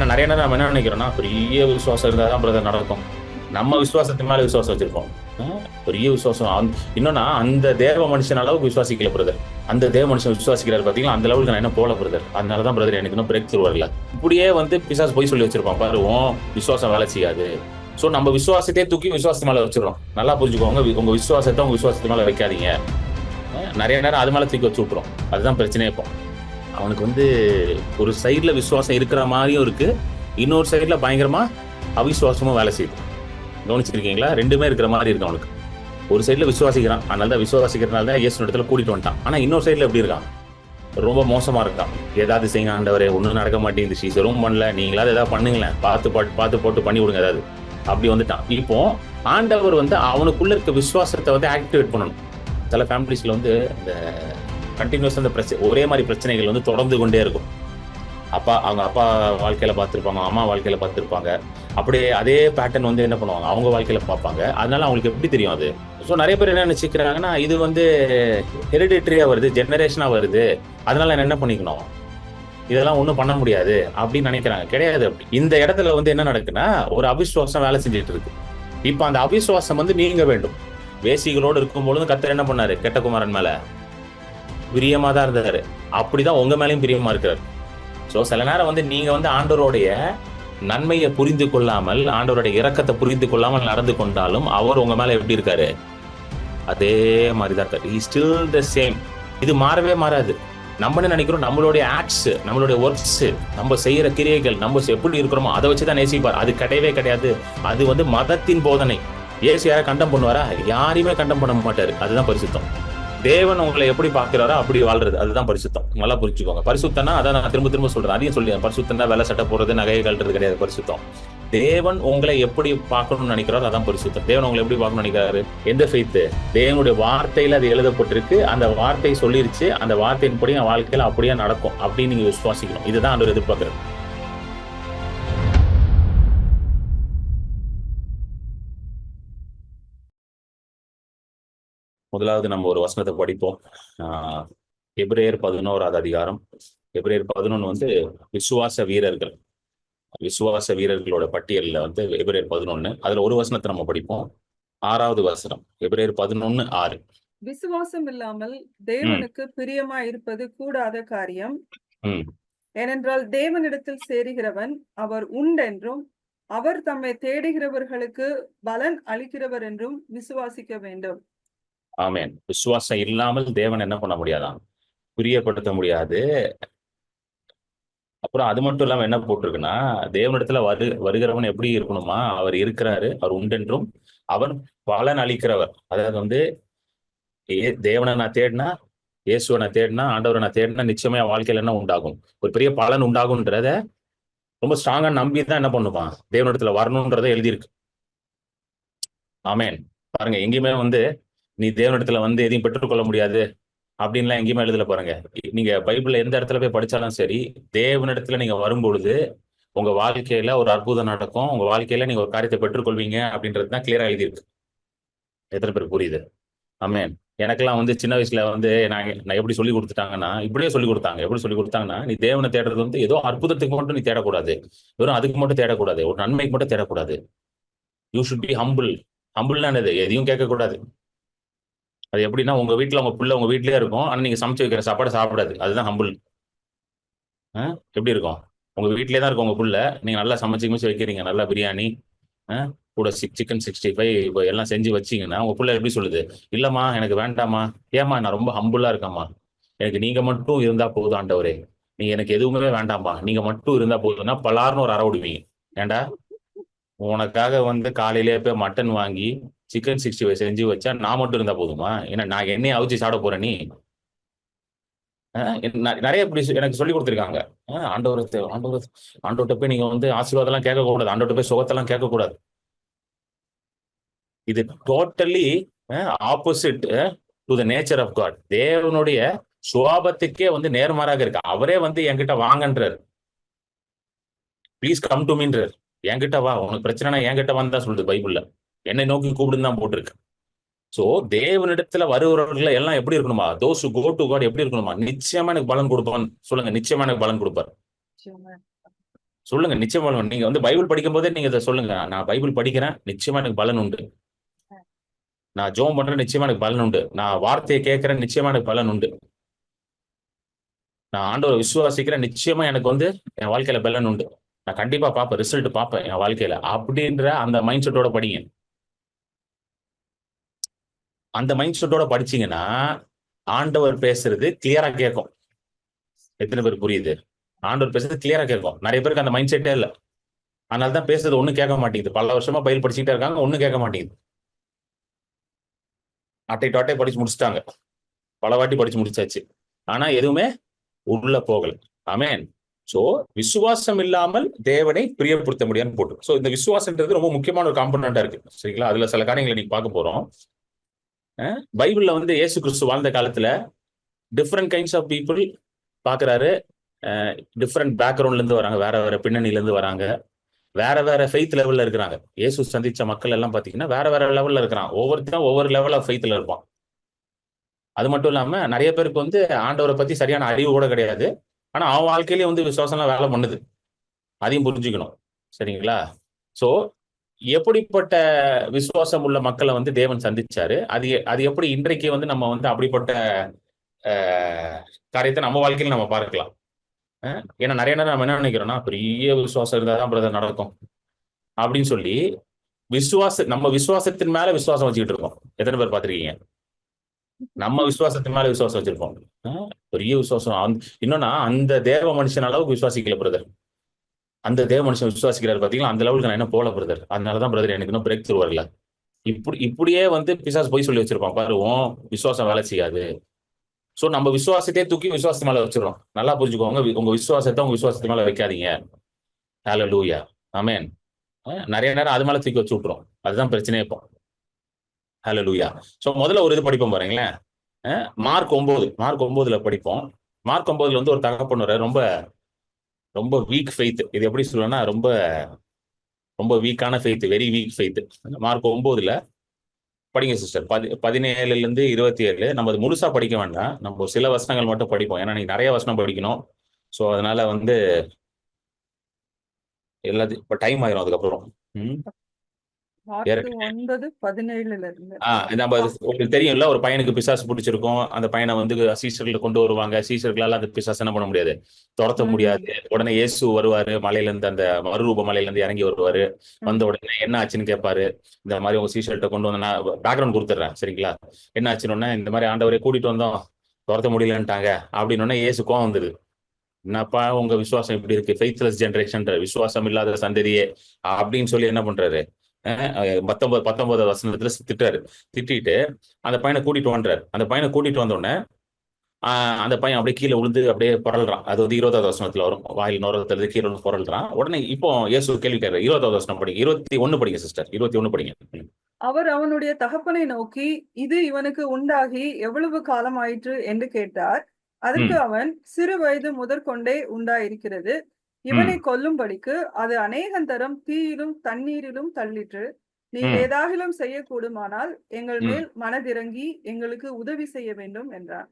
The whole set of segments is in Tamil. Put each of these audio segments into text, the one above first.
நிறைய நேரம் நம்ம என்ன நினைக்கிறோம்னா, பெரிய விசுவாசம் இருந்தால் தான் பிரதர் நடக்கும். நம்ம விசுவாசத்து மேல விசுவாசம் வச்சிருப்போம். பெரிய விசுவாசம். இன்னொன்னா அந்த தேவ மனுஷன் அளவுக்கு விசுவாசிக்கல பிரதர். அந்த தேவ மனுஷன் விசுவாசிக்கிறார் பாத்தீங்களா, அந்த லெவலுக்கு நான் என்ன போல பிரதர். அதனாலதான் பிரதர் எனக்கு இன்னும் பிரேக் த்ரூ வரல. இப்படியே பிசாசு போய் சொல்லி வச்சிருப்பான், பாருவோம் விசுவாசம் வேலை செய்யாது. சோ நம்ம விசுவாசத்தையே தூக்கி விசுவாசத்து மேல வச்சிடறோம். நல்லா புரிஞ்சுக்கோங்க, உங்க விசுவாசத்தை உங்க விசுவாசத்து மேல வைக்காதீங்க. நிறைய நேரம் அது மேல தூக்கி வச்சு விட்டுரும். அதுதான் பிரச்சனையே. இப்போ அவனுக்கு ஒரு சைட்ல விசுவாசம் இருக்கிற மாதிரியும் இருக்கு, இன்னொரு சைட்ல பயங்கரமா அவிசுவாசமும் வேலை செய்யுது. கவனிச்சிருக்கீங்களா? ரெண்டுமே இருக்கிற மாதிரி இருக்கு அவனுக்கு. ஒரு சைட்ல விசுவாசிக்கிறான், அதனால தான் விசுவாசிக்கிறதுனால தான் இயேசு இடத்துல கூட்டிட்டு வந்துட்டான். ஆனா இன்னொரு சைட்ல எப்படி இருக்கான்? ரொம்ப மோசமா இருக்கான். ஏதாவது செய்யுங்க ஆண்டவரே, ஒன்றும் நடக்க மாட்டேங்குது, சீசரும் பண்ணல, நீங்களாவது ஏதாவது பண்ணுங்களேன், பார்த்து போட்டு பண்ணி விடுங்க ஏதாவது. அப்படி வந்துட்டான். இப்போ ஆண்டவர் அவனுக்குள்ள இருக்க விசுவாசத்தை ஆக்டிவேட் பண்ணணும். சில ஃபேமிலிஸ்ல இந்த கண்டினியூஸ் ஒரே மாதிரி பிரச்சனைகள் தொடர்ந்து கொண்டே இருக்கும். அவங்க அப்பா வாழ்க்கையில பார்த்துருப்பாங்க, அம்மா வாழ்க்கையில பார்த்துருப்பாங்க. அப்படியே அதே பேட்டர்ன் என்ன பண்ணுவாங்க, அவங்க வாழ்க்கையில பார்ப்பாங்க. அதனால அவங்களுக்கு எப்படி தெரியும் அது? ஸோ நிறைய பேர் என்ன நினைச்சுக்கிறாங்கன்னா, இது ஹெரிடிட்டரியா வருது, ஜெனரேஷனா வருது, அதனால என்ன பண்ணிக்கணும், இதெல்லாம் ஒன்றும் பண்ண முடியாது அப்படின்னு நினைக்கிறாங்க. கிடையாது. அப்படி இந்த இடத்துல என்ன நடக்குன்னா, ஒரு அவிசுவாசம் வேலை செஞ்சுட்டு இருக்கு. இப்ப அந்த அவிசுவாசம் நீங்க வேண்டும். வேசிகளோடு இருக்கும் பொழுது கர்த்தர் என்ன பண்ணாரு? கெட்ட குமாரன் மேல பிரியமா தான் இருந்தாரு. அப்படிதான் உங்க மேலேயும் பிரியமா இருக்கிறார். சோ சில நேரம் நீங்க ஆண்டவருடைய நன்மையை புரிந்து கொள்ளாமல், ஆண்டவருடைய இரக்கத்தை புரிந்து கொள்ளாமல் நடந்து கொண்டாலும் அவர் உங்க மேல எப்படி இருக்காரு? அதே மாதிரிதான் இருக்காரு. He still the same. இது மாறவே மாறாது. நம்ம என்ன நினைக்கிறோம், நம்மளுடைய ஆக்ட்ஸ், நம்மளுடைய ஒர்க்ஸ், நம்ம செய்யற கிரியைகள், நம்ம எப்படி இருக்கிறோமோ அதை வச்சுதான் நேசிப்பார். அது கிடையவே கிடையாது. அது மதத்தின் போதனை. இயேசு யாரை கண்டம் பண்ணுவாரா? யாரையுமே கண்டம் பண்ண மாட்டாரு. அதுதான் பரிசுத்தம். தேவன் உங்களை எப்படி பார்க்கிறாரோ அப்படி வாழ்றது, அதுதான் பரிசுத்தம். நல்லா புரிஞ்சுக்கோங்க. பரிசுத்தம்னா அதான் நான் திரும்ப திரும்ப சொல்றேன், அதையும் சொல்லி, பரிசுத்தம்னா வேலை சட்டை போடுறது, நகையை கழட்டுறது கிடையாது பரிசுத்தம். தேவன் உங்களை எப்படி பார்க்கணும்னு நினைக்கிறாரோ அதான் பரிசுத்தம். தேவன் உங்களை எப்படி பார்க்கணும்னு நினைக்கிறாரு? எந்த ஃபெய்த்? தேவனுடைய வார்த்தையில அது எழுதப்பட்டிருக்கு, அந்த வார்த்தை சொல்லிருச்சு, அந்த வார்த்தையின்படி என் வாழ்க்கையில அப்படியே நடக்கும் அப்படின்னு நீங்க விசுவாசிக்கணும். இதுதான் ஆண்டவர் எதிர்பார்க்கிறது. முதலாவது நம்ம ஒரு வசனத்தை படிப்போம். எபிரேயர் 11வது அதிகாரம். எபிரேயர் 11 விசுவாச வீரர்கள், விசுவாச வீரர்களோட பட்டியல்ல எபிரேயர் 11, அதுல ஒரு வசனத்தை நம்ம படிப்போம். 6வது வசனம், எபிரேயர் 11:6. விசுவாசம் இல்லாமல் தேவனுக்கு பிரியமா இருப்பது கூடாத காரியம். ஏனென்றால் தேவனிடத்தில் சேருகிறவன் அவர் உண்டென்றும் அவர் தம்மை தேடுகிறவர்களுக்கு பலன் அளிக்கிறவர் என்றும் விசுவாசிக்க வேண்டும். ஆமென். விசுவாசம் இல்லாமல் தேவன் என்ன பண்ண முடியாதான்? பிரியப்படுத்த முடியாது. அப்புறம் அது மட்டும் இல்லாம என்ன போட்டிருக்குன்னா, தேவனிடத்துல வருகிறவன் எப்படி இருக்கணுமா? அவர் இருக்கிறாரு, அவர் உண்டென்றும் அவர் பலன் அளிக்கிறவர். அதாவது தேவனை நான் தேடினா, இயேசுவை நான் தேடினா, ஆண்டவரை நான் தேடினா நிச்சயமா வாழ்க்கையில என்ன உண்டாகும்? ஒரு பெரிய பலன் உண்டாகும்ன்றத ரொம்ப ஸ்ட்ராங்கா நம்பிதான் என்ன பண்ணுவான்? தேவனிடத்துல வரணும்ன்றத எழுதியிருக்கு. ஆமென். பாருங்க, எங்கேயுமே நீ தேவனிடத்துல எதையும் பெற்றுக்கொள்ள முடியாது அப்படின்லாம் எங்கேயுமே எழுதல. பாருங்க, நீங்க பைபிள்ல எந்த இடத்துல போய் படிச்சாலும் சரி, தேவனிடத்துல நீங்க வரும்பொழுது உங்க வாழ்க்கையில ஒரு அற்புதம் நடக்கும், உங்க வாழ்க்கையில நீங்க ஒரு காரியத்தை பெற்றுக்கொள்வீங்க அப்படின்றது தான் கிளியரா எழுதியிருக்கு. எத்தனை பேர் புரியுது? ஆமென். எனக்கெல்லாம் சின்ன வயசுல நான் எப்படி சொல்லி கொடுத்துட்டாங்கன்னா, இப்படியே சொல்லி கொடுத்தாங்க. எப்படி சொல்லி கொடுத்தாங்கன்னா, நீ தேவனை தேடுறது ஏதோ அற்புதத்துக்கு மட்டும் நீ தேடக்கூடாது, வெறும் அதுக்கு மட்டும் தேடக்கூடாது, ஒரு நன்மைக்கு மட்டும் தேடக்கூடாது. You should be humble. ஹம்பிள்னா என்னது? எதையும் கேட்கக்கூடாது. அது எப்படின்னா, உங்க வீட்டுல உங்க பிள்ளை உங்க வீட்லயே இருக்கும், ஆனா நீங்க சமைச்சு வைக்கிற சாப்பாடு சாப்பிடாது. அதுதான் ஹம்பிள். எப்படி இருக்கும்? உங்க வீட்லயே தான் இருக்கும் உங்க புள்ள, நீங்க நல்லா சமைச்சு வைக்கிறீங்க, நல்லா பிரியாணி கூட சிக்கன் 65 எல்லாம் செஞ்சு வச்சீங்கன்னா உங்க புள்ள எப்படி சொல்லுது? இல்லம்மா எனக்கு வேண்டாமா. ஏமா, நான் ரொம்ப ஹம்பிளா இருக்கேம்மா, எனக்கு நீங்க மட்டும் இருந்தா போதும் ஆண்டவரே, நீங்க எனக்கு எதுவுமே வேண்டாம்மா, நீங்க மட்டும் இருந்தா போதும்னா பலார்னு ஒரு அற விடுவீங்க. ஏண்டா, உனக்காக காலையிலேயே போய் மட்டன் வாங்கி சிக்கன் 65 செஞ்சு வச்சா நான் மட்டும் இருந்தா போதுமா? ஏன்னா நான் என்னைய அவிச்சு சாப்பிட போறேன் நீ? நிறைய இப்படி எனக்கு சொல்லி கொடுத்துருக்காங்க. ஆண்டவர்கிட்ட போய் நீங்க ஆசீர்வாதம் எல்லாம் கேட்க கூடாது, ஆண்டவர்கிட்ட போய் சுகத்தெல்லாம் கேட்க கூடாது. இது totally opposite to the nature of God. தேவனுடைய சுவாபத்துக்கே நேர்மாறாக இருக்கு. அவரே என்கிட்ட வாங்கன்றார். ப்ளீஸ் கம் டு மீன்றார். என்கிட்ட வா, உனக்கு பிரச்சனைனா என்கிட்ட வந்தா சொல்லுது பைபிள்ல. என்னை நோக்கி கூப்பிடுன்னு தான் போட்டிருக்கு. சோ தேவனிடத்துல வருகிறவர்கள் எல்லாம் எப்படி இருக்கணுமா? Those who go to God எப்படி இருக்கணுமா? நிச்சயமா எனக்கு பலன் கொடுப்பான். சொல்லுங்க, நிச்சயமா எனக்கு பலன் கொடுப்பார். சொல்லுங்க, நிச்சயமா பலன். நீங்க வந்து பைபிள் படிக்கும் போதே நீங்க இதை சொல்லுங்க. நான் பைபிள் படிக்கிறேன், நிச்சயமா எனக்கு பலன் உண்டு. நான் ஜோம் பண்றேன், நிச்சயமா எனக்கு பலன் உண்டு. நான் வார்த்தையை கேட்கிறேன், நிச்சயமா எனக்கு பலன் உண்டு. நான் ஆண்டவரை விசுவாசிக்கிறேன், நிச்சயமா எனக்கு வந்து என் வாழ்க்கையில பலன் உண்டு. நான் கண்டிப்பா பார்ப்பேன், ரிசல்ட் பார்ப்பேன் என் வாழ்க்கையில. அப்படின்ற அந்த மைண்ட் செட்டோட படிங்க. அந்த மைண்ட் செட்டோட படிச்சீங்கன்னா ஆண்டவர் பேசுறது கிளியரா கேட்கும். எத்தனை பேர் புரியுது? ஆண்டவர் பேசுறது கிளியரா கேட்கும். நிறைய பேருக்கு அந்த மைண்ட் செட்டே இல்லை. அதனால தான் பேசுறது ஒண்ணும் கேட்க மாட்டேங்குது. பல வருஷமா பைபிள் படிச்சுக்கிட்டே இருக்காங்க, ஒண்ணும் கேட்க மாட்டேங்குது. அட்டை டாட்டை படிச்சு முடிச்சுட்டாங்க, பல வாட்டி படிச்சு முடிச்சாச்சு, ஆனா எதுவுமே உள்ள போகல. ஆமென். சோ விசுவாசம் இல்லாமல் தேவனை பிரியப்படுத்த முடியாதுன்னு போட்டு. சோ இந்த விசுவாசம்ன்றது ரொம்ப முக்கியமான ஒரு காம்பனண்டா இருக்கு. சரிங்களா? அதுல சில காரியங்களை நீங்க பார்க்க போறோம். பைபிள்ல வந்து இயேசு கிறிஸ்து வாழ்ந்த காலத்துல டிஃப்ரெண்ட் கைண்ட்ஸ் ஆஃப் பீப்புள் பாக்குறாரு. டிஃப்ரெண்ட் பேக்ரவுண்ட்ல இருந்து வராங்க, வேற வேற பின்னணியில இருந்து வராங்க, வேற வேற ஃபெய்த் லெவல்ல இருக்கிறாங்க. இயேசு சந்திச்ச மக்கள் எல்லாம் பாத்தீங்கன்னா வேற வேற லெவல்ல இருக்கிறான். ஒவ்வொருத்தரும் ஒவ்வொரு லெவல் ஆஃப் ஃபெய்த்ல இருப்பான். அது மட்டும் இல்லாம நிறைய பேருக்கு வந்து ஆண்டவரை பத்தி சரியான அறிவு கூட கிடையாது. ஆனா அவன் வாழ்க்கையிலேயே வந்து விசுவாசம்லாம் வேலை பண்ணுது. அதையும் புரிஞ்சுக்கணும். சரிங்களா? சோ எப்படிப்பட்ட விசுவாசம் உள்ள மக்களை வந்து தேவன் சந்திச்சாரு, அது அது எப்படி இன்றைக்கு வந்து நம்ம வந்து அப்படிப்பட்ட காரியத்தை நம்ம வாழ்க்கையில நம்ம பார்க்கலாம். ஏன்னா நிறைய நேரம் நம்ம என்ன நினைக்கிறோம்னா, பெரிய விசுவாசம் இருந்தாதான் பிரதர் நடக்கும் அப்படின்னு சொல்லி நம்ம விசுவாசத்தின் மேல விசுவாசம் வச்சுக்கிட்டு இருக்கோம். எத்தனை பேர் பார்த்திருக்கீங்க? நம்ம விசுவாசத்தின் மேல விசுவாசம் வச்சிருக்கோம். பெரிய விசுவாசம். இன்னொன்னா அந்த தேவ மனுஷன் அளவுக்கு விசுவாசிக்கல பிரதர். அந்த தேவ மனுஷன் விசுவாசிக்கிறாரு பாத்தீங்களா, அந்த லெவலுக்கு நான் என்ன போல பிரதர். அதனாலதான் பிரதர் எனக்கு இன்னும் பிரேக் த்ரூ வரல. இப்படியே வந்து பிசாசு போய் சொல்லி வச்சிருப்பான், பாரு உன் விசுவாசம் வேலை செய்யாது. சோ நம்ம விசுவாசத்தையே தூக்கி விசுவாசத்து மேல வச்சிடறோம். நல்லா புரிஞ்சுக்கோங்க, உங்க விசுவாசத்தை உங்க விசுவாசத்து மேல வைக்காதீங்க. ஹல்லேலூயா, ஆமென். நிறைய நேரம் அது மேல தூக்கி வச்சு விட்டுரும். அதுதான் பிரச்சனையே இப்போ. ஹல்லேலூயா. சோ முதல்ல ஒரு இது படிப்போம் பாருங்களேன். மார்க் 9ல படிப்போம். மார்க் 9ல வந்து ஒரு தகப்பன் ரொம்ப ரொம்ப வீக் ஃபெய்த். இது எப்படி சொல்லணும்னா ரொம்ப ரொம்ப வீக்கான faith, very weak faith. Mark 9ல படிங்க சிஸ்டர். 17ல இருந்து 27. நம்ம அது முழுசா படிக்க வேண்டாம், நம்ம சில வசனங்கள் மட்டும் படிப்போம். ஏன்னா நீங்க நிறைய வசனம் படிக்கணும். சோ அதனால வந்து எல்லாத்தையும் இப்ப டைம் ஆயிரும் அதுக்கப்புறம். மார்க் 9:17 இருந்து. நம்ம உங்களுக்கு தெரியும்ல, ஒரு பையனுக்கு பிசாசு பிடிச்சிருக்கும். அந்த பையனை வந்து சீஷர்களை கொண்டு வருவாங்க. சீஷர்களால அந்த பிசாசு என்ன பண்ண முடியாது, துரத்த முடியாது. உடனே இயேசு வருவாரு, மலையில இருந்து அந்த மறுரூப மலையில இருந்து இறங்கி வருவாரு. வந்த உடனே என்ன ஆச்சுன்னு கேட்பாரு. இந்த மாதிரி உங்க சீஷர்கிட்ட கொண்டு வந்து நான் பேக்ரவுண்ட் கொடுத்துட்றேன், சரிங்களா? என்ன ஆச்சுன்னு, இந்த மாதிரி ஆண்டவரை கூட்டிட்டு வந்தோம், துரத்த முடியலன்ட்டாங்க அப்படின்னு இயேசு கோவம் வந்துருது. என்னப்பா உங்க விசுவாசம் இப்படி இருக்கு, ஃபெய்த்லெஸ் ஜெனரேஷன், விசுவாசம் இல்லாத சந்ததியே அப்படின்னு சொல்லி என்ன பண்றாரு, 19 வசனத்துல திட்டிட்டு அந்த பையனை கூட்டிட்டு வந்தாரு. அந்த பையனை கூட்டிட்டு வந்த உடனே அந்த பையன் அப்படியே கீழே விழுந்து அப்படியே புரள்றான். அது வந்து 20வது வசனத்துல வரும். வாயில் நோரத்துல கீழே விழுந்து புரள்றான். உடனே இப்போ இயேசு கேள்வி கேட்கிறார். 20வது வசனம் படிங்க. 21 படிங்க சிஸ்டர், 21 படிங்க. அவர் அவனுடைய தகப்பனை நோக்கி, இது இவனுக்கு உண்டாகி எவ்வளவு காலம் ஆயிற்று என்று கேட்டார். அதற்கு அவன், சிறு வயது முதற்கொண்டே உண்டாயிருக்கிறது. இவனை கொல்லும்படிக்கு அது அநேகந்தரம் தீயிலும் தண்ணீரிலும் தள்ளிற்று. நீர் ஏதாகிலும் செய்யக்கூடுமானால் எங்கள் மேல் மனதிறங்கி எங்களுக்கு உதவி செய்ய வேண்டும் என்றான்.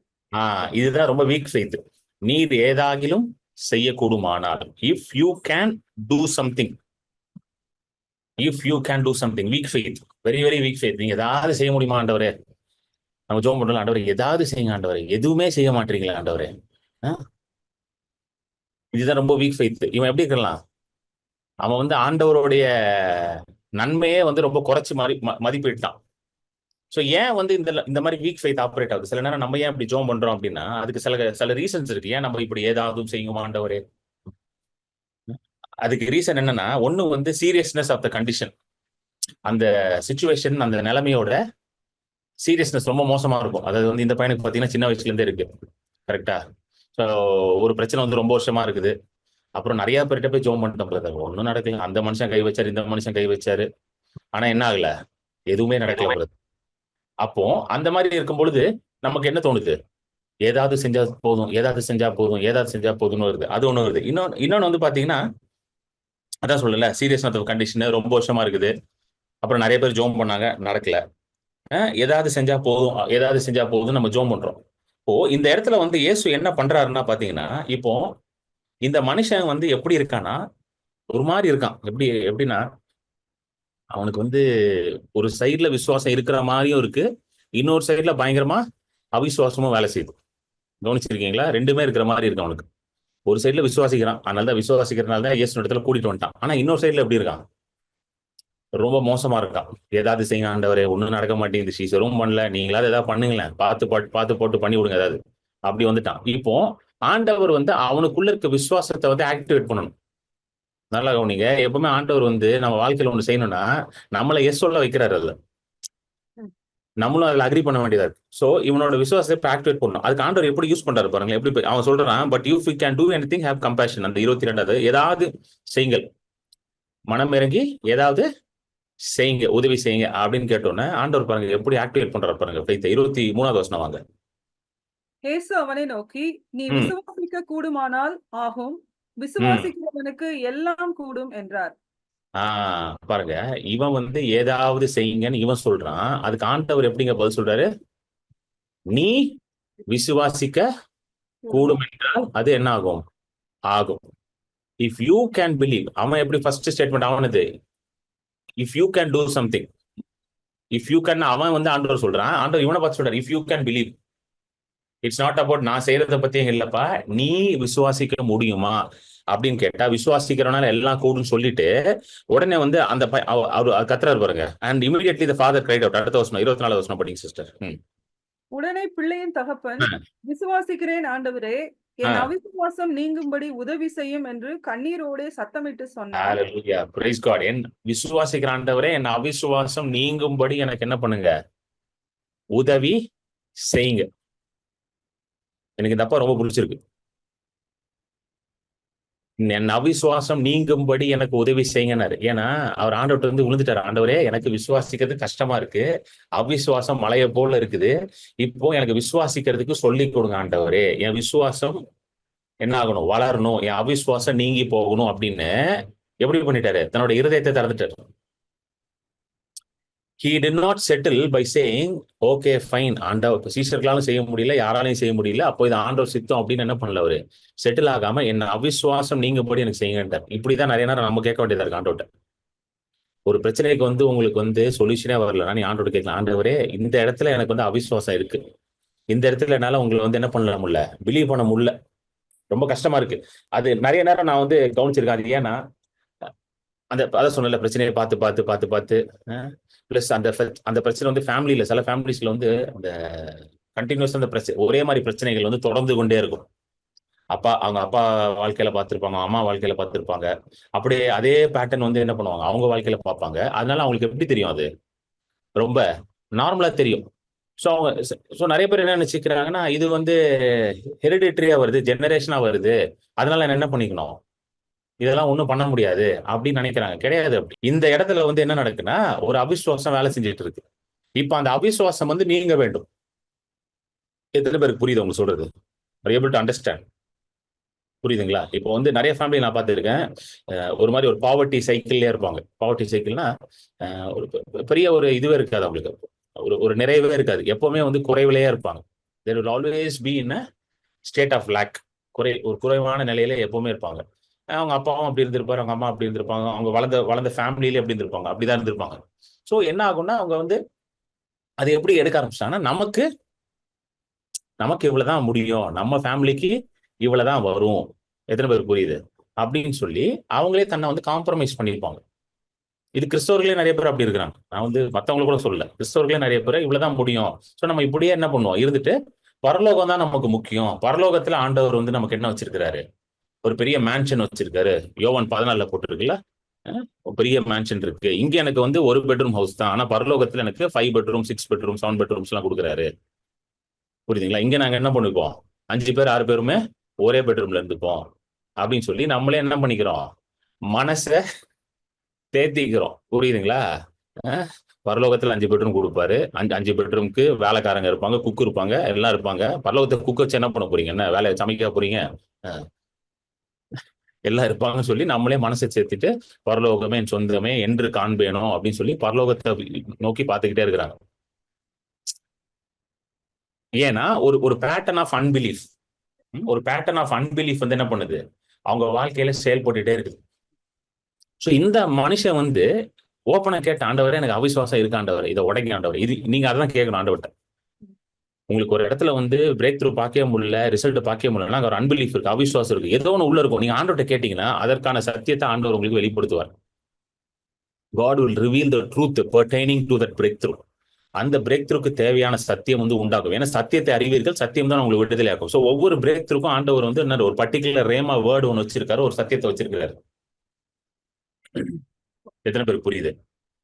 இதுதான் ரொம்ப வீக் ஃபெய்த். நீர் ஏதாகிலும் செய்யக்கூடுமானால், if you can do something, if you can do something. Weak faith, very very weak faith. நீங்க ஏதாவது செய்ய முடியுமா ஆண்டவரே? நம்ம ஜெபம் பண்றோம், ஆண்டவரே ஏதாவது செய்யுங்க ஆண்டவரே. எதுவுமே செய்ய மாட்டீங்களா ஆண்டவரே? இதுதான் ரொம்ப வீக் ஃபெய்த். இவன் எப்படி இருக்கலாம், அவன் வந்து ஆண்டவருடைய நன்மையே வந்து ரொம்ப குறைச்சு மதிப்பிட்டான். ஸோ ஏன் வந்து இந்த மாதிரி வீக் ஃபெய்த் ஆப்ரேட் ஆகுது? சில நேரம் நம்ம ஏன் இப்படி ஜெபம் பண்றோம் அப்படின்னா, அதுக்கு சில ரீசன்ஸ் இருக்கு. ஏன் நம்ம இப்படி ஏதாவது செய்யுமா ஆண்டவரே? அதுக்கு ரீசன் என்னன்னா, ஒண்ணு வந்து சீரியஸ்னஸ் ஆஃப் த கண்டிஷன். அந்த சிச்சுவேஷன், அந்த நிலைமையோட சீரியஸ்னஸ் ரொம்ப மோசமா இருக்கும். அதாவது வந்து இந்த பையனுக்கு பார்த்தீங்கன்னா சின்ன வயசுல இருந்தே இருக்கு, கரெக்டா? ஸோ ஒரு பிரச்சனை வந்து ரொம்ப வருஷமா இருக்குது. அப்புறம் நிறைய பேர்கிட்ட போய் ஜோம் பண்ணிட்டோம் பிரதர், ஒன்றும் நடக்கல. அந்த மனுஷன் கை வச்சாரு, இந்த மனுஷன் கை வச்சாரு, ஆனா என்ன ஆகல, எதுவுமே நடக்கல பிரதர். அப்போ அந்த மாதிரி இருக்கும் பொழுது நமக்கு என்ன தோணுது, ஏதாவது செஞ்சா போதும், ஏதாவது செஞ்சா போதும், ஏதாவது செஞ்சா போதும்னு வருது. அது ஒண்ணு வருது. இன்னொன்னு வந்து பாத்தீங்கன்னா, அதான் சொல்லல, சீரியஸ் ஆஃப் கண்டிஷன் ரொம்ப வருஷமா இருக்குது. அப்புறம் நிறைய பேர் ஜோம் பண்ணாங்க, நடக்கல. ஏதாவது செஞ்சா போதும், ஏதாவது செஞ்சா போதும் நம்ம ஜோம் பண்றோம். இப்போ இந்த இடத்துல வந்து இயேசு என்ன பண்றாருன்னா பாத்தீங்கன்னா, இப்போ இந்த மனுஷன் வந்து எப்படி இருக்கானா, ஒரு மாதிரி இருக்கான். எப்படின்னா அவனுக்கு வந்து ஒரு சைட்ல விசுவாசம் இருக்கிற மாதிரியும் இருக்கு, இன்னொரு சைட்ல பயங்கரமா அவிசுவாசமும் வேலை செய்யுது. கவனிச்சிருக்கீங்களா? ரெண்டுமே இருக்கிற மாதிரி இருக்கு அவனுக்கு. ஒரு சைட்ல விசுவாசிக்கிறான், அதனால தான் விசுவாசிக்கிறதுனால தான் இயேசு இடத்துல கூட்டிட்டு வந்துட்டான். ஆனா இன்னொரு சைட்ல எப்படி இருக்கான்? ரொம்ப மோசமா இருக்கான். ஏதாவது செய்யுங்க ஆண்டவரே, ஒண்ணும் நடக்க மாட்டேங்குது, சீசரும் பண்ணல, நீங்களாவது ஏதாவது பண்ணுங்களேன், பார்த்து போட்டு பண்ணி விடுங்க ஏதாவது. அப்படி வந்துட்டான். இப்போ ஆண்டவர் வந்து அவனுக்குள்ள இருக்க விசுவாசத்தை வந்து ஆக்டிவேட் பண்ணணும். நல்லா கவனிங்க. எப்பவுமே ஆண்டவர் வந்து நம்ம வாழ்க்கையில ஒண்ணு செய்யணும்னா, நம்மள எஸ் சொல்ல வைக்கிறாரு அதுல. நம்மளும் அதுல அக்ரி பண்ண வேண்டியதா இருக்கு. சோ இவனோட விசுவாசத்தை ஆக்டிவேட் பண்ணணும். அதுக்கு ஆண்டவர் எப்படி யூஸ் பண்றாரு பாருங்க. எப்படி அவன் சொல்றான், but you can two anything have compassion. அந்த 22வது ஏதாவது செய்யுங்கள், மனம் இறங்கி ஏதாவது செய்யுங்க, உதவி செய்யுங்க அப்படின்னு கேட்டோன்னே ஆண்டவர் பாருங்க எப்படி ஆக்டிவேட் பண்றாரு பாருங்க. 23வது வசனம் வாங்க. இயேசு அவனை நோக்கி, நீ ம் விசுவாசிக்க கூடுமானால் ஆகும், ம் விசுவாசிக்கிறவனுக்கு எல்லாம் கூடும் என்றார். பாருங்க, இவன் வந்து ஏதாவது செய்யுங்கன்னு இவன் சொல்றான். அதுக்கு ஆண்டவர் எப்படிங்க பதில் சொல்றாரு? நீ விசுவாசிக்க கூடும். கூடும் என்றால் அது என்ன ஆகும்? ஆகும். இஃப் யூ கேன் பிலீவ், அவன் எப்படி ஃபர்ஸ்ட் ஸ்டேட்மெண்ட் அவனது, if you can do something. If you can அவன் வந்து ஆண்டவர் சொல்றான். ஆண்டவர் இவனை பார்த்து சொல்றாரு, if you can believe. It's not about நான் செய்யறத பத்தி இல்லப்பா, நீ விசுவாசிக்க முடியுமா அப்படின்னு கேட்டா, விசுவாசிக்கிறவனால எல்லாம் கூடுன்னு சொல்லிட்டு உடனே வந்து அந்த அவரு கத்துறாரு பாருங்க. And immediately the father cried out. அடுத்த வருஷம் 24வது வருஷம் படிங்க சிஸ்டர். உடனே பிள்ளையின் தகப்பன், விசுவாசிக்கிறேன் ஆண்டவரே, என் அவிசுவாசம் நீங்கும்படி உதவி செய்யும் என்று கண்ணீரோடே சத்தமிட்டு சொன்னான். ஹalleluya, praise God. என் விசுவாசிக்கிற ஆண்டவரே, என் அவிசுவாசம் நீங்கும்படி எனக்கு என்ன பண்ணுங்க? உதவி செய்யுங்க. எனக்கு இந்த அப்பா ரொம்ப பிடிச்சிருக்கு. என் அவிசுவாசம் நீங்கும்படி எனக்கு உதவி செய்யுங்கன்னாரு. ஏன்னா அவர் ஆண்டவர்ட்ட வந்து விழுந்துட்டாரு. ஆண்டவரே, எனக்கு விசுவாசிக்கிறது கஷ்டமா இருக்கு, அவிசுவாசம் மலையை போல இருக்குது, இப்போ எனக்கு விசுவாசிக்கிறதுக்கு சொல்லி கொடுங்க ஆண்டவரே. என் விசுவாசம் என்ன ஆகணும்? வளரணும், என் அவிசுவாசம் நீங்கி போகணும் அப்படின்னு எப்படி பண்ணிட்டாரு? தன்னோட இருதயத்தை திறந்துட்டாரு. He did not settle by saying, okay, fine, ஆண்டவர் சீஷர்களாலும் செய்ய முடியல, யாராலையும் செய்ய முடியல, அப்போ இது ஆண்டவர் சித்தம் அப்படின்னு என்ன பண்ணல அவரு? செட்டில் ஆகாம என்ன அவிசுவாசம் நீங்கபடி எனக்கு செய்யுங்கன்றார். இப்படிதான் நிறைய நேரம் நம்ம கேட்க வேண்டியதா இருக்கு ஆண்டவர்ட்ட. ஒரு பிரச்சனைக்கு வந்து உங்களுக்கு வந்து சொல்யூஷனே வரல, நீ ஆண்டோட கேட்கலாம், ஆண்டவரே இந்த இடத்துல எனக்கு வந்து அவிசுவாசம் இருக்கு, இந்த இடத்துல என்னால உங்களை வந்து என்ன பண்ணல முடியல, பிலீவ் பண்ண முடியல, ரொம்ப கஷ்டமா இருக்கு. அது நிறைய நேரம் நான் வந்து கவனிச்சிருக்கேன். அது ஏன்னா அதான் சொன்னல, பிரச்சனையை பார்த்து பார்த்து பார்த்து பார்த்து பிளஸ் அந்த பிரச்சனை வந்து ஃபேமிலியில, சில ஃபேமிலிஸ்ல வந்து அந்த கண்டினியூஸ் அந்த பிரச்சனை, ஒரே மாதிரி பிரச்சனைகள் வந்து தொடர்ந்து கொண்டே இருக்கும். அவங்க அப்பா வாழ்க்கையில பார்த்திருப்பாங்க, அம்மா வாழ்க்கையில பார்த்திருப்பாங்க, அப்படியே அதே பேட்டர்ன் வந்து என்ன பண்ணுவாங்க, அவங்க வாழ்க்கையில பார்ப்பாங்க. அதனால அவங்களுக்கு எப்படி தெரியும்? அது ரொம்ப நார்மலா தெரியும். நிறைய பேர் என்ன நினைச்சுக்கிறாங்கன்னா, இது வந்து ஹெரிடிட்டரியா வருது, ஜெனரேஷனா வருது, அதனால என்ன பண்ணிக்கணும், இதெல்லாம் ஒண்ணும் பண்ண முடியாது அப்படின்னு நினைக்கிறாங்க. கிடையாது. அப்படி இந்த இடத்துல வந்து என்ன நடக்குன்னா, ஒரு அவிசுவாசம் வேலை செஞ்சுட்டு இருக்கு. இப்ப அந்த அவிசுவாசம் வந்து நீங்க வேண்டும். எத்தனை பேருக்கு புரியுது உங்களுக்கு சொல்றது? Able to understand? புரியுதுங்களா? இப்போ வந்து நிறைய ஃபேமிலி நான் பார்த்துருக்கேன். ஒரு மாதிரி ஒரு பாவர்ட்டி சைக்கிள்லயே இருப்பாங்க. பாவர்ட்டி சைக்கிள்னா ஒரு பெரிய ஒரு இதுவே இருக்காது அவங்களுக்கு, ஒரு நிறைவே இருக்காது. எப்பவுமே வந்து குறைவிலேயே இருப்பாங்க. There will always be in a state of lack. ஒரு குறைவான நிலையில எப்பவுமே இருப்பாங்க. அவங்க அப்பாவும் அப்படி இருந்திருப்பாரு, அவங்க அம்மா அப்படி இருந்திருப்பாங்க, அவங்க வளர்ந்த வளர்ந்த ஃபேமிலியிலே அப்படி இருந்திருப்பாங்க, அப்படிதான் இருந்திருப்பாங்க. ஸோ என்ன ஆகும்னா, அவங்க வந்து அதை எப்படி எடுக்க ஆரம்பிச்சிட்டாங்கன்னா, நமக்கு இவ்வளவுதான் முடியும், நம்ம ஃபேமிலிக்கு இவ்வளவுதான் வரும், எத்தனை பேர் புரியுது அப்படின்னு சொல்லி அவங்களே தன்னை வந்து காம்ப்ரமைஸ் பண்ணியிருப்பாங்க. இது கிறிஸ்தவர்களே நிறைய பேர் அப்படி இருக்கிறாங்க. நான் வந்து மற்றவங்களை கூட சொல்லல, கிறிஸ்தவர்களே நிறைய பேர் இவ்வளவுதான் முடியும், ஸோ நம்ம இப்படியே என்ன பண்ணுவோம், இருந்துட்டு பரலோகம் தான் நமக்கு முக்கியம், பரலோகத்துல ஆண்டவர் வந்து நமக்கு என்ன வச்சிருக்கிறாரு, ஒரு பெரிய மேன்ஷன் வச்சிருக்காரு. யோவான் 14 போட்டுருக்குல்ல, பெரிய மேன்ஷன் இருக்கு, இங்க எனக்கு வந்து ஒரு பெட்ரூம் ஹவுஸ் தான், ஆனா பரலோகத்துல எனக்கு 5 பெட்ரூம் 6 பெட்ரூம் 7 பெட்ரூம்ஸ் எல்லாம் கொடுக்குறாரு. புரியுதுங்களா? இங்க நாங்க என்ன பண்ணிப்போம், 5 பேர் 6 பேருமே ஒரே பெட்ரூம்ல இருந்துப்போம் அப்படின்னு சொல்லி நம்மளே என்ன பண்ணிக்கிறோம், மனசை தேத்திக்கிறோம். புரியுதுங்களா? பரலோகத்துல 5 பெட்ரூம் கொடுப்பாரு. 5 பெட்ரூம்க்கு வேலைக்காரங்க இருப்பாங்க, குக் இருப்பாங்க, எல்லாம் இருப்பாங்க. பரலோகத்தை குக் வச்சு என்ன பண்ண போறீங்க, என்ன வேலையை சமைக்க போறீங்க, எல்லாம் இருப்பாங்கன்னு சொல்லி நம்மளே மனசை சேர்த்துட்டு பரலோகமே என் சொந்தமே என்று காண்பேனோ அப்படின்னு சொல்லி பரலோகத்தை நோக்கி பார்த்துக்கிட்டே இருக்கிறாங்க. ஏன்னா ஒரு பேட்டர்ன் ஆஃப் அன்பிலீஃப், ஒரு பேட்டர்ன் ஆஃப் அன்பிலீஃப் வந்து என்ன பண்ணுது, அவங்க வாழ்க்கையில செயல்பட்டுட்டே இருக்குது. சோ இந்த மனுஷன் வந்து ஓப்பனா கேட்ட, ஆண்டவரே எனக்கு அவிசுவாசம் இருக்கு ஆண்டவரே, இதை உடைங்க ஆண்டவரே. இது நீங்க அதான் கேட்கணும் ஆண்டவர்கிட்ட. உங்களுக்கு ஒரு இடத்துல வந்து பிரேக் த்ரூ பார்க்கவே முடியல, ரிசல்ட் பார்க்கவே முடியலன்னா அங்க ஒரு அன்பிலீஃப் இருக்கு, அவிசுவாசம் இருக்கு, ஏதோ ஒன்று உள்ள இருக்கும். நீங்க ஆண்டவர்கிட்ட கேட்டீங்கன்னா அதற்கான சத்தியத்தை ஆண்டவர் உங்களுக்கு வெளிப்படுத்துவார். God will reveal the truth pertaining to that breakthrough. அந்த பிரேக் த்ரூக்கு தேவையான சத்தியம் வந்து உண்டாகும். ஏன்னா சத்தியத்தை அறிவீர்கள், சத்தியம் தான் உங்களுக்கு விடுதலை ஆகும். ஸோ ஒவ்வொரு பிரேக் த்ரூக்கும் ஆண்டவர் வந்து என்ன ஒரு பர்டிகுலர் ரேமா வேர்டு ஒன்று வச்சிருக்காரு, ஒரு சத்தியத்தை வச்சிருக்காரு. எத்தனை பேர் புரியுது?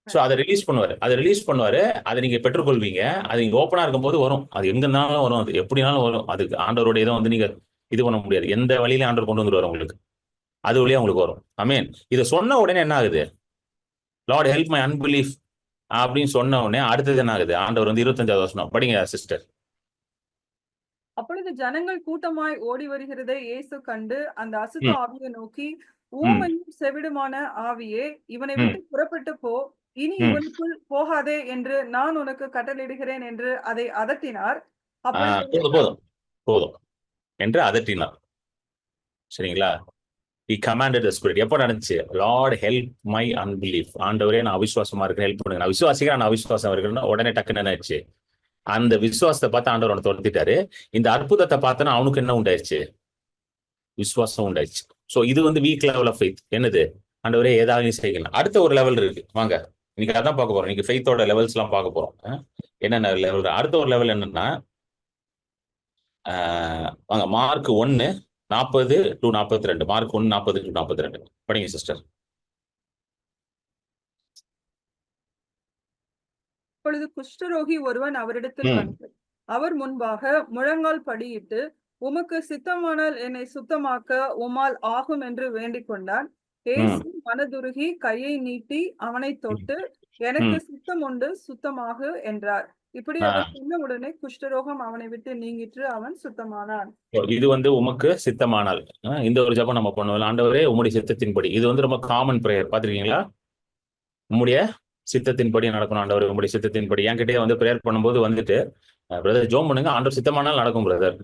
ஸோ அதை ரிலீஸ் பண்ணுவாரு, அதை நீங்க பெற்றுக்கொள்வீங்க. அது நீங்க ஓப்பனா இருக்கும்போது வரும், அது எங்க இருந்தாலும் வரும், அது எப்படினாலும் வரும். அதுக்கு ஆண்டவருடைய இதை வந்து நீங்க இது பண்ண முடியாது. எந்த வழியில ஆண்டவர் கொண்டு வந்துருவாரு உங்களுக்கு, அது வழியா உங்களுக்கு வரும். ஆமென். இதை சொன்ன உடனே என்ன ஆகுது? லார்ட் ஹெல்ப் மை அன்பிலீஃப் அப்படின்னு சொன்ன உடனே அடுத்தது என்ன ஆகுது? ஆண்டவர் வந்து 25வது வசனம் படிங்க சிஸ்டர். அப்பொழுது ஜனங்கள் கூட்டமாய் ஓடி வருகிறதை இயேசு கண்டு அந்த அசுத்த ம் ஆவியை நோக்கி, ம் ஊமையும் செவிடுமான ஆவியே, இவனை ம் விட்டு புறப்பட்டு போ, இனி ம் இவனுக்குள் போகாதே என்று நான் உனக்கு கட்டளையிடுகிறேன் என்று அதை அதட்டினார். அப்பொழுது போதும் போதும் போதும் என்று அதட்டினார். சரிங்களா? He commanded the spirit. எப்போ நடந்துச்சு? Lord help my unbelief. ஆண்டவரே நான் அவிசுவாசமா இருக்கேன், ஹெல்ப் பண்ணுங்க. நான் விசுவாசிக்கிறேன், நான் அவிசுவாசம் இருக்கேன்னா உடனே டக்குன்னு என்ன ஆயிடுச்சு? அந்த விசுவாசத்தை பார்த்து ஆண்டவர் அவனை துரத்திட்டாரு. இந்த அற்புதத்தை பார்த்தோன்னா அவனுக்கு என்ன உண்டாயிருச்சு? விசுவாசம் உண்டாயிருச்சு. ஸோ இது வந்து வீக் லெவல் ஆஃப் ஃபெய்த். என்னது? ஆண்டவரே ஏதாவது செய்யலாம். அடுத்த ஒரு லெவல் இருக்கு, வாங்க இன்னைக்கு அதான் பார்க்க போறோம். இன்னைக்கு ஃபெய்த்தோட லெவல்ஸ் எல்லாம் பார்க்க போறோம். என்னென்ன லெவல்? அடுத்த ஒரு லெவல் என்னன்னா, வாங்க மார்க் 1:40-42. மார்க் 1:40-42 படிங்க சிஸ்டர். அப்பொழுது குஷ்டரோகி ஒருவன் அவரிடத்தில் ம் வந்து அவர் முன்பாக முழங்கால் படியிட்டு, உமக்கு சித்தமானால் என்னை சுத்தமாக்க உம்மால் ஆகும் என்று வேண்டிக் கொண்டான். இயேசு ம் மனதுருகி கையை நீட்டி அவனை தொட்டு, எனக்கு ம் சித்தம் உண்டு, சுத்தமாகு என்றார். இப்படி அவர் சொன்ன உடனே குஷ்டரோகம் அவனை விட்டு நீங்கிற்று, அவன் சுத்தமானான். இது வந்து உமக்கு சித்தமானால் இந்த ஒரு ஜெபம் நம்ம பண்ணுவோம். ஆண்டவரே உம்முடைய சித்தத்தின்படி. இது வந்து ரொம்ப காமன் பிரேயர், பார்த்திருக்கீங்களா? உம்முடைய சித்தத்தின்படி நடக்கணும் ஆண்டவர், உம்முடைய சித்தத்தின்படி. என்கிட்டயே வந்து பிரேயர் பண்ணும்போது வந்துட்டு, பிரதர் ஜோம் பண்ணுங்க, ஆண்டவர் சித்தமானால் நடக்கும் பிரதர்,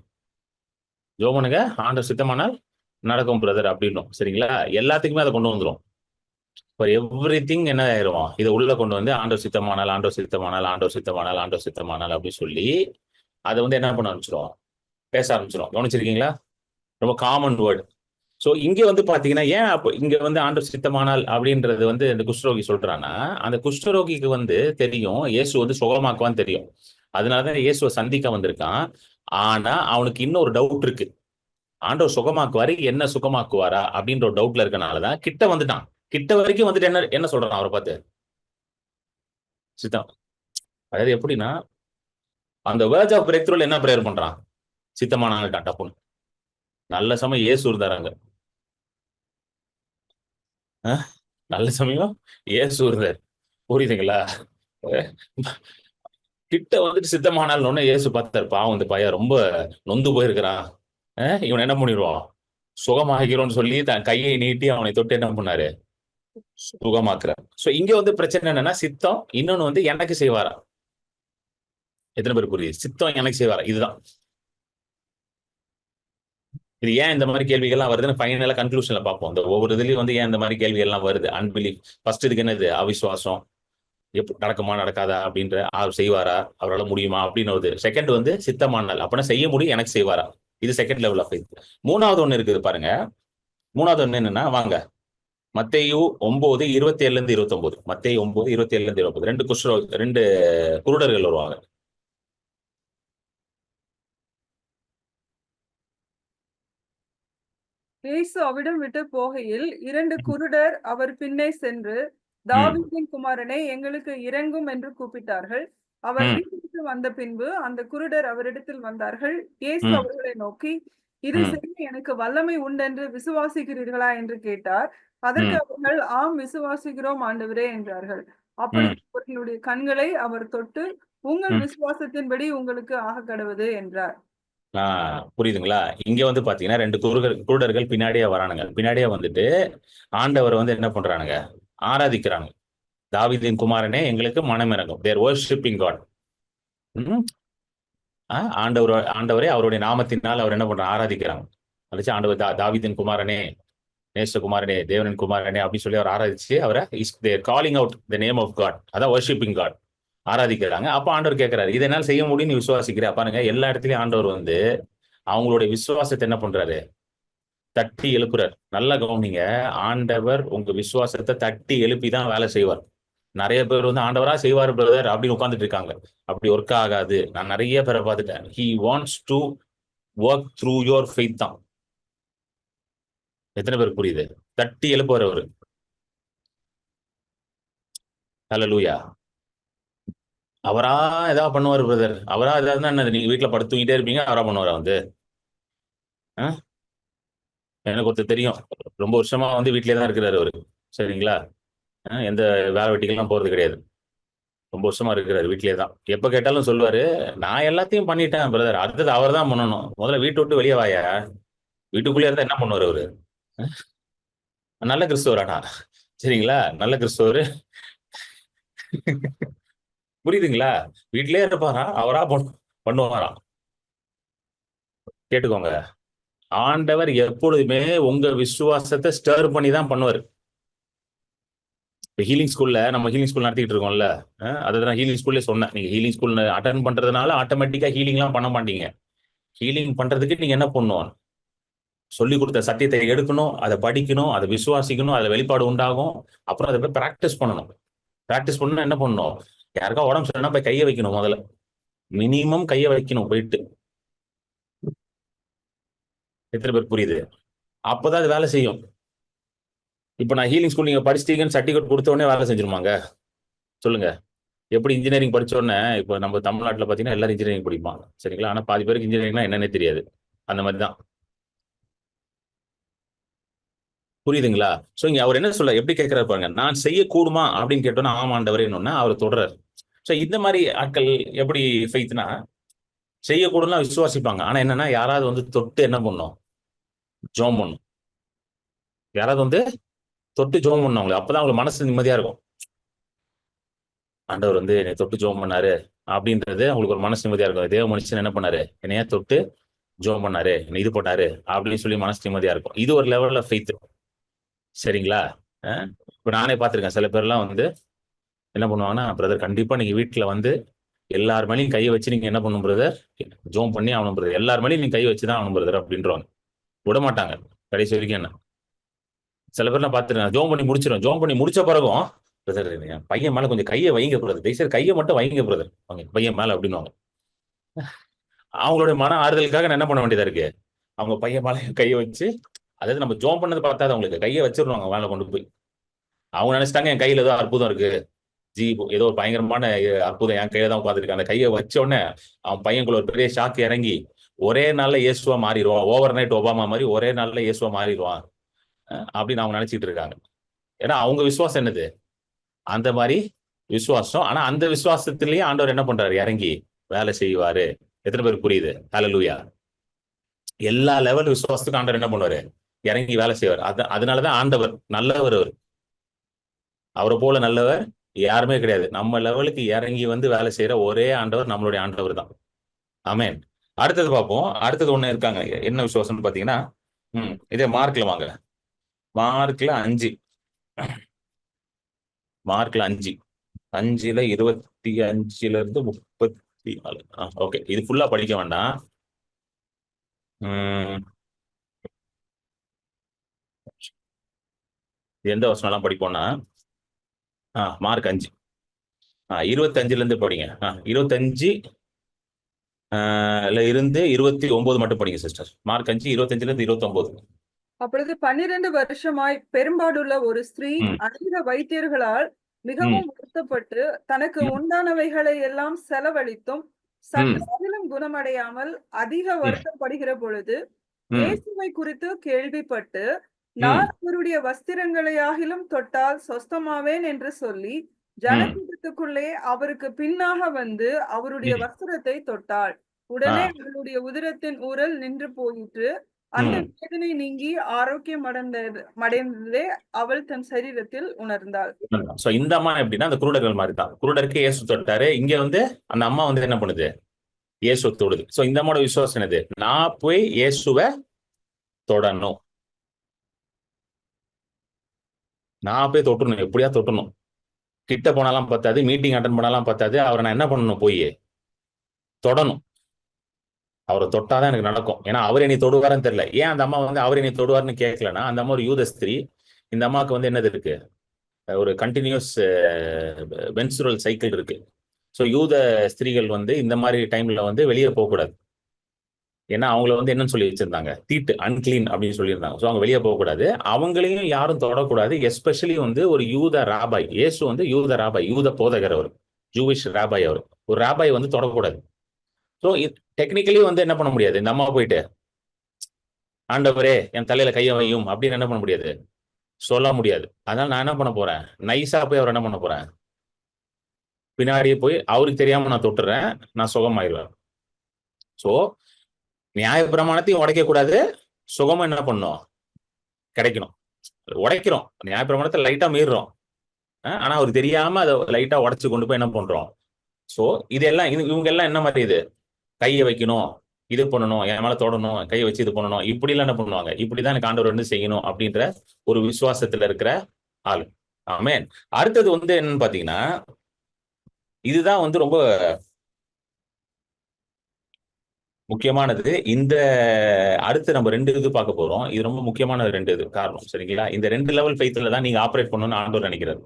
ஜோம் பண்ணுங்க, ஆண்டவர் சித்தமானால் நடக்கும் பிரதர் அப்படின்னும். சரிங்களா? எல்லாத்துக்குமே அதை கொண்டு வந்துரும். ஃபார் எவ்ரி திங் என்ன ஆயிரும், இதை உள்ள கொண்டு வந்து ஆண்டவர் சித்தமானால், ஆண்டவர் சித்தமானால், ஆண்டவர் சித்தமானால், ஆண்டவர் சித்தமானால் அப்படின்னு சொல்லி அதை வந்து என்ன பண்ண ஆரம்பிச்சிடும்? பேச ஆரம்பிச்சிடும். கவனிச்சிருக்கீங்களா? ரொம்ப காமன் வேர்டு. ஸோ இங்க வந்து பாத்தீங்கன்னா, ஏன் அப்போ இங்க வந்து ஆண்டவர் சித்தமானால் அப்படின்றது வந்து இந்த குஷ்டரோகி சொல்றான்னா, அந்த குஷ்டரோகிக்கு வந்து தெரியும் இயேசு வந்து சுகமாக்குவான்னு தெரியும். அதனாலதான் இயேசுவை சந்திக்க வந்திருக்கான். ஆனா அவனுக்கு இன்னும் ஒரு டவுட் இருக்கு. ஆண்டவர் சுகமாக்குவாரு, என்ன சுகமாக்குவாரா அப்படின்ற ஒரு டவுட்ல இருக்கனாலதான் கிட்ட வந்துட்டான். கிட்ட வரைக்கும் வந்துட்டு என்ன என்ன சொல்றான் அவரை பார்த்து? சித்தம். அதாவது எப்படின்னா, அந்த வேர்ட்ஸ் ஆஃப் பிரேக் த்ரூல என்ன பிரேயர் பண்றான்? சித்தமானால்ட்டான் டப்புன்னு. நல்ல சமயம் இயேசு இருந்தாங்க. நல்ல சமயம் இயேசு இருந்தார். புரியுதுங்களா? கிட்ட வந்துட்டு சித்தமானால்னு இயேசு பார்த்தாரு. பாவம் இந்த பையன் ரொம்ப நொந்து போயிருக்கிறான், இவன் என்ன பண்ணிடுவான், சுகமாகிறோம்னு சொல்லி தன் கையை நீட்டி அவனை தொட்டு என்ன பண்ணாரு? சுகமாக்குறார். சோ இங்க வந்து பிரச்சனை என்னன்னா, சித்தம் இன்னொன்னு வந்து எனக்கு செய்வாரா? எத்தனை பேர் புரியுது? சித்தம் எனக்கு செய்வாரா, இதுதான். இது ஏன் இந்த மாதிரி கேள்விகள்லாம் வருதுன்னு ஃபைனலா கன்க்ளூஷன்ல பார்ப்போம். இந்த ஒவ்வொரு இதுலயும் வந்து ஏன் இந்த மாதிரி கேள்விகள்லாம் வருது? அன்பிலீஃப். ஃபர்ஸ்ட் இதுக்கு என்னது? அவிசுவாசம். நடக்குமா நடக்காதா அப்படின்ற, அவர் செய்வாரா, அவரால் முடியுமா அப்படின்னு வருது. செகண்ட் வந்து சித்தமானால், அப்படின்னா செய்ய முடியும், எனக்கு செய்வாரா, இது செகண்ட் லெவல் ஆஃப் ஃபெய்த். மூணாவது ஒண்ணு இருக்குது பாருங்க. மூணாவது ஒண்ணு என்னன்னா, வாங்க மத்தேயு 9:27-29. மத்தேயு 9:27-29. ரெண்டு குருடர்கள் வருவாங்க. இயேசு அவிடம் விட்டு போகையில் 2 குருடர் அவர் பின்னே சென்று, தாவீதின் குமாரனே எங்களுக்கு இரங்கும் என்று கூப்பிட்டார்கள். அவர் ம் வீட்டுக்கு வந்த பின்பு அந்த குருடர் அவரிடத்தில் வந்தார்கள். இயேசு ம் அவர்களை நோக்கி, இது ம் செய்ய எனக்கு வல்லமை உண்டென்று விசுவாசிக்கிறீர்களா என்று கேட்டார். அதற்கு ம் அவர்கள், ஆம் விசுவாசிக்கிறோம் ஆண்டவரே என்றார்கள். அப்பொழுது ம் அவர்களுடைய கண்களை அவர் தொட்டு, உங்கள் ம் விசுவாசத்தின்படி உங்களுக்கு ஆகக்கடவது என்றார். புரியுதுங்களா? இங்க வந்து பாத்தீங்கன்னா, ரெண்டு குருடர்கள் பின்னாடியே வரானுங்க. பின்னாடியே வந்துட்டு ஆண்டவர் வந்து என்ன பண்றானுங்க? ஆராதிக்கிறாங்க. தாவீதின் குமாரனே எங்களுக்கு மனம் இறங்கும். தேர் வர்ஷிப்பிங் காட். ஆண்டவரே அவருடைய நாமத்தினால் அவர் என்ன பண்றாங்க? ஆராதிக்கிறாங்க. அழைச்சு ஆண்டவர் தாவீதின் குமாரனே நேசகுமாரனே, தேவனின் குமாரனே அப்படின்னு சொல்லி அவர் ஆராதிச்சு அவரை calling out the name of God, அதான் வர்ஷிப்பிங் காட், ஆராதிக்கிறாங்க. அப்ப ஆண்டவர் கேட்கிறாரு, இதை என்னால் செய்ய முடியும், நீ விசுவாசிக்கிற? பாருங்க, எல்லா இடத்துலயும் ஆண்டவர் வந்து அவங்களுடைய விசுவாசத்தை என்ன பண்றாரு? தட்டி எழுப்புறார். நல்லா கவனிங்க, ஆண்டவர் உங்க விசுவாசத்தை தட்டி எழுப்பி தான் வேலை செய்வார். நிறைய பேர் வந்து ஆண்டவரா செய்வார் பிரதர் அப்படின்னு உட்கார்ந்துட்டு இருக்காங்க. அப்படி ஒர்க் ஆகாது. நான் நிறைய பேரை பார்த்துட்டேன். He wants to work through your faith தான். எத்தனை பேர் புரியுது? தட்டி எழுப்புவார் அவரு. ஹல்லேலூயா. அவரா ஏதாவது பண்ணுவார் பிரதர். அவரா ஏதாவது என்ன, நீங்க வீட்டுல படுத்து தூங்கிட்டே இருப்பீங்க, அவரா பண்ணுவாரா வந்து? எனக்கு ஒருத்தர் தெரியும், ரொம்ப வருஷமா வந்து வீட்டிலே தான் இருக்கிறாரு அவரு. சரிங்களா? எந்த வேலை வெட்டிக்கெல்லாம் போறது கிடையாது. ரொம்ப வருஷமா இருக்கிறாரு வீட்டிலே தான். எப்ப கேட்டாலும் சொல்லுவாரு, நான் எல்லாத்தையும் பண்ணிட்டேன் பிரதர், அடுத்தது அவர் தான் பண்ணணும், முதல்ல வீட்டை விட்டு வெளியே வாயா. வீட்டுக்குள்ளே இருந்தா என்ன பண்ணுவார் அவரு? நல்ல கிறிஸ்தவர். ஆனா சரிங்களா, நல்ல கிறிஸ்தவர். புரியுதுங்களா? வீட்டிலே இருப்பாரா, அவரா பண்ணுவாராம். கேட்டுக்கோங்க, ஆண்டவர் எப்பொழுதுமே உங்க விசுவாசத்தை ஸ்டர் பண்ணி தான் பண்ணுவார். ஹீலிங் ஸ்கூல்ல நம்ம ஹீலிங் ஸ்கூல் நடத்திட்டு இருக்கோம்ல, அதுதான் ஹீலிங் ஸ்கூல்ல சொன்னேன். நீங்க ஹீலிங் ஸ்கூல் அட்டன் பண்றதுனால ஆட்டோமேட்டிக்கா ஹீலிங்லாம் பண்ண மாட்டீங்க. ஹீலிங் பண்றதுக்கு நீங்க என்ன பண்ணணும்? சொல்லி கொடுத்த சத்தியத்தை எடுக்கணும், அதை படிக்கணும், அதை விசுவாசிக்கணும், அதுல வெளிப்பாடு உண்டாகும். அப்புறம் அதை போய் பிராக்டிஸ் பண்ணணும். பிராக்டிஸ் பண்ணணும். என்ன பண்ணணும்? யாருக்கா உடம்பு சரியில்லைன்னா போய் கையை வைக்கணும். முதல்ல மினிமம் கையை வைக்கணும் போயிட்டு. எத்தனை பேர் புரியுது? அப்பதான் அது வேலை செய்யும். இப்ப நான் ஹீலிங் ஸ்கூல் நீங்க படிச்சிட்டீங்கன்னு சர்டிஃபிகேட் கொடுத்த உடனே வேலை செஞ்சிருமாங்க? சொல்லுங்க. எப்படி இன்ஜினியரிங் படிச்ச உடனே, இப்போ நம்ம தமிழ்நாட்டில் பார்த்தீங்கன்னா எல்லாரும் இன்ஜினியரிங் படிப்பாங்க. சரிங்களா? ஆனால் பாதி பேருக்கு இன்ஜினியரிங்னா என்னன்னே தெரியாது. அந்த மாதிரி தான். புரியுதுங்களா? ஸோ இங்க அவர் என்ன சொல்ல, எப்படி கேட்கிறாரு பாருங்க, நான் செய்யக்கூடுமா அப்படின்னு கேட்டோன்னா ஆமாண்டவரே என்னன்னா அவர் தொடரார். ஸோ இந்த மாதிரி ஆட்கள் எப்படி ஃபெய்த்னா, செய்யக்கூடும்னா விசுவாசிப்பாங்க. ஆனா என்னன்னா, யாராவது வந்து தொட்டு என்ன பண்ணும்? ஜோம் பண்ணும். யாராவது வந்து தொட்டு ஜோம் பண்ணும் அவங்களுக்கு. அப்பதான் அவங்களுக்கு மனசு நிம்மதியா இருக்கும். ஆண்டவர் வந்து என்னை தொட்டு ஜோம் பண்ணாரு அப்படின்றது அவங்களுக்கு ஒரு மனசு நிம்மதியா இருக்கும். தேவ மனுஷன் என்ன பண்ணாரு? என்னையா தொட்டு ஜோம் பண்ணாரு, என்ன இது போட்டாரு அப்படின்னு சொல்லி மனசு நிம்மதியா இருக்கும். இது ஒரு லெவல்ல ஃபெய்த். சரிங்களா? இப்ப நானே பார்த்திருக்கேன், சில பேர்லாம் வந்து என்ன பண்ணுவாங்கன்னா, பிரதர் கண்டிப்பா நீங்க வீட்டுல வந்து எல்லார் மேலேயும் கையை வச்சு நீங்க என்ன பண்ணும் பிரதர்? ஜோம் பண்ணி ஆகணும் பிரதர். எல்லார் மேலேயும் நீங்க கை வச்சுதான் ஆகணும் பிரதர் அப்படின்றவாங்க. விட மாட்டாங்க கடைசி வரைக்கும். என்ன சில பேர்லாம் பார்த்துருக்கேன், ஜோம் பண்ணி முடிச்சிடும். ஜோம் பண்ணி முடிச்ச பிறகும், பிரதர் என் பையன் மேல கொஞ்சம் கையை வைங்க பிரதர், தயவுசெய்து கையை மட்டும் வைங்க பிரதர் பையன் மேல அப்படின்னுவாங்க. அவங்களுடைய மன ஆறுதலுக்காக நான் என்ன பண்ண வேண்டியதா இருக்கு? அவங்க பையன் மேல கையை வச்சு, அதாவது நம்ம ஜோம் பண்ணது பார்த்தாது அவங்களுக்கு கையை வச்சிருவாங்க மேல கொண்டு போய். அவங்க நினைச்சிட்டாங்க என் கையில ஏதோ அற்புதம் இருக்கு, ஜி ஏதோ ஒரு பயங்கரமான அற்புதம் என் கையில தான் உட்காந்துருக்கு. அந்த கையை வச்ச உடனே அவன் பையன்குள்ள ஒரு பெரிய ஷாக் இறங்கி ஒரே நாள்ல இயேசுவா மாறிடுவான். ஓவர் நைட் ஒபாமா மாதிரி ஒரே நாள்ல இயேசுவா மாறிடுவான் அப்படின்னு அவங்க நினைச்சிட்டு இருக்காங்க. ஏன்னா அவங்க விசுவாசம் என்னது? அந்த மாதிரி விசுவாசம். ஆனா அந்த விசுவாசத்திலேயே ஆண்டவர் என்ன பண்றாரு? இறங்கி வேலை செய்வாரு. எத்தனை பேருக்கு புரியுது? ஹல்லேலூயா. எல்லா லெவல் விசுவாசத்துக்கும் ஆண்டவர் என்ன பண்ணுவாரு? இறங்கி வேலை செய்வார். அதனாலதான் ஆண்டவர் நல்லவர். அவரை போல நல்லவர் யாருமே கிடையாது. நம்ம லெவலுக்கு இறங்கி வந்து வேலை செய்யற ஒரே ஆண்டவர் நம்மளுடைய ஆண்டவர் தான். ஆமென். அடுத்தது பார்ப்போம். அடுத்தது ஒண்ணு இருக்காங்க, என்ன விசுவாசம்னு பாத்தீங்கன்னா, இதே மார்க்ல வாங்க. மார்க்ல 5, மார்க்ல 5, 5ல 25ல இருந்து 34. ஓகே, இது ஃபுல்லா படிக்க வேண்டாம். எந்த வசனம் எல்லாம் படிப்போம்னா, மார்க் 5, 25ல இருந்து படிங்க. 25 இருந்து 29 மட்டும் படிங்க சிஸ்டர். மார்க் 5 25ல இருந்து 29. அப்பொழுது 12 வருஷமாய் பெரும்பாடுள்ள ஒரு ஸ்திரீ அநேக வைத்தியர்களால் மிகவும் வருத்தப்பட்டு தனக்கு உண்டானவைகளை எல்லாம் செலவழித்தும் சகலம் குணமடையாமல் அதிக வருத்தப்படுகிற பொழுது இயேசுவை குறித்து கேள்விப்பட்டு, நான் அவருடைய வஸ்திரங்களையாகிலும் தொட்டால் சொஸ்தமாவேன் என்று சொல்லி ஜனக்கூட்டத்துக்குள்ளே அவருக்கு பின்னாக வந்து அவருடைய வஸ்திரத்தை தொட்டாள். உடனே அவருடைய உதிரத்தின் ஊரல் நின்று போயிற்று. அந்த வேதனை நீங்கி ஆரோக்கியம் அடைந்ததே அவள் தன் சரீரத்தில் உணர்ந்தாள். இந்த அம்மா எப்படின்னா அந்த குருடர்கள் மாதிரி தான். குருடருக்கு இயேசு தொட்டாரு. இங்க வந்து அந்த அம்மா வந்து என்ன பண்ணுது? இயேசு தொடுது. சோ இந்த அம்மாவோட விசுவாசம் என்னது? நான் போய் இயேசுவை தொடணும். நான் போய் தொட்டுணும், எப்படியா தொட்டணும். கிட்ட போனாலாம் பத்தாது, மீட்டிங் அட்டன் பண்ணாலாம் பத்தாது, அவரை நான் என்ன பண்ணணும், போய் தொடணும். அவரை தொட்டாதான் எனக்கு நடக்கும். ஏன்னா அவர் என்னை தொடுவாருன்னு தெரியல. ஏன் அந்த அம்மா வந்து அவர் என்னை தொடுவார்னு கேட்கலன்னா, அந்த அம்மா ஒரு யூத ஸ்திரீ. இந்த அம்மாவுக்கு வந்து என்னது இருக்கு, ஒரு கண்டினியூஸ் மென்சுரல் சைக்கிள் இருக்கு. ஸோ யூத ஸ்திரீகள் வந்து இந்த மாதிரி டைம்ல வந்து வெளியே போகக்கூடாது. ஏன்னா அவங்கள வந்து என்னன்னு சொல்லி வச்சிருந்தாங்க, தீட்டு, அன்கிளீன் அப்படின்னு சொல்லியிருந்தாங்க. ஸோ அவங்க வெளியே போகக்கூடாது, அவங்களையும் யாரும் தொடக்கூடாது. எஸ்பெஷலி வந்து ஒரு யூத ராபாய், இயேசு வந்து யூத ராபாய், யூத போதகர், அவர் ஜூவிஷ் ராபாய். அவர் ஒரு ராபாய் வந்து தொடக்கூடாது. ஸோ டெக்னிக்கலி வந்து என்ன பண்ண முடியாது, இந்த அம்மா போயிட்டு ஆண்டவரே என் தலையில கையை வையும் அப்படின்னு என்ன பண்ண முடியாது, சொல்ல முடியாது. அதனால நான் என்ன பண்ண போறேன், நைஸா போய் அவர் என்ன பண்ண போறேன், பின்னாடியே போய் அவருக்கு தெரியாம நான் தொட்டுறேன், நான் சுகமாயிருவேன். ஸோ நியாயப்பிரமாணத்தையும் உடைக்க கூடாது, சுகமும் என்ன பண்ணும், கிடைக்கணும். உடைக்கிறோம், நியாயப்பிரமாணத்தை லைட்டா மீறுறோம், ஆனா அவருக்கு தெரியாம அதை லைட்டா உடைச்சு கொண்டு போய் என்ன பண்றோம். ஸோ இதெல்லாம் இவங்க எல்லாம் என்ன மாதிரி, இது கையை வைக்கணும், இது பண்ணணும், என் மேல தொடணும், கையை வச்சு இது பண்ணணும், இப்படி எல்லாம் என்ன பண்ணுவாங்க, இப்படிதான் எனக்கு ஆண்டவர் வந்து செய்யணும் அப்படின்ற ஒரு விசுவாசத்துல இருக்கிற ஆளு. ஆமென். அடுத்தது வந்து என்னன்னு பாத்தீங்கன்னா, இதுதான் வந்து ரொம்ப முக்கியமானது. இந்த அடுத்து நம்ம 2 இது பார்க்க போறோம். இது ரொம்ப முக்கியமான 2 இது காரணம், சரிங்களா? இந்த 2 லெவல் ஃபெய்த்ல தான் நீங்க ஆப்ரேட் பண்ணணும்னு ஆண்டவர் நினைக்கிறாரு.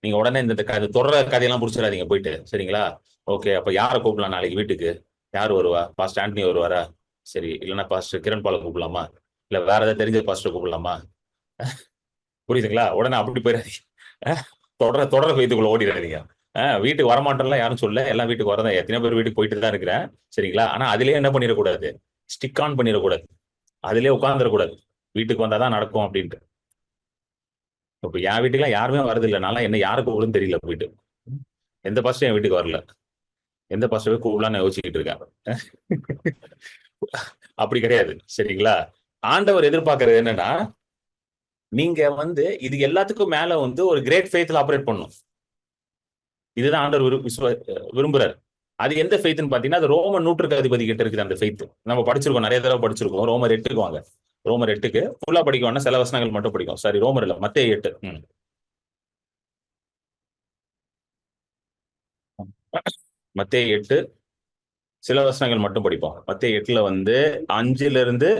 நீங்க உடனே இந்த தொடர கதையெல்லாம் புடிச்சிடாதீங்க போயிட்டு, சரிங்களா? ஓகே, அப்ப யாரை கூப்பிடலாம் நாளைக்கு வீட்டுக்கு, யார் வருவா, பாஸ்டர் ஆண்டனி வருவாரா, சரி, இல்லைன்னா பாஸ்டர் கிரண் பாலை கூப்பிடலாமா, இல்ல வேற ஏதாவது தெரிஞ்ச பாஸ்டர் கூப்பிடலாமா, புரியுதுங்களா? உடனே அப்படி போயிடாதீங்க. தொடர ஃபெய்த்துக்குள்ள ஓடிடாதீங்க. வீட்டுக்கு வரமாட்டோம்லாம் யாரும் சொல்ல, எல்லாம் வீட்டுக்கு வரதான், எத்தனை பேர் வீட்டுக்கு போயிட்டு தான் இருக்கிறேன், சரிங்களா? ஆனா அதுலயே என்ன பண்ணிடக்கூடாது, ஸ்டிக் ஆன் பண்ணிடக்கூடாது, அதுலயே உட்காந்துடக்கூடாது, வீட்டுக்கு வந்தாதான் நடக்கும் அப்படின்ட்டு. இப்ப என் வீட்டுக்குலாம் யாருமே வரது இல்லை, நான்லாம் என்ன யாருக்கு கூப்பிடுன்னு தெரியல போயிட்டு. எந்த பாஸ்டரும் என் வீட்டுக்கு வரல, எந்த பாஸ்டரும் கூப்பிடலான்னு யோசிச்சுக்கிட்டு இருக்கேன். அப்படி கிடையாது, சரிங்களா? ஆண்டவர் எதிர்பார்க்கறது என்னன்னா, நீங்க வந்து இது எல்லாத்துக்கும் மேல வந்து ஒரு கிரேட் ஃபெய்த்ல ஆபரேட் பண்ணணும். இதுதான் ஆண்டவர் விரும்புறாரு. அது எந்த ஃபெய்த்னு பாத்தீங்கன்னா, அது ரோமன் நூற்றுக்கு அதிபதி கிட்ட இருக்குது அந்த ஃபெய்த். நம்ம படிச்சிருக்கோம், நிறைய தடவை படிச்சிருக்கோம். ரோமர் 8க்கு வாங்க. ரோமர் 8க்கு ஃபுல்லா படிக்க வேணா, சில வசனங்கள் மட்டும் படிக்கும். சாரி, ரோமர் இல்ல, மத்தேயு 8. மத்தேயு 8 சில வசனங்கள் மட்டும் படிப்போம். மத்தேயு 8ல வந்து 5ல இருந்து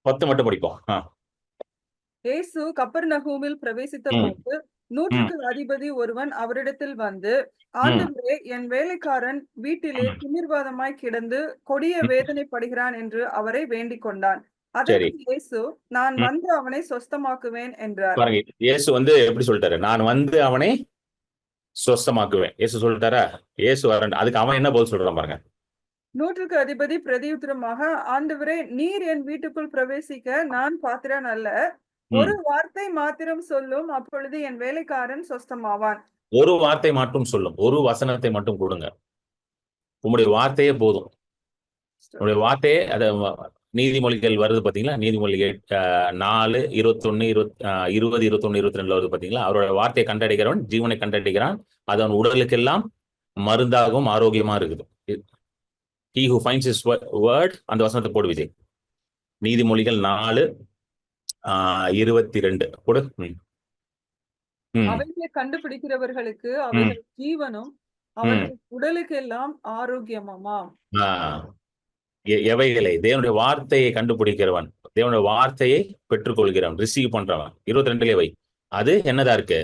10 மட்டும் படிப்போம். இயேசு கப்பர்நகூமில் பிரவேசித்த போது நூற்றுக்கு அதிபதி ஒருவன் அவரிடத்தில் வந்து, ஆண்டவரே, என் வேலைக்காரன் வீட்டிலே திமிர்வாதமாய் கிடந்து கொடிய வேதனைப்படுகிறான் என்று அவரை வேண்டிக் கொண்டான். அதற்கு இயேசு, நான் வந்து அவனை சொஸ்தமாக்குவேன் என்றார். பாருங்க, இயேசு வந்து எப்படி சொல்லிட்டாரு, நான் வந்து அவனை சொஸ்தமாக்குவேன். இயேசு சொல்லிட்டாரா? இயேசு வரேன். அதுக்கு அவன் என்ன பதில் சொல்றான் பாருங்க. நூற்றுக்கு அதிபதி பிரதியுத்தரமாக, ஆண்டவரே, நீர் என் வீட்டுக்குள் பிரவேசிக்க நான் பாத்திரன் அல்ல. ஒரு வார்த்தை மாத்திரம் சொல்லும், அப்பொழுது என் வேலைக்காரன் சொஸ்தமாவான். ஒரு வார்த்தை மட்டும் சொல்லும், ஒரு வசனத்தை மட்டும் கொடுங்க, உங்களுடைய வார்த்தையே போதும். உங்களுடைய வார்த்தையே, அத நீதிமொழிகள் வருது பாத்தீங்களா, நீதிமொழிகள் 4, 21, 20, 21, 22 வருது பாத்தீங்களா, அவரோட வார்த்தையை கண்டடைகிறவன் ஜீவனை கண்டடைகிறான், அது அவன் உடலுக்கெல்லாம் மருந்தாகவும் ஆரோக்கியமா இருக்குது. He who finds his word, அந்த வசனத்தை போடு விஜய். நீதிமொழிகள் 4, 22 கொடு. அவைகளை கண்டுபிடிக்கிறவர்களுக்கு அவைகள் ஜீவனும் அவர்கள் உடலுக்கெல்லாம் ஆரோக்கியமாம். எவைகளை, தேவனுடைய வார்த்தையை கண்டுபிடிக்கிறவன், தேவனுடைய வார்த்தையை பெற்றுக்கொள்கிறவன், ரிசீவ் பண்றவன், 22 வை, அது என்னதா இருக்கு,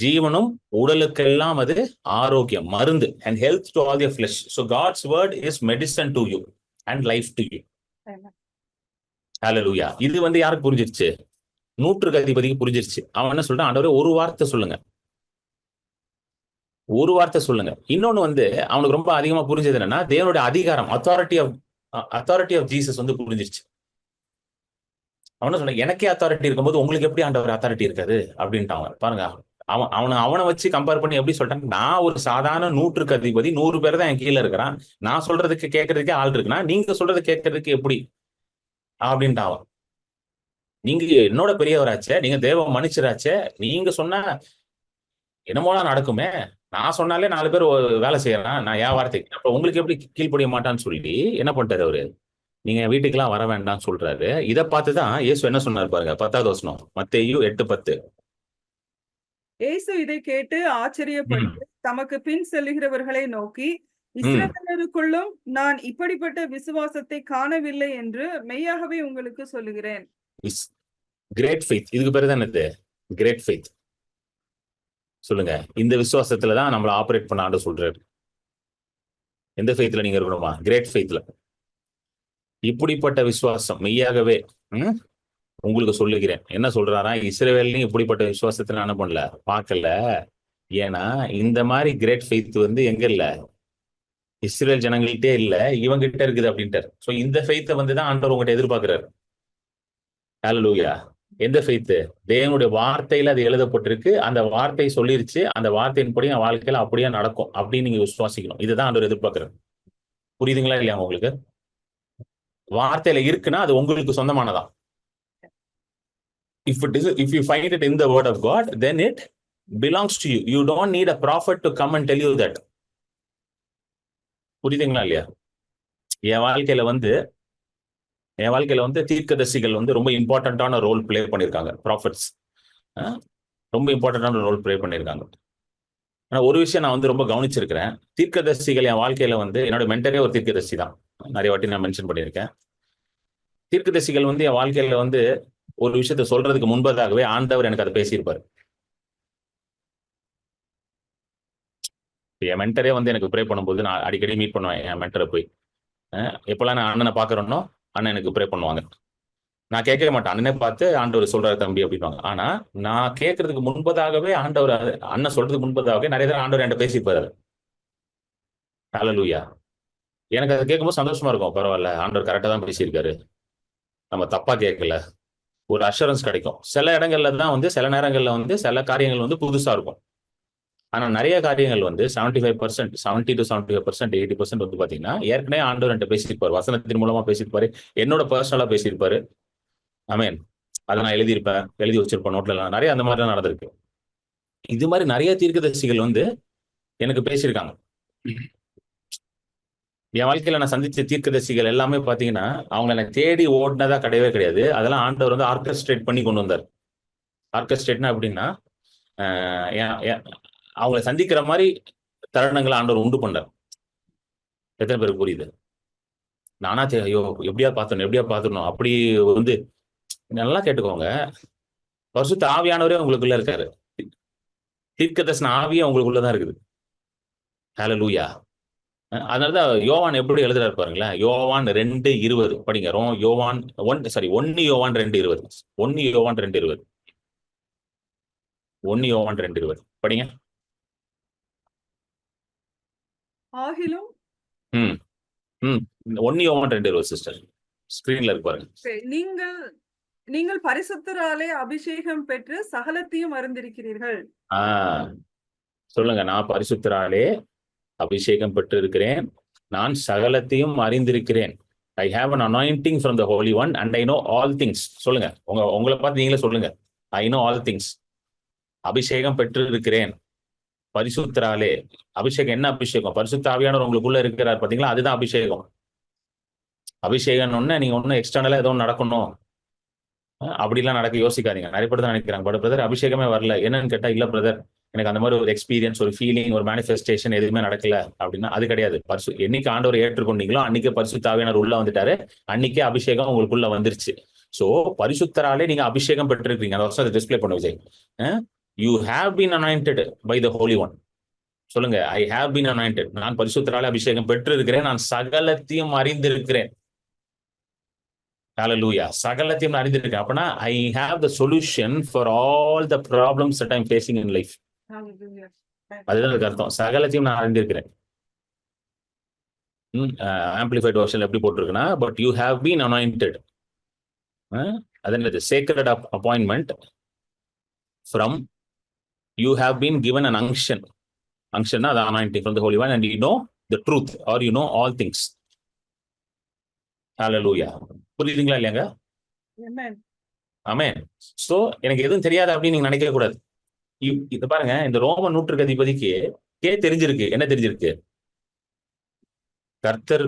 ஜீவனும் உடலுக்கெல்லாம் அது ஆரோக்கியம், மருந்து, and health to all your flesh. So God's word is medicine to you and life to you. ஹalleluya. இது வந்து யாருக்கு புரிஞ்சிருச்சு, நூற்றுக்கு அதிபதிக்கு புரிஞ்சிருச்சு. அவன் என்ன சொல்றான், ஆண்டவரே ஒரு வார்த்தை சொல்லுங்க, ஒரு வார்த்தை சொல்லுங்க. இன்னொன்னு வந்து அவனுக்கு ரொம்ப அதிகமா புரிஞ்சது என்னன்னா, தேவனுடைய அதிகாரம், அத்தாரிட்டி ஆஃப் ஜீசஸ் வந்து புரிஞ்சிருச்சு. அவன சொன்ன, எனக்கே அத்தாரிட்டி இருக்கும்போது உங்களுக்கு எப்படி ஆண்டவர் அத்தாரிட்டி இருக்காது அப்படின்ட்டான். பாருங்க, அவனை வச்சு கம்பேர் பண்ணி எப்படி சொல்றாங்க, நான் ஒரு சாதாரண நூற்றுக்கு அதிபதி, 100 பேர் தான் என் கீழே இருக்கிறான், நான் சொல்றதுக்கு கேட்கறதுக்கே ஆள் இருக்குன்னா நீங்க சொல்றது கேட்கறதுக்கு எப்படி அப்படின்ட்டான். நீங்க என்னோட பெரியவராச்சே, நீங்க தேவ மனுஷராச்சே, நீங்க சொன்னா என்னமோலாம் நடக்குமே, நான் சொன்னாலே 4 பேர் வேலை செய்யறான், நான் என் வார்த்தைக்கு, அப்ப உங்களுக்கு எப்படி கீழ்ப்படிய மாட்டான்னு சொல்லி என்ன பண்ணிட்டாரு அவரு, நீங்க வீட்டுக்கெல்லாம் வர வேண்டாம்னு சொல்றாரு. இதை பார்த்துதான் இயேசு என்ன சொன்னார் பாருங்க, 10வது வசனம், மத்தேயு 8:10. இயேசு இதை கேட்டு ம், ஆச்சரியப்பட்டு தமக்கு பின் செல்லுகிறவர்களை நோக்கி, ம். இஸ்ரவேலருக்குள்ளும் நான் இப்படிப்பட்ட விசுவாசத்தை காணவில்லை என்று மெய்யாகவே உங்களுக்கு சொல்லுகிறேன். Is great faith. இதுக்கு பேரு தான் என்னது? Great faith. சொல்லுங்க. இந்த விசுவாசத்துல தான் நம்மள ஆபரேட் பண்ண ஆண்டு சொல்றாரு. எந்த ஃபெய்த்ல நீங்க இருக்கணுமா? கிரேட் ஃபெய்த்ல. இப்படிப்பட்ட விசுவாசம் மெய்யாகவே ம், உங்களுக்கு சொல்லுகிறேன். என்ன சொல்றாரா? இஸ்ரவேலையும் இப்படிப்பட்ட விசுவாசத்தை நான் என்ன பண்ணல, பார்க்கல. ஏன்னா இந்த மாதிரி கிரேட் ஃபெய்த் வந்து எங்க இல்ல, இஸ்ரேல் ஜனங்கள்கிட்டே இல்ல, இவங்கிட்ட இருக்குது அப்படின்ட்டார். சோ இந்த ஃபெய்த்தை வந்து தான் ஆண்டவர் உங்ககிட்ட எதிர்பார்க்கிறாரு. ஹalleluya. எந்த ஃபெய்த்? தேவனுடைய வார்த்தையில அது எழுதப்பட்டிருக்கு, அந்த வார்த்தை சொல்லிருச்சு, அந்த வார்த்தையின்படி என் வாழ்க்கையில அப்படியே நடக்கும் அப்படின்னு நீங்க விசுவாசிக்கணும். இதுதான் ஆண்டவர் எதிர்பார்க்கிறார். புரியுதுங்களா இல்லையா உங்களுக்கு? வார்த்தையில இருக்குன்னா அது உங்களுக்கு சொந்தமானதான். If you find it in the word of God, then it belongs to you. You don't need a prophet to come and tell you that. புரியுதுங்களா இல்லையா? என் வாழ்க்கையில வந்து தீர்க்கதரிசிகள் வந்து ரொம்ப இம்பார்ட்டன்டான ரோல் பிளே பண்ணியிருக்காங்க. ப்ராஃபட்ஸ் ரொம்ப இம்பார்ட்டன்டான ரோல் பிளே பண்ணியிருக்காங்க. ஆனா ஒரு விஷயம் நான் வந்து ரொம்ப கவனிச்சிருக்கிறேன். தீர்க்கதரிசிகள் என் வாழ்க்கையில வந்து என்னோட மென்டரே ஒரு தீர்க்கதரிசி தான். நிறைய வாட்டி நான் மென்ஷன் பண்ணியிருக்கேன். தீர்க்கதரிசிகள் வந்து என் வாழ்க்கையில வந்து ஒரு விஷயத்த சொல்றதுக்கு முன்பதாகவே ஆண்டவர் எனக்கு அதை பேசியிருப்பாரு. என் மென்டரே வந்து எனக்கு ப்ரே பண்ணும்போது நான் அடிக்கடி மீட் பண்ணுவேன் என் மென்டரை போய். எப்பெல்லாம் நான் அண்ணனை பார்க்கறேனோ அண்ணன் எனக்கு ப்ரே பண்ணுவாங்க. நான் கேட்கவே மாட்டேன். அண்ணனே பார்த்து ஆண்டவர் சொல்றாரு தம்பி அப்படின்வாங்க. ஆனா நான் கேட்கறதுக்கு முன்பதாகவே ஆண்டவர், அண்ணன் சொல்றதுக்கு முன்பதாகவே நிறைய தடவை ஆண்டவர் என்கிட்ட பேசியிருப்பாரு. ஹalleluya. எனக்கு அதை கேட்கும்போது சந்தோஷமா இருக்கும். பரவாயில்ல, ஆண்டவர் கரெக்டா தான் பேசியிருக்காரு, நம்ம தப்பா கேட்கல, ஒரு அஷூரன்ஸ் கிடைக்கும். சில இடங்கள்ல தான் வந்து சில நேரங்கள்ல வந்து சில காரியங்கள் வந்து புதுசா இருக்கும். ஆனா நிறைய காரியங்கள் வந்து 75%, 70 to 75%, 80% வந்து பாத்தீங்கன்னா ஏற்கனவே ஆண்டவர் என்கிட்ட பேசியிருப்பாரு, வசனத்தின் மூலமா பேசியிருப்பாரு, என்னோட பர்சனலா பேசியிருப்பாரு. ஆமென். அதை நான் எழுதியிருப்பேன், எழுதி வச்சிருப்பேன் நோட்ல எல்லாம். நிறைய அந்த மாதிரி தான் நடந்திருக்கு. இது மாதிரி நிறைய தீர்க்கதரிசிகள் வந்து எனக்கு பேசியிருக்காங்க. என் வாழ்க்கையில நான் சந்திச்ச தீர்க்கதரிசிகள் எல்லாமே பாத்தீங்கன்னா அவங்க எனக்கு தேடி ஓடினதா கிடையவே கிடையாது. அதெல்லாம் ஆண்டவர் வந்து ஆர்கெஸ்ட்ரேட் பண்ணி கொண்டு வந்தார். ஆர்கெஸ்ட்ரேட்னா எப்படின்னா, அவங்களை சந்திக்கிற மாதிரி தருணங்களை ஆண்டவர் உண்டு பண்ணார். எத்தனை பேருக்கு புரியுது? நானா ஐயோ எப்படியா பார்த்துடணும் அப்படி வந்து. நல்லா கேட்டுக்கோங்க, பரிசுத்த ஆவியானவரே உங்களுக்குள்ள இருக்காரு. தீர்க்கதரிசன ஆவியே உங்களுக்குள்ளதான் இருக்குது. ஹalleluya. அதனாலதான் யோவான் எப்படி எழுதுறாரு பாருங்களேன். யோவான் 2:20 படிங்க. யோவான் 1 யோவான் 2:20. 1 யோவான் 2:20. 1 யோவான் 2:20 படிங்க. ஆகிலும் ம் ம் 1 யோவான் 2:20 சிஸ்டர், ஸ்கிரீன்ல இருக்கு பாருங்க. நீங்கள் நீங்கள் பரிசுத்தராலே அபிஷேகம் பெற்று சகலத்தையும் அறிந்திருக்கிறீர்கள். சொல்லுங்க. நான் பரிசுத்தராலே அபிஷேகம் பெற்று இருக்கிறேன், நான் சகலத்தையும் அறிந்திருக்கிறேன். I have an anointing from the Holy One and I know all things. சொல்லுங்க. உங்களை பார்த்து நீங்களே சொல்லுங்க. I know all things. அபிஷேகம் பெற்று இருக்கிறேன் பரிசுத்தராலே. அபிஷேகம் என்ன அபிஷேகம்? பரிசுத்த ஆவியானவர் உங்களுக்குள்ள இருக்கிறார் பாத்தீங்களா, அதுதான் அபிஷேகம். அபிஷேகம் ஒண்ணு நீங்க ஒன்னும் எக்ஸ்டர்னலா ஏதோ நடக்கணும் அப்படிலாம் நடக்க யோசிக்காதீங்க. நிறைய பேர் தான் நினைக்கிறாங்க, பட் பிரதர் அபிஷேகமே வரல, என்னன்னு கேட்டா இல்ல பிரதர், எனக்கு அந்த மாதிரி ஒரு எக்ஸ்பீரியன்ஸ், ஒரு ஃபீலிங், ஒரு மேனிஃபெஸ்டேஷன் எதுவுமே நடக்கல அப்படின்னா அது கிடையாது. என்னைக்கு ஆண்டவர் ஏற்றுக்கொண்டீங்களோ அன்னைக்கே பரிசுத்த ஆவியானவர் உள்ள வந்துட்டாரு, அன்னைக்கே அபிஷேகம் உங்களுக்குள்ள வந்துருச்சு. சோ பரிசுத்தராலே நீங்க அபிஷேகம் பெற்றிருக்கீங்க. அந்த வருஷம் டிஸ்பிளே பண்ண Vijay. You have been anointed by the Holy One. சொல்லுங்க, ஐ ஹேவ் பீன் அனாயிண்டட். நான் பரிசுத்தராலே அபிஷேகம் பெற்று இருக்கிறேன், நான் சகலத்தையும் அறிந்திருக்கிறேன். ஹalleluya. சகலத்தையும் அறிந்திருக்கேன். அப்படின்னா I have the solution for all the problems that I am facing in life. அதுதான் அதுக்கு அர்த்தம். சகலத்தையும் நான் அறிந்திருக்கிறேன். ஆம்பிளிஃபைட் வெர்ஷன்ல எப்படி போட்டிருக்குன்னா, but you have been anointed. அது என்னது? Sacred appointment from, you have been given an unction. அங்ஷன்னா அது anointing from the holy one and you know the truth or you know all things. ஹalleluya. புரியுதுங்களா இல்லையாங்க? ஆமென். சோ எனக்கு எதுவும் தெரியாது அப்படின்னு நீங்க நினைக்க கூடாது. இது பாருங்க, இந்த ரோம நூற்றுக்கு அதிபதிக்கு தெரிஞ்சிருக்கு. என்ன தெரிஞ்சிருக்கு? கர்த்தர்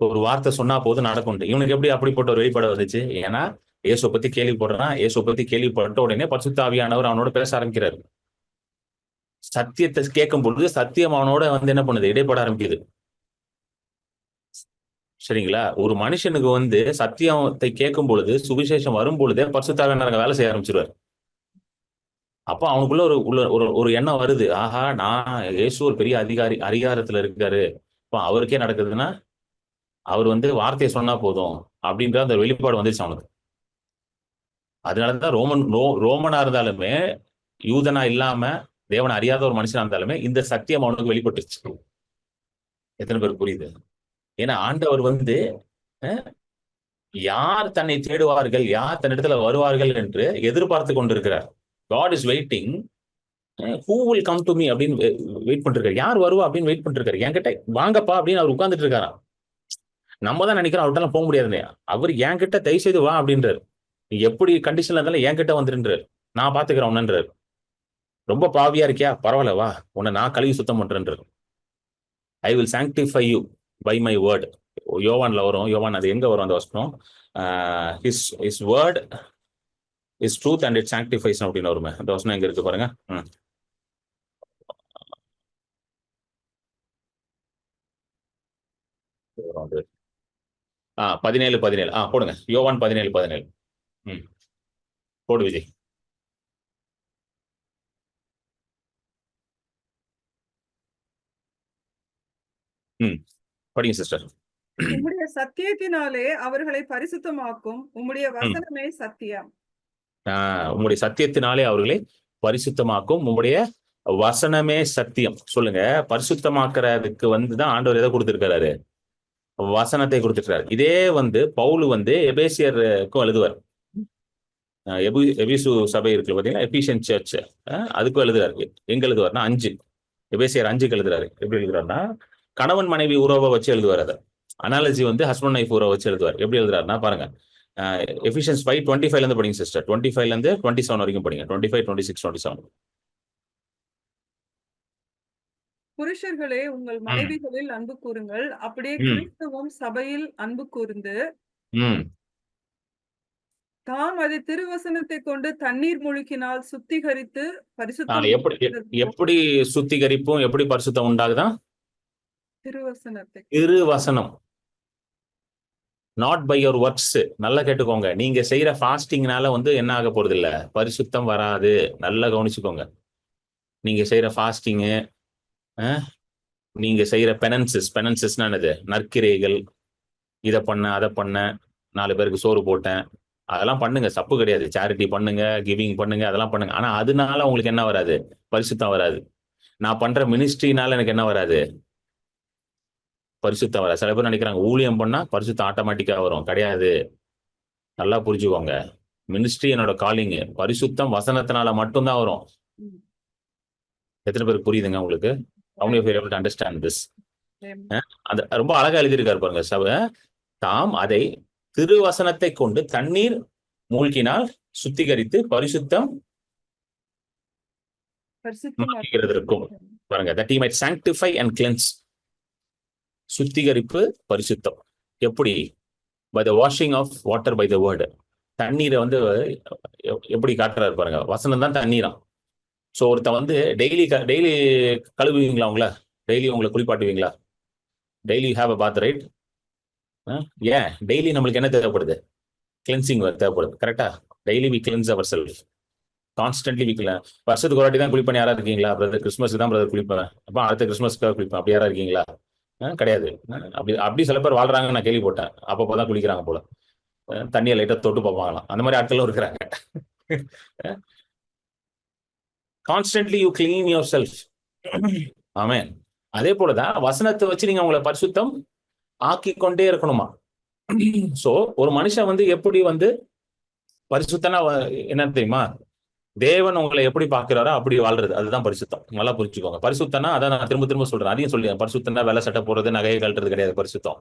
ஒரு வார்த்தை சொன்னா போதும் நடக்கும். இவனுக்கு எப்படி அப்படிப்பட்ட ஒரு வெளிப்பாடு வந்துச்சு? ஏன்னா இயேசுவை பத்தி கேள்விப்படுறான். இயேசுவை பத்தி கேள்விப்பட்ட உடனே பரிசுத்த ஆவியானவர் அவனோட பேச ஆரம்பிக்கிறாரு. சத்தியத்தை கேட்கும் பொழுது சத்தியம் அவனோட வந்து என்ன பண்ணுது? இடைப்பட ஆரம்பிக்குது. சரிங்களா? ஒரு மனுஷனுக்கு வந்து சத்தியத்தை கேட்கும் பொழுது, சுவிசேஷம் வரும் பொழுதே பரிசுத்த ஆவியானவர் வேலை செய்ய ஆரம்பிச்சிருவாரு. அப்ப அவனுக்குள்ள ஒரு ஒரு எண்ணம் வருது. ஆஹா, நான் இயேசு ஒரு பெரிய அதிகாரத்துல இருக்காரு. இப்ப அவருக்கே நடக்குதுன்னா அவர் வந்து வார்த்தையை சொன்னா போதும் அப்படின்ற அந்த வெளிப்பாடு வந்துச்சு அவனுக்கு. அதனாலதான் ரோமனா இருந்தாலுமே, யூதனா இல்லாம தேவனை அறியாத ஒரு மனுஷனா இருந்தாலுமே இந்த சத்தியம் அவனுக்கு வெளிப்பட்டுச்சு. எத்தனை பேருக்கு புரியுது? ஏன்னா ஆண்டவர் வந்து யார் தன்னை தேடுவார்கள், யார் தன்னிடத்துல வருவார்கள் என்று எதிர்பார்த்து கொண்டிருக்கிறார். God is waiting, who will come to me அப்படின்னு வெயிட் பண்ணிருக்காரு. யார் வருவா அப்படின்னு வெயிட் பண்ணிருக்காரு. என்கிட்ட வாங்கப்பா அப்படின்னு அவர் உட்கார்ந்துட்டு இருக்காராம். நம்ம தான் நினைக்கிறோம் அவர்கிட்ட போக முடியாதுன்னு. அவர் என்கிட்ட தயவு செய்து வா அப்படின்றாரு. நீ எப்படி கண்டிஷன்ல இருந்தாலும் என்கிட்ட வந்துருன்றாரு. நான் பாத்துக்கிறேன் உன்னன்றாரு. ரொம்ப பாவியா இருக்கியா? பரவாயில்ல வா, உன்னை நான் கழுவி சுத்தம் பண்றேன்றாரு. I will sanctify you by my word. யோவான்ல வரும். யோவான் அது எங்க வரும் அந்த வசனம்? His word is truth and it sanctifies அப்படின்னு வருமே. அந்த வசனம் எங்க இருக்கு பாருங்க. 17:17 போடுங்க. யோவான் 17:17. போடு விஜய். படிங்க சிஸ்டர். உம்முடைய சத்தியத்தினாலே அவர்களை பரிசுத்தமாக்கும், உம்முடைய வசனமே சத்தியம். உம்முடைய சத்தியத்தினாலே அவர்களை பரிசுத்தமாக்கும், உம்முடைய வசனமே சத்தியம். சொல்லுங்க. பரிசுத்தமாக்குறதுக்கு வந்துதான் ஆண்டவர் எதை கொடுத்திருக்கிறாரு? வசனத்தை கொடுத்துருக்காரு. இதே வந்து பவுல் வந்து எபேசியருக்கும் எழுதுவார். எபிசு சபை இருக்கு பாத்தீங்கன்னா, எபிஷியன் சர்ச், அதுக்கும் எழுதுறாரு. எங்க எழுதுவார்னா 5 எபேசியர் 5க்கு எழுதுறாரு. எப்படி எழுதுறாருன்னா, கணவன் மனைவி உறவை வச்சு எழுதுவார். அதை அனாலஜி வந்து ஹஸ்பண்ட் ஒய்ஃப் உறவை வச்சு எழுதுவார். எப்படி எழுதுறாருன்னா பாருங்க, எஃபிஷியன்ஸ் 5:25 இருந்து படிங்க சிஸ்டர். 25 இருந்து 27 வரைக்கும் படிங்க. 25, 26, 27. புருஷர்களே, உங்கள் மனைவிகளில் அன்பு கூறுங்கள், அப்படியே கிறிஸ்துவும் சபையில் அன்பு கூர்ந்து தாம் அதை திருவசனத்தை கொண்டு தண்ணீர் முழுக்கினால் சுத்திகரித்து பரிசுத்தம். எப்படி சுத்திகரிப்பும் எப்படி பரிசுத்தம் உண்டாகுதான்? திருவசனம். Not by your works. நல்லா கேட்டுக்கோங்க. நீங்க செய்யற ஃபாஸ்டிங்னால வந்து என்ன ஆக போறது இல்ல, பரிசுத்தம் வராது. நல்லா கவனிச்சுக்கோங்க. நீங்க செய்யற ஃபாஸ்டிங்கு, நீங்க செய்யற பெனன்சஸ்னா என்னது? நற்கிரைகள். இதை பண்ண, அதை பண்ண, 4 பேருக்கு சோறு போட்டேன், அதெல்லாம் பண்ணுங்க, தப்பு கிடையாது. சேரிட்டி பண்ணுங்க, கிவிங் பண்ணுங்க, அதெல்லாம் பண்ணுங்க. ஆனா அதனால உங்களுக்கு என்ன வராது? பரிசுத்தம் வராது. நான் பண்ற மினிஸ்ட்ரினால எனக்கு என்ன வராது? பரிசுத்தம் வராது. சில பேர் நினைக்கிறாங்க ஊழியம் பண்ணா பரிசுத்தம் ஆட்டோமேட்டிக்கா வரும். கிடையாது. நல்லா புரிஞ்சுக்கோங்க. மினிஸ்ட்ரி என்னோட காலிங். பரிசுத்தம் வசனத்தினால மட்டும்தான் வரும். எத்தனை பேருக்கு புரியுதுங்க உங்களுக்கு? How many of you are able to understand this? அந்த ரொம்ப அழகா எழுதியிருக்காரு பாருங்க. சபை தாம் அதை திருவசனத்தை கொண்டு தண்ணீர் மூழ்கினால் சுத்திகரித்து பரிசுத்தம் இருக்கும். பாருங்க, that he might sanctify and cleanse. சுத்திகரிப்பு, பரிசுத்தம். எப்படி? by the washing of water by the word. தண்ணீரை வந்து எப்படி காட்டுறாரு பாருங்க. வசனம் தான் தண்ணீராம். ஸோ ஒருத்தன் வந்து டெய்லி கழுவுவீங்களா? உங்களை டெய்லி உங்களை குளிப்பாட்டுவீங்களா? Daily have a bath, right? ஏன் டெய்லி நம்மளுக்கு என்ன தேவைப்படுது? கிளென்சிங் தேவைப்படுது. கரெக்டா? Daily we cleanse our self. Constantly வீக்ல வருஷத்துக்கு ஒரு வாட்டி தான் குளிப்பேன். யாரா இருக்கீங்களா? பிரதர் கிறிஸ்மஸ்க்கு தான் பிரதர் குளிப்பேன், அப்போ அடுத்த கிறிஸ்மஸ்க்காக குளிப்பேன், அப்படி யாரா இருக்கீங்களா? கிடையாது. அப்படி சில பேர் வாழ்றாங்க, நான் கேள்விப்பட்டேன். அப்பப்போதான் குளிக்கிறாங்க போல, தண்ணியை லைட்டா தொட்டு பார்ப்பாங்களாம். அந்த மாதிரி ஆட்களும் இருக்கிறாங்க. Constantly you clean your self. Amen. அதே போலதான் வசனத்தை வச்சு நீங்க உங்களை பரிசுத்தம் ஆக்கி கொண்டே இருக்கணுமா? சோ ஒரு மனுஷன் வந்து எப்படி வந்து பரிசுத்தனா என்ன தெரியுமா? தேவன் உங்களை எப்படி பாக்குறாரோ அப்படி வாழ்றது, அதுதான் பரிசுத்தம். நல்லா புரிஞ்சுக்கோங்க. பரிசுத்தனா அதான் நான் திரும்ப திரும்ப சொல்றேன், அதையும் சொல்லி, பரிசுத்தனா வேலை சட்டை போடுறது, நகையை கழட்டுறது கிடையாது பரிசுத்தம்.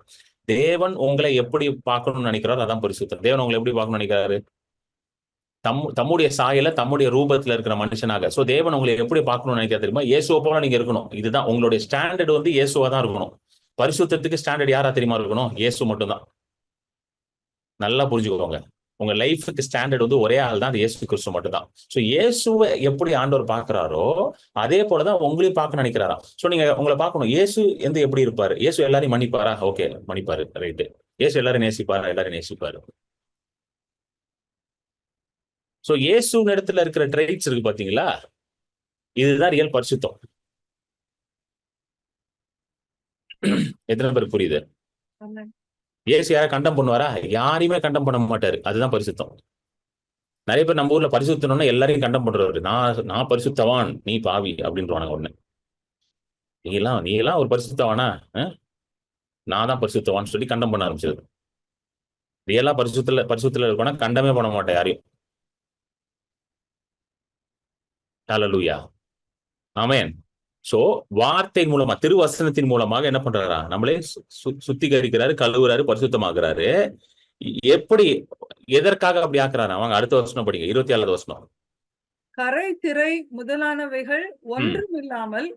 தேவன் உங்களை எப்படி பார்க்கணும்னு நினைக்கிறாரோ அதான் பரிசுத்தம். தேவன் உங்களை எப்படி பார்க்கணும்னு நினைக்கிறாரு? தம்முடைய சாயல, தம்முடைய ரூபத்துல இருக்கிற மனுஷனாக. சோ தேவன் உங்களை எப்படி பார்க்கணும்னு நினைக்க தெரியுமா? இயேசுவை போல நீங்க இருக்கணும். இதுதான் உங்களுடைய ஸ்டாண்டர்ட் வந்து இயேசுவா தான் இருக்கணும். பரிசுத்தத்துக்கு ஸ்டாண்டர்ட் யாரா தெரியுமா இருக்கணும்? இயேசு மட்டும்தான். நல்லா புரிஞ்சுக்கோங்க. உங்க லைஃபுக்கு ஸ்டாண்டர்ட் வந்து ஒரே ஆள் தான், அது இயேசு கிறிஸ்து மட்டும்தான். ஸோ இயேசுவை எப்படி ஆண்டவர் பார்க்கிறாரோ அதே போலதான் உங்களையும் பார்க்க நினைக்கிறாராம். ஸோ நீங்க உங்களை பார்க்கணும், இயேசு எப்படி இருப்பாரு? இயேசு எல்லாரையும் மன்னிப்பாரா? Okay, மன்னிப்பாரு, right. இயேசு எல்லாரும் நேசிப்பாரா? எல்லாரும் நேசிப்பாரு. ஸோ இயேசு இடத்துல இருக்கிற ட்ரைட்ஸ் இருக்கு பாத்தீங்களா, இதுதான் ரியல் பரிசுத்தம். எத்தனை பேருக்கு புரியுது? இயேசு யாரை கண்டம் பண்ணுவாரா? யாரையுமே கண்டம் பண்ண மாட்டாரு. அதுதான் பரிசுத்தம். நிறைய பேர் நம்ம ஊர்ல பரிசுத்தணும்னா எல்லாரையும் கண்டம் பண்றவரு. நான் பரிசுத்தவான், நீ பாவி அப்படின்றானுங்க. ஒண்ணு, நீ எல்லாம் ஒரு பரிசுத்தவானா? நான் தான் பரிசுத்தவான்னு சொல்லி கண்டம் பண்ண ஆரம்பிச்சது. ரியலா பரிசுத்துல இருக்கோம்னா கண்டமே பண்ண மாட்டேன் யாரையும். ஹல்லேலூயா, ஆமென். சோ வார்த்தை மூலமா, திருவசனத்தின் மூலமாக என்ன பண்றாரா? நம்மளே சுத்திகரிக்கிறாரு, கழுவுறாரு, பரிசுத்தமாக்குறாரு. எப்படி, எதற்காக அப்படி ஆக்குறாரு? அவங்க அடுத்த வசனம் படிங்க, 27வது வசனம். கரை திரை முதலானவைகள் ஒன்றும் இல்லாமல்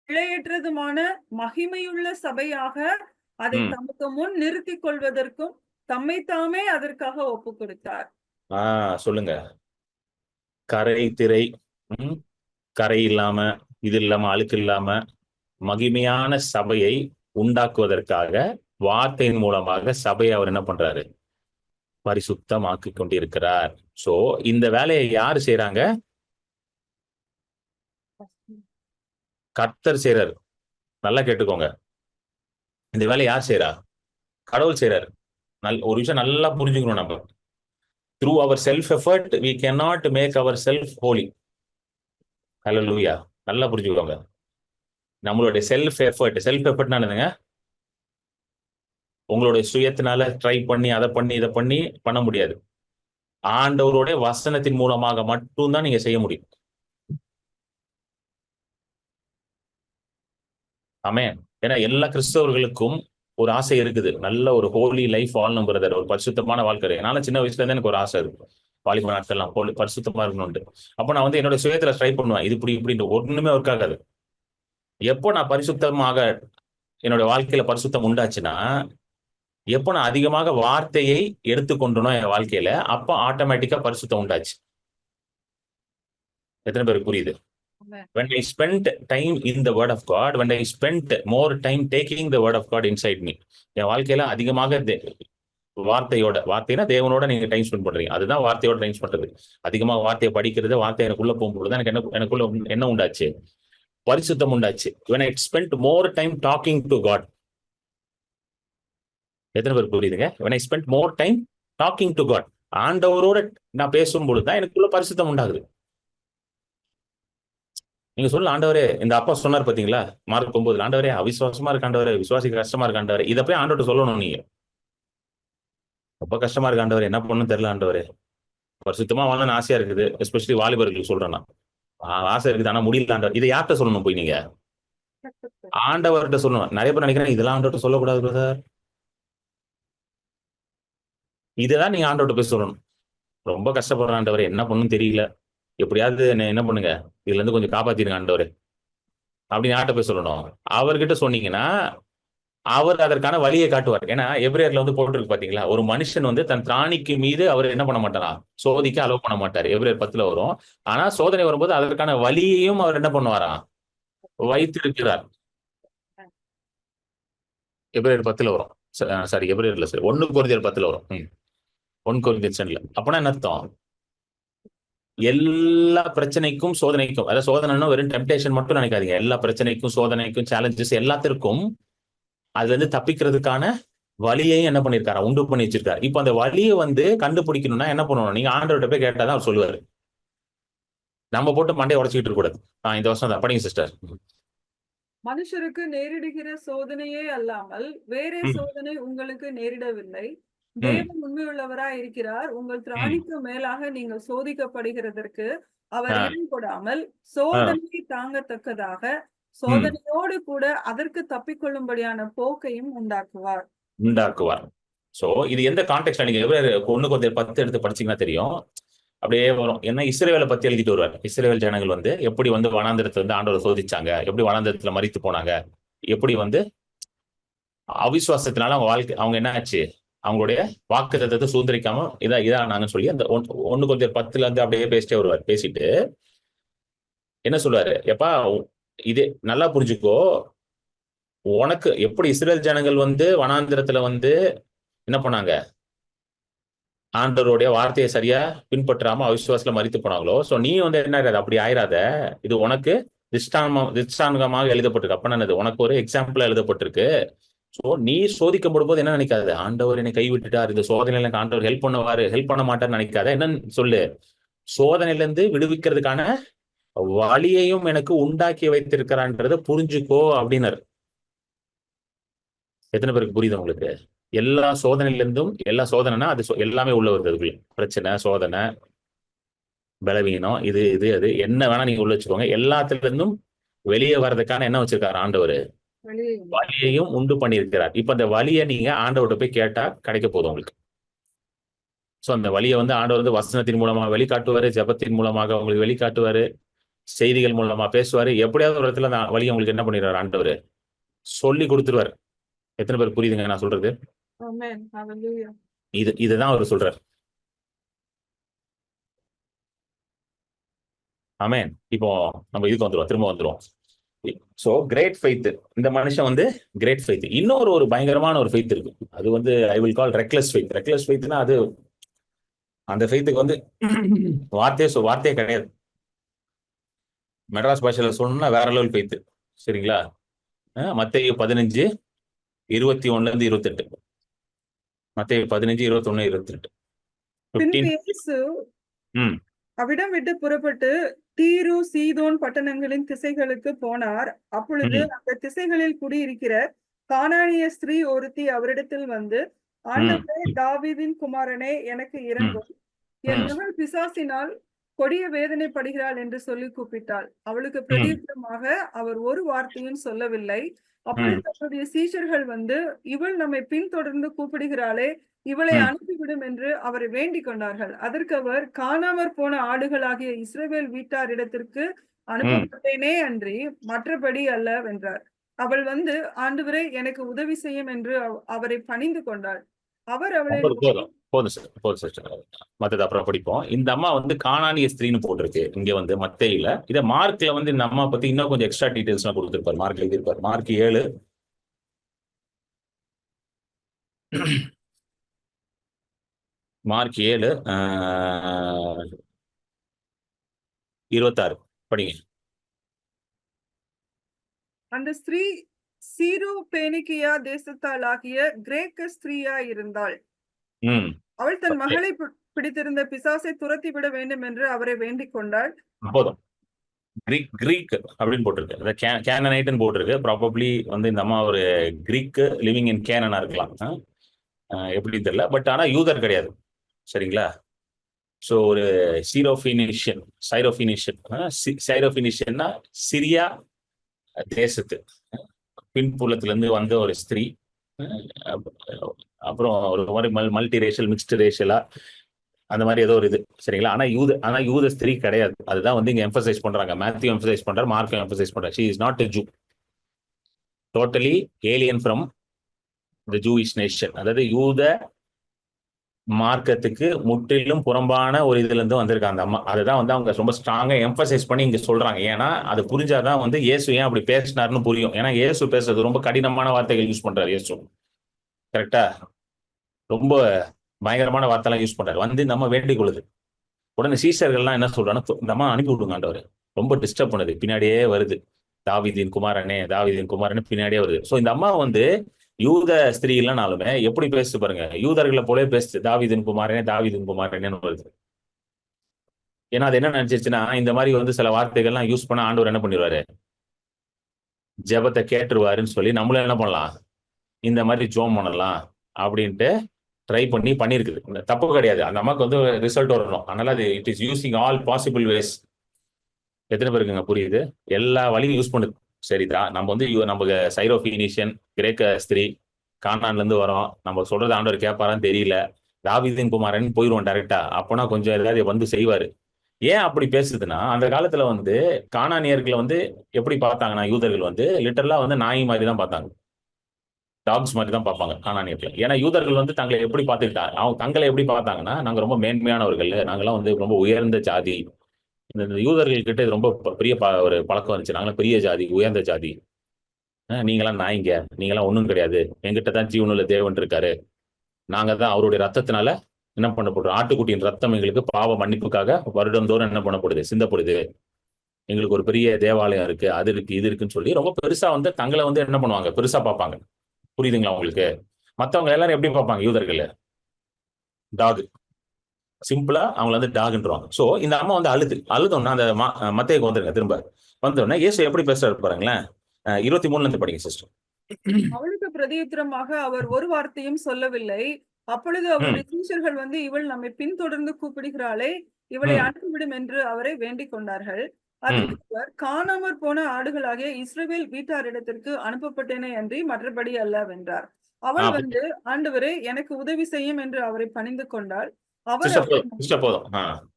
பிழையற்றதுமான மகிமையுள்ள சபையாக அதை தமக்கு முன் நிறுத்திக் கொள்வதற்கும் தம்மைத்தாமே அதற்காக ஒப்பு கொடுத்தார். சொல்லுங்க. கரை திரை, கரை இல்லாம, இது இல்லாம, அழுக்கு இல்லாம மகிமையான சபையை உண்டாக்குவதற்காக வார்த்தையின் மூலமாக சபையை அவர் என்ன பண்றாரு? பரிசுத்தமாக்கி கொண்டிருக்கிறார். சோ இந்த வேலையை யாரு செய்யறாங்க? கர்த்தர் செய்யறாரு. நல்லா கேட்டுக்கோங்க, இந்த வேலையை யார் செய்யறா? கடவுள் செய்யறாரு. ஒரு விஷயம் நல்லா புரிஞ்சுக்கணும். நம்ம through our self effort we cannot make ourselves holy. Hallelujah, நல்லா புரிஞ்சுக்கோங்க. நம்மளுடைய செல்ஃப் எஃபர்ட்னா என்னதுங்க? உங்களுடைய சுயத்தினால ட்ரை பண்ணி அதை பண்ணி இதை பண்ணி பண்ண முடியாது. ஆண்டவருடைய வசனத்தின் மூலமாக மட்டும்தான் நீங்க செய்ய முடியும். ஆமென். ஏன்னா எல்லா கிறிஸ்தவர்களுக்கும் ஒரு ஆசை இருக்குது, நல்ல ஒரு ஹோலி லைஃப் வாழணும் பிரதர், ஒரு பரிசுத்தமான வாழ்க்கை. என்னால சின்ன வயசுல இருந்து எனக்கு ஒரு ஆசை இருக்கு, வாலிப நாட்கள்லாம் பரிசுத்தமா இருக்கணும்னு. அப்ப நான் வந்து என்னோட சுயத்துல ட்ரை பண்ணுவேன், இது இப்படி ஒண்ணுமே ஒர்க் ஆகாது. எப்போ நான் பரிசுத்தமாக என்னோட வாழ்க்கையில பரிசுத்தம் உண்டாச்சுன்னா, எப்போ நான் அதிகமாக வார்த்தையை எடுத்துக்கொண்டனோ என் வாழ்க்கையில, அப்போ ஆட்டோமேட்டிக்கா பரிசுத்தம் உண்டாச்சு. எத்தனை பேருக்கு புரியுது? When I spent time in the word of God, when I spent more time taking the word of God inside me, என் வாழ்க்கையில அதிகமாக வார்த்தைனா தேவனோட நீங்க டைம் ஸ்பெண்ட் பண்றீங்க, அதுதான் வார்த்தையோட டைம் பண்றது. அதிகமாக வார்த்தையை படிக்கிறது, வார்த்தை எனக்குள்ள போகும்போது தான் எனக்குள்ள என்ன உண்டாச்சு? பரிசுத்தம் உண்டாச்சு. When I spent more time talking to God. எத்தனை பேருக்கு புரியுதுங்க? When I spent more time talking to God, ஆண்டவரோட நான் பேசும்போது தான் எனக்குள்ள பரிசுத்தம் உண்டாகுது. நீங்க சொல்ல, ஆண்டவரே, இந்த அப்பா சொன்னார் பாத்தீங்களா மார்க் 9, ஆண்டவரே அவிசுவாசமா இருக்க ஆண்டவரே, விசுவாசிக்க கஷ்டமா இருக்க ஆண்டவரே, இதை போய் ஆண்டவர்கிட்ட சொல்லணும். நீங்க ரொம்ப கஷ்டமா இருக்க ஆண்டவரே, என்ன பண்ணணும் தெரியல ஆண்டவரே, பரிசுத்தமா வாழணும்னு ஆசையா இருக்குது, எஸ்பெஷலி வாலிபர்களுக்கு சொல்றேன் நான். ஆசை இருக்குது ஆனா முடியல ஆண்டவர். இதை யார்கிட்ட சொல்லணும்? போய் நீங்க ஆண்டவர்கிட்ட சொல்லணும். நிறைய பேர் நினைக்கிறேன் இதெல்லாம் ஆண்டவர்கிட்ட சொல்லக்கூடாது பிரதர். இதுதான் நீங்க ஆண்டவர்கிட்ட போய் சொல்லணும். ரொம்ப கஷ்டப்படுற ஆண்டவரே, என்ன பண்ணணும் தெரியல, எப்படியாவது என்ன பண்ணுங்க, இதுல இருந்து கொஞ்சம் காப்பாத்திருங்க ஆண்டவரே அப்படின்னு யார்கிட்ட போய் சொல்லணும்? அவர்கிட்ட சொன்னீங்கன்னா அவர் அதற்கான வழியை காட்டுவார். ஏன்னா எபிரேயர்ல வந்து போட்டிருக்கு பாத்தீங்களா, ஒரு மனுஷன் வந்து தன் திராணிக்கு மீது அவர் என்ன பண்ண மாட்டாரா? சோதிக்க அலோவ் பண்ண மாட்டார். எபிரேயர் 10 வரும். ஆனா சோதனை வரும்போது அதற்கான வழியையும் அவர் என்ன பண்ணுவாரா? வைத்திருக்கிறார். எபிரேயர் 10 வரும். சாரி, எபிரேயர்ல சரி, 1 கொரிந்தியர் 10 வரும். 1 கொரிந்தியர். அப்பனா என்ன அர்த்தம்? எல்லா பிரச்சனைக்கும் சோதனைக்கும், அதாவது சோதனைன்னா வெறும் டெம்டேஷன் மட்டும் நினைக்காதீங்க. எல்லா பிரச்சனைக்கும் சோதனைக்கும் சேலஞ்சஸ் எல்லாத்திற்கும் அதுல இருந்து தப்பிக்கிறதுக்கான வழியையும் என்ன பண்ணிருக்காரு? உண்டு பண்ணி வச்சிருக்காரு. இப்ப அந்த வழியை வந்து கண்டுபிடிக்கணும்னா என்ன பண்ணணும்? நீங்க ஆண்டவர்கிட்ட போய் கேட்டாதான் அவர் சொல்லுவாரு. நம்ம போட்டு மண்டையை உடச்சிக்கிட்டு இருக்க கூடாது. இந்த வருஷம் தான் படிங்க சிஸ்டர். மனுஷருக்கு நேரிடுகிற சோதனையே அல்லாமல் வேறே சோதனை உங்களுக்கு நேரிடவில்லை. தேவன் உண்மையுள்ளவராய் இருக்கிறார். உங்கள் திராணிக்கு மேலாக நீங்கள் சோதிக்கப்படுகிறதற்கு அவர் இடம் கொடாமல் சோதனையை தாங்கத்தக்கதாக சோதனையோடு கூட அதற்கு தப்பிக்கொள்ளும்படியான போக்கையும் உண்டாக்குவார். சோ இது எந்த கான்டெக்ட்ல நீங்க 1 கொரிந்தியர் 10 எடுத்து படிச்சீங்கன்னா தெரியும். அப்படியே வரும். ஏன்னா இஸ்ரவேலை பத்தி எழுதிட்டு வருவார். இஸ்ரவேல் ஜனங்கள் வந்து எப்படி வந்து வனாந்திரத்துல வந்து ஆண்டவரை சோதிச்சாங்க, எப்படி வனாந்திரத்துல மரித்து போனாங்க, எப்படி வந்து அவிசுவாசத்தினால அவங்க வாழ்க்கை அவங்க என்ன ஆச்சு, அவங்களுடைய வாக்கு தத்தத்தை சுதந்திரிக்காம இதானாங்கன்னு சொல்லி அந்த 1 Corinthians 10 அப்படியே பேசிட்டே வருவார். பேசிட்டு என்ன சொல்லுவாரு, எப்பா இது நல்லா புரிஞ்சுக்கோ, உனக்கு எப்படி இஸ்ரேல் ஜனங்கள் வந்து வனாந்திரத்துல வந்து என்ன பண்ணாங்க, ஆண்டவருடைய வார்த்தையை சரியா பின்பற்றாம அவிசுவாசத்துல மரித்து போனாங்களோ, சோ நீ வந்து என்ன ஆயிடாத, அப்படி ஆயிராத. இது உனக்கு திஷ்டாங்கமாக எழுதப்பட்டிருக்கு. அப்ப என்னது, உனக்கு ஒரு எக்ஸாம்பிளா எழுதப்பட்டிருக்கு. சோ நீ சோதிக்கப்படும் போது என்ன நினைக்காது, ஆண்டவர் என்னை கைவிட்டுட்டார், இந்த சோதனையில எனக்கு ஆண்டவர் ஹெல்ப் பண்ண மாட்டார்னு நினைக்காத. என்னன்னு சொல்லு, சோதனையில இருந்து விடுவிக்கிறதுக்கான வழியையும் எனக்கு உண்டாக்கி வைத்திருக்கிறான்றத புரிஞ்சுக்கோ அப்படின்னாரு. எத்தனை பேருக்கு புரியுது உங்களுக்கு? எல்லா சோதனையிலிருந்தும், எல்லா சோதனைனா அது எல்லாமே உள்ள வருது. அதுக்குள்ள பிரச்சனை, சோதனை, பலவீனம், இது இது அது என்ன வேணா நீங்க உள்ள வச்சுக்கோங்க. எல்லாத்துல இருந்தும் வெளியே வர்றதுக்கான என்ன வச்சிருக்காரு ஆண்டவர், வழியையும் உண்டு பண்ணியிருக்கிறார். இப்ப அந்த வழியை நீங்க ஆண்டவர்கிட்ட போய் கேட்டா கிடைக்க போதும் உங்களுக்கு. சோ அந்த வழியை வந்து ஆண்டவர் வந்து வசனத்தின் மூலமா வெளிக்காட்டுவாரு, ஜெபத்தின் மூலமாக உங்களுக்கு வெளிக்காட்டுவாரு, செய்திகள் மூலமா பேசுவாரு. எப்படியாவது ஒரு இடத்துல அந்த வழியை உங்களுக்கு என்ன பண்ணிடுறாரு ஆண்டவர், சொல்லி கொடுத்துருவாரு. எத்தனை பேர் புரியுதுங்க நான் சொல்றது? இதுதான் அவர் சொல்றாரு. ஆமென். இப்போ நம்ம இதுக்கு வந்துருவோம், திரும்ப வந்துருவோம். சோ கிரேட் ஃபெய்த், இந்த மனுஷன் வந்து கிரேட் ஃபெய்த். இன்னொரு ஒரு பயங்கரமான ஒரு ஃபெய்த் இருக்கு, அது வந்து I will call reckless faith. Reckless ஃபெய்த்னா அது அந்த ஃபெய்த்துக்கு வந்து வார்த்தையே கிடையாது. மெட்ராஸ் பாஷையில சொல்லணும்னா வேற லெவல் ஃபெய்த். சரிங்களா? மத்தேயு 15:21-28. மத்தேயு 15:21-28. அவ்விடம் விட்டு புறப்பட்டு தீரு சீதோன் பட்டணங்களின் திசைகளுக்கு போனார். அப்பொழுது அந்த திசைகளில் குடியிருக்கிற கானானிய ஸ்திரீ ஒருத்தி அவரிடத்தில் வந்து, ஆண்டவரே, தாவீதின் குமாரனே, எனக்கு இரங்கும், என் மகள் பிசாசினால் கொடிய வேதனைப்படுகிறாள் என்று சொல்லி கூப்பிட்டாள். அவளுக்கு பிரதியுத்தரமாக அவர் ஒரு வார்த்தையும் சொல்லவில்லை. அப்பொழுது தன்னுடைய சீஷர்கள் வந்து, இவள் நம்மை பின்தொடர்ந்து கூப்பிடுகிறாளே, இவளை அனுப்பிவிடும் என்று அவரை வேண்டிக் கொண்டார்கள். அதற்கு அவர், காணாமற் போன ஆடுகளாகிய இஸ்ரவேல் வீட்டாரிடத்திற்கு அனுப்பப்பட்டேனே அன்றி மற்றபடி அல்ல வென்றார். அவள் வந்து, ஆண்டவரே, எனக்கு உதவி செய்யும் என்று அவரை பணிந்து கொண்டாள். அவர் அவளை போதும் சார், மத்தது அப்புறம் படிப்போம். இந்த அம்மா வந்து கானானிய ஸ்திரீன்னு போட்டிருக்கு இங்க வந்து மத்தேயில. இத மார்க்ல வந்து இந்த அம்மா பத்தி இன்னும் கொஞ்சம் எக்ஸ்ட்ரா டீடைல்ஸ் எல்லாம் கொடுத்திருப்பாரு. மார்க் எழுதியிருப்பாரு. மார்க் 7 26 படிங்க. அந்த ஸ்திரீ சீரு பேனிக்கியா தேசத்தாளாகிய கிரேக்க ஸ்திரீயா இருந்தாள். அவள் தன் மகளை பிடித்திருந்த பிசாசை துரத்தி விட வேண்டும் என்று அவரை வேண்டிக் கொண்டாள். போதும். கிரீக் அப்படின்னு போட்டிருக்கு, கேனனைட்னு போட்டிருக்கு. ப்ராபப்ளி வந்து இந்த அம்மா ஒரு கிரீக் லிவிங் இன் கேனனா இருக்கலாம், எப்படி தெரியல. பட் ஆனா யூதர் கிடையாது. சரிங்களா? ஸோ ஒரு சைரோஃபினிஷியன்னா சிரியா தேசத்து பின்புலத்துல இருந்து வந்த ஒரு ஸ்திரீ. அப்புறம் ஒரு மாதிரி மல்டி ரேஷியல், மிக்ஸ்டு ரேஷியலா, அந்த மாதிரி ஏதோ ஒரு இது. சரிங்களா? ஆனா யூத ஸ்திரீ கிடையாது. அதுதான் வந்து இங்க எம்பசைஸ் பண்றாங்க. மேத்யூ எம்பசைஸ் பண்றாரு, மார்க்கும் எம்பசைஸ் பண்றாரு. She is not a Jew, totally alien from the Jewish nation. அதாவது யூத மார்க்கத்துக்கு முற்றிலும் புறம்பான ஒரு இதுல இருந்து வந்திருக்காங்க அந்த அம்மா. அதுதான் வந்து அவங்க ரொம்ப ஸ்ட்ராங்கா எம்பசைஸ் பண்ணி இங்க சொல்றாங்க. ஏன்னா அது புரிஞ்சாதான் வந்து இயேசு ஏன் அப்படி பேசினாருன்னு புரியும். ஏன்னா இயேசு பேசுறது ரொம்ப கடினமான வார்த்தைகள் யூஸ் பண்றாரு இயேசு. கரெக்டா? ரொம்ப பயங்கரமான வார்த்தைலாம் யூஸ் பண்றாரு. வந்து நம்ம வேண்டிக் கொள்ளுது. உடனே சீஷர்கள்லாம் என்ன சொல்றாங்க, இந்த அம்மா அனுப்பி விடுங்க ஆண்டவர், ரொம்ப டிஸ்டர்ப் பண்ணுது, பின்னாடியே வருது, தாவீதின் குமாரனே பின்னாடியே வருது. ஸோ இந்த அம்மா வந்து யூத ஸ்திரீ இல்லைனாலுமே எப்படி பேசுது பாருங்க, யூதர்களை போலே பேசுது, தாவீதின் குமாரனேன்னு வருது. ஏன்னா அது என்ன நினைச்சிருச்சுன்னா, இந்த மாதிரி வந்து சில வார்த்தைகள்லாம் யூஸ் பண்ண ஆண்டவர் என்ன பண்ணிடுவாரு, ஜெபத்தை கேட்டுருவாருன்னு சொல்லி நம்மளும் என்ன பண்ணலாம், இந்த மாதிரி ஜோம் பண்ணலாம் அப்படின்ட்டு ட்ரை பண்ணியிருக்குது. தப்பு கிடையாது, அந்த அம்மாவுக்கு வந்து ரிசல்ட் வரணும். அதனால அது it is using all possible ways. எத்தனை பேருக்குங்க புரியுது? எல்லா வழியும் யூஸ் பண்ணுது. சரிதான், நம்ம வந்து நமக்கு சைரோஃபீனிஷியன் கிரேக்க ஸ்திரீ கானான்ல இருந்து வரோம், நம்ம சொல்றது ஆண்டவர் கேட்பாரான்னு தெரியல, தாவீதின் குமாரன் போயிடுவோம் டைரக்டா. அப்போனா கொஞ்சம் ஏதாவது வந்து செய்வாரு. ஏன் அப்படி பேசுதுன்னா, அந்த காலத்துல வந்து கானானியர்களை வந்து எப்படி பார்த்தாங்கன்னா, யூதர்கள் வந்து லிட்டரலா வந்து நாய் மாதிரி தான் பார்த்தாங்க. டாக்ஸ் மாதிரி தான் பார்ப்பாங்க கானானியர்கள். ஏன்னா யூதர்கள் வந்து தங்களை எப்படி பார்த்துக்கிட்டாங்க, அவங்க தங்களை எப்படி பார்த்தாங்கன்னா, நாங்க ரொம்ப மேன்மையானவர்கள், நாங்கெல்லாம் வந்து ரொம்ப உயர்ந்த ஜாதி. இந்த யூதர்கள் கிட்ட இது ரொம்ப பெரிய ஒரு பழக்கம் இருந்துச்சு. நாங்களாம் பெரிய ஜாதி, உயர்ந்த ஜாதி. நீங்களாம் நாய்ங்க, நீங்களாம் ஒண்ணும் கிடையாது. எங்கிட்ட தான் ஜீவனுள்ள தேவன் இருக்காரு. நாங்க தான் அவருடைய ரத்தத்தினால என்ன பண்ணப்படுறோம், ஆட்டுக்குட்டியின் ரத்தம் எங்களுக்கு பாவ மன்னிப்புக்காக வருடந்தோறும் என்ன பண்ணப்படுது, சிந்தப்படுது. எங்களுக்கு ஒரு பெரிய தேவாலயம் இருக்கு, அது இருக்கு, இது இருக்குன்னு சொல்லி ரொம்ப பெருசா வந்து தங்களை வந்து என்ன பண்ணுவாங்க, பெருசா பார்ப்பாங்க. புரியுதுங்களா உங்களுக்கு? மத்தவங்க எல்லாரும் எப்படி பார்ப்பாங்க யூதர்கள்? டாக். சிம்பிளா அவங்கள வந்து டாக்ன்றவாங்க. சோ இந்த அம்மா வந்து அழுதோன்னா அந்த மத்தேயுக்கு வந்துருங்க திரும்ப. வந்தோடனே இயேசு எப்படி பேசுறாரு பாருங்களேன். 23 இருந்து படிங்க சிஸ்டர். அவளுக்கு பிரதியுத்தரமாக அவர் ஒரு வார்த்தையும் சொல்லவில்லை. அப்பொழுது அவருடைய சீஷர்கள் வந்து, இவள் நம்மை பின்தொடர்ந்து கூப்பிடுகிறாளே, இவளை ம், அனுப்பிவிடும் என்று அவரை வேண்டிக் கொண்டார்கள். அதற்கு ம். அவர், காணாமற் போன ஆடுகளாகிய இஸ்ரவேல் வீட்டாரிடத்திற்கு அனுப்பப்பட்டேனே அன்றி மற்றபடி அல்லவென்றார். அவள் வந்து, ஆண்டவரே எனக்கு உதவி செய்யும் என்று அவரை பணிந்து கொண்டாள். அவர் சிஸ்டர் அவளை போதும், சிஸ்டர் போதும்.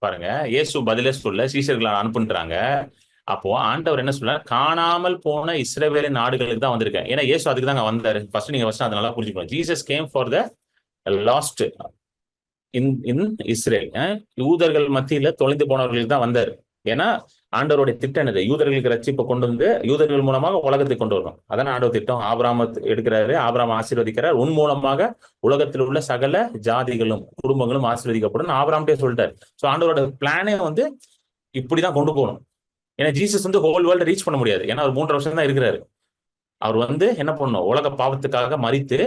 பாருங்க, இயேசு பதிலே சொல்ல சீஷர்களை அனுப்புன்றாங்க. அப்போ ஆண்டவர் என்ன சொல்றாரு, காணாமல் போன இஸ்ரவேலின் நாடுகளுக்கு தான் வந்திருக்கேன். ஏன்னா இயேசு அதுக்கு தாங்க வந்தாரு. ஃபர்ஸ்ட் நீங்க ஃபர்ஸ்ட் அதனால புரிஞ்சுக்கணும். Jesus game for the last in Israel. யூதர்கள் மத்தியில தொலைந்து போனவர்களுக்கு தான் வந்தாரு. ஏன்னா ஆண்டவருடைய திட்டம் என்னது, யூதர்களுக்கு ரட்சிப்பை கொண்டு வந்து யூதர்கள் மூலமாக உலகத்தை கொண்டு வரணும். அதான ஆண்டவர் திட்டம். ஆபிரகாம் எடுக்கிறாரு, ஆபிரகாம் ஆசீர்வதிக்கிறார், உன் மூலமாக உலகத்தில் உள்ள சகல ஜாதிகளும் குடும்பங்களும் ஆசீர்வதிக்கப்படும் ஆபிரகாம்டே சொல்லிட்டாரு. சோ ஆண்டவரோட பிளானே வந்து இப்படிதான் கொண்டு போகணும். ஏன்னா ஜீசஸ் வந்து ஹோல் வேர்ல்டு ரீச் பண்ண முடியாது. ஏன்னா அவர் 3 வருஷம் தான் இருக்கிறாரு. அவர் வந்து என்ன பண்ணணும், உலக பாவத்துக்காக மரித்து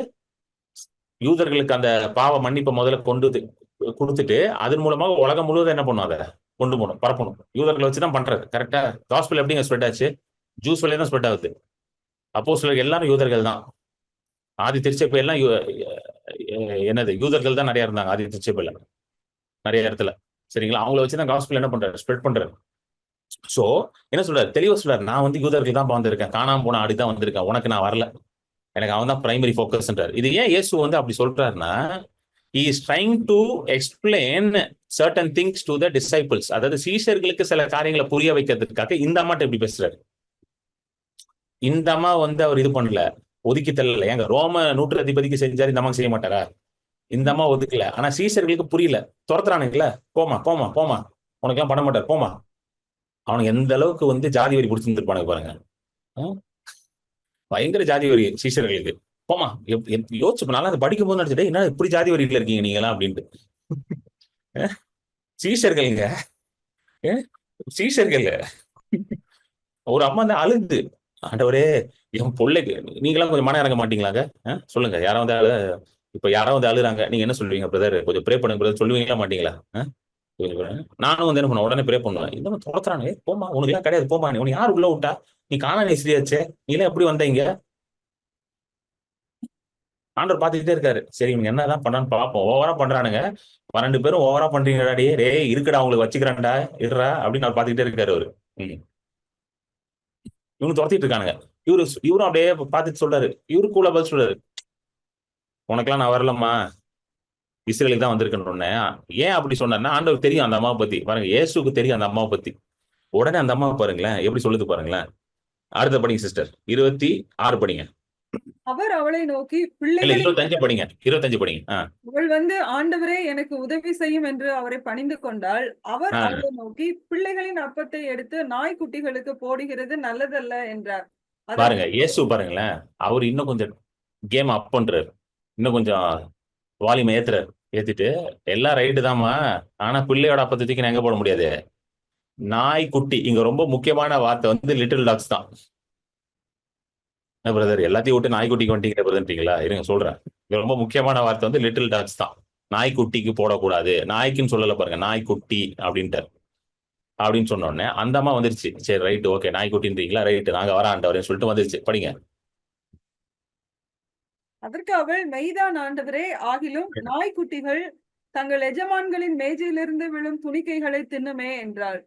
யூதர்களுக்கு அந்த பாவ மன்னிப்பை முதல்ல கொடுத்துட்டு அதன் மூலமாக உலகம் முழுவதும் என்ன பண்ணும், அதை கொண்டு போகணும், பரப்பணும். யூதர்களை வச்சுதான் பண்றாரு. கரெக்டா? காஸ்பல் எப்படிங்க ஸ்ப்ரெட் ஆச்சு? ஜூஸ் வழியா தான் ஸ்ப்ரெட் ஆகுது. அப்போ சிலர் எல்லாரும் யூதர்கள் தான். ஆதி திருச்சபை எல்லாம் என்னது, யூதர்கள் தான் நிறைய இருந்தாங்க ஆதி திருச்சபையில நிறைய இடத்துல. சரிங்களா? அவங்கள வச்சுதான் காஸ்பல் என்ன பண்றாரு, ஸ்ப்ரெட் பண்றாரு. சோ என்ன சொல்றாரு, தெளிவா சொல்றாரு, நான் வந்து யூதர்கள் தான் வந்திருக்கேன், காணாம போன ஆடி தான் வந்திருக்கேன், உனக்கு நான் வரல, எனக்கு அவன் தான் பிரைமரி ஃபோக்கஸ்ன்றார். இது ஏன் இயேசு வந்து அப்படி சொல்றாருன்னா, he is trying to explain certain things to the disciples. அதாவது சீஷர்களுக்கு சில காரியங்களை புரிய வைக்கிறதுக்காக இந்த அம்மாட்ட எப்படி பேசுறாரு. இந்த அம்மா வந்து அவர் இது பண்ணல, ஒதுக்கி தள்ளல. ஏங்க ரோம நூற்றதிபதிக்கு செஞ்சாரு, இந்த அம்மா செய்ய மாட்டாரா? இந்த அம்மா ஒதுக்கல. ஆனா சீஷர்களுக்கு புரியல, துரத்துறானுங்களே, போமா போமா போமா, உனக்கு எல்லாம் பண்ண மாட்டார், போமா. அவனுக்கு எந்த அளவுக்கு வந்து ஜாதி வரி பிடிச்சிருந்துருப்பானுங்க பாருங்க. பயங்கர ஜாதி வரி சீஷர்களுக்கு. போமா, யோசிச்சு நானும் அதை படிக்கும் போது நினைச்சிட்டே, என்ன இப்படி ஜாதி வரியில இருக்கீங்க நீங்களா அப்படின்ட்டு. சீஷர்களுங்க, சீஷர்கள். ஒரு அம்மா தான் அழுது, ஆண்டவரே என் பிள்ளைக்கு நீங்களாம் கொஞ்சம் மன இறங்க மாட்டீங்களாங்க? சொல்லுங்க, யாராவது இப்ப யாராவது அழுறாங்க, நீங்க என்ன சொல்லுவீங்க? பிரதர் கொஞ்சம் ப்ரே பண்ணுங்க பிரதர், சொல்லுவீங்களா மாட்டீங்களா? நானும் வந்து என்ன பண்ணுவேன், உடனே ப்ரே பண்ணுவேன். இந்த துரத்துறானே, போமா, உனக்கு எல்லாம் கிடையாது, போமா, நீ உனக்கு யாரு உள்ள விட்டா, நீ காணானே சரியாச்சே, நீ எல்லாம் எப்படி வந்தீங்க? ஆண்டவர் பார்த்துக்கிட்டே இருக்காரு. சரி இவங்க என்னதான் பண்றான்னு பார்ப்போம். ஓவரா பண்றானுங்க, 12 பேரும் ஓவரா பண்றீங்கடா, டே இருக்குடா உங்களுக்கு வச்சுக்கிறான்டா, இருடா அப்படின்னு அவர் பார்த்துக்கிட்டே இருக்காரு அவரு. இவங்க துரத்திட்டு இருக்கானுங்க. இவரும் அப்படியே பார்த்துட்டு சொல்றாரு, இவரு கூட பதில் சொல்றாரு, உனக்கெல்லாம் நான் வரலம்மா, இஸ்ரேலுக்கு தான் வந்திருக்கேன்னு. ஏன் அப்படி சொன்னார்னா, ஆண்டவர் தெரியும் அந்த அம்மாவை பத்தி. பாருங்க, இயேசுக்கு தெரியும் அந்த அம்மாவை பத்தி. உடனே அந்த அம்மாவை பாருங்களேன் எப்படி சொல்லுது பாருங்களேன். அடுத்த படிங்க சிஸ்டர், 26 படிங்க. அவர் அவளை நோக்கி, இல்ல பிள்ளைகளின் 25 படிங்க, 25 படிங்க. அவள் வந்து, ஆண்டவரே எனக்கு உதவி செய்யும் என்று அவரை பணிந்து கொண்டாள். அவர் அவளை நோக்கி, பிள்ளைகளின் அப்பத்தை எடுத்து நாய்க்குட்டிகளுக்கு போடுகிறது நல்லதல்ல என்றார். அதற்கு பாருங்க இயேசு பாருங்களேன், அவர் இன்னும் கொஞ்சம் கேம் அப் பண்றாரு, இன்னும் கொஞ்சம் வால்யூம் ஏத்துறாரு. ஏத்திட்டு, எல்லாம் ரைட்டு தான்மா, ஆனா பிள்ளையோட அப்பத்தை நான் எங்க போட முடியாது, நாய்க்குட்டி. இங்க ரொம்ப முக்கியமான வார்த்தை வந்து லிட்டில் டாக்ஸ் தான். பிரதர் எல்லாத்தையும் விட்டு நாய்க்குட்டிக்கு வந்துட்டீங்க பிரதர்ன்றீங்களா? இருங்க சொல்றேன். இது ரொம்ப முக்கியமான வார்த்தை வந்து லிட்டில் டாக்ஸ் தான். நாய்க்குட்டிக்கு போடக்கூடாது, நாய்க்குன்னு சொல்லல பாருங்க, நாய்க்குட்டி அப்படின்ட்டு அப்படின்னு சொன்ன உடனே அந்த அம்மா வந்துருச்சு. சரி ரைட், ஓகே, நாய்க்குட்டின்றீங்களா, ரைட்டு, நாங்க வர ஆண்டவரேன்னு சொல்லிட்டு வந்துருச்சு. படிங்க. அதற்கு அவள், மெய்தான் ஆண்டவரே, ஆகிலும் நாய்க்குட்டிகள் தங்கள் எஜமான்களின் மேஜையிலிருந்து விழும் துணிக்கைகளை தின்னுமே என்றாள்.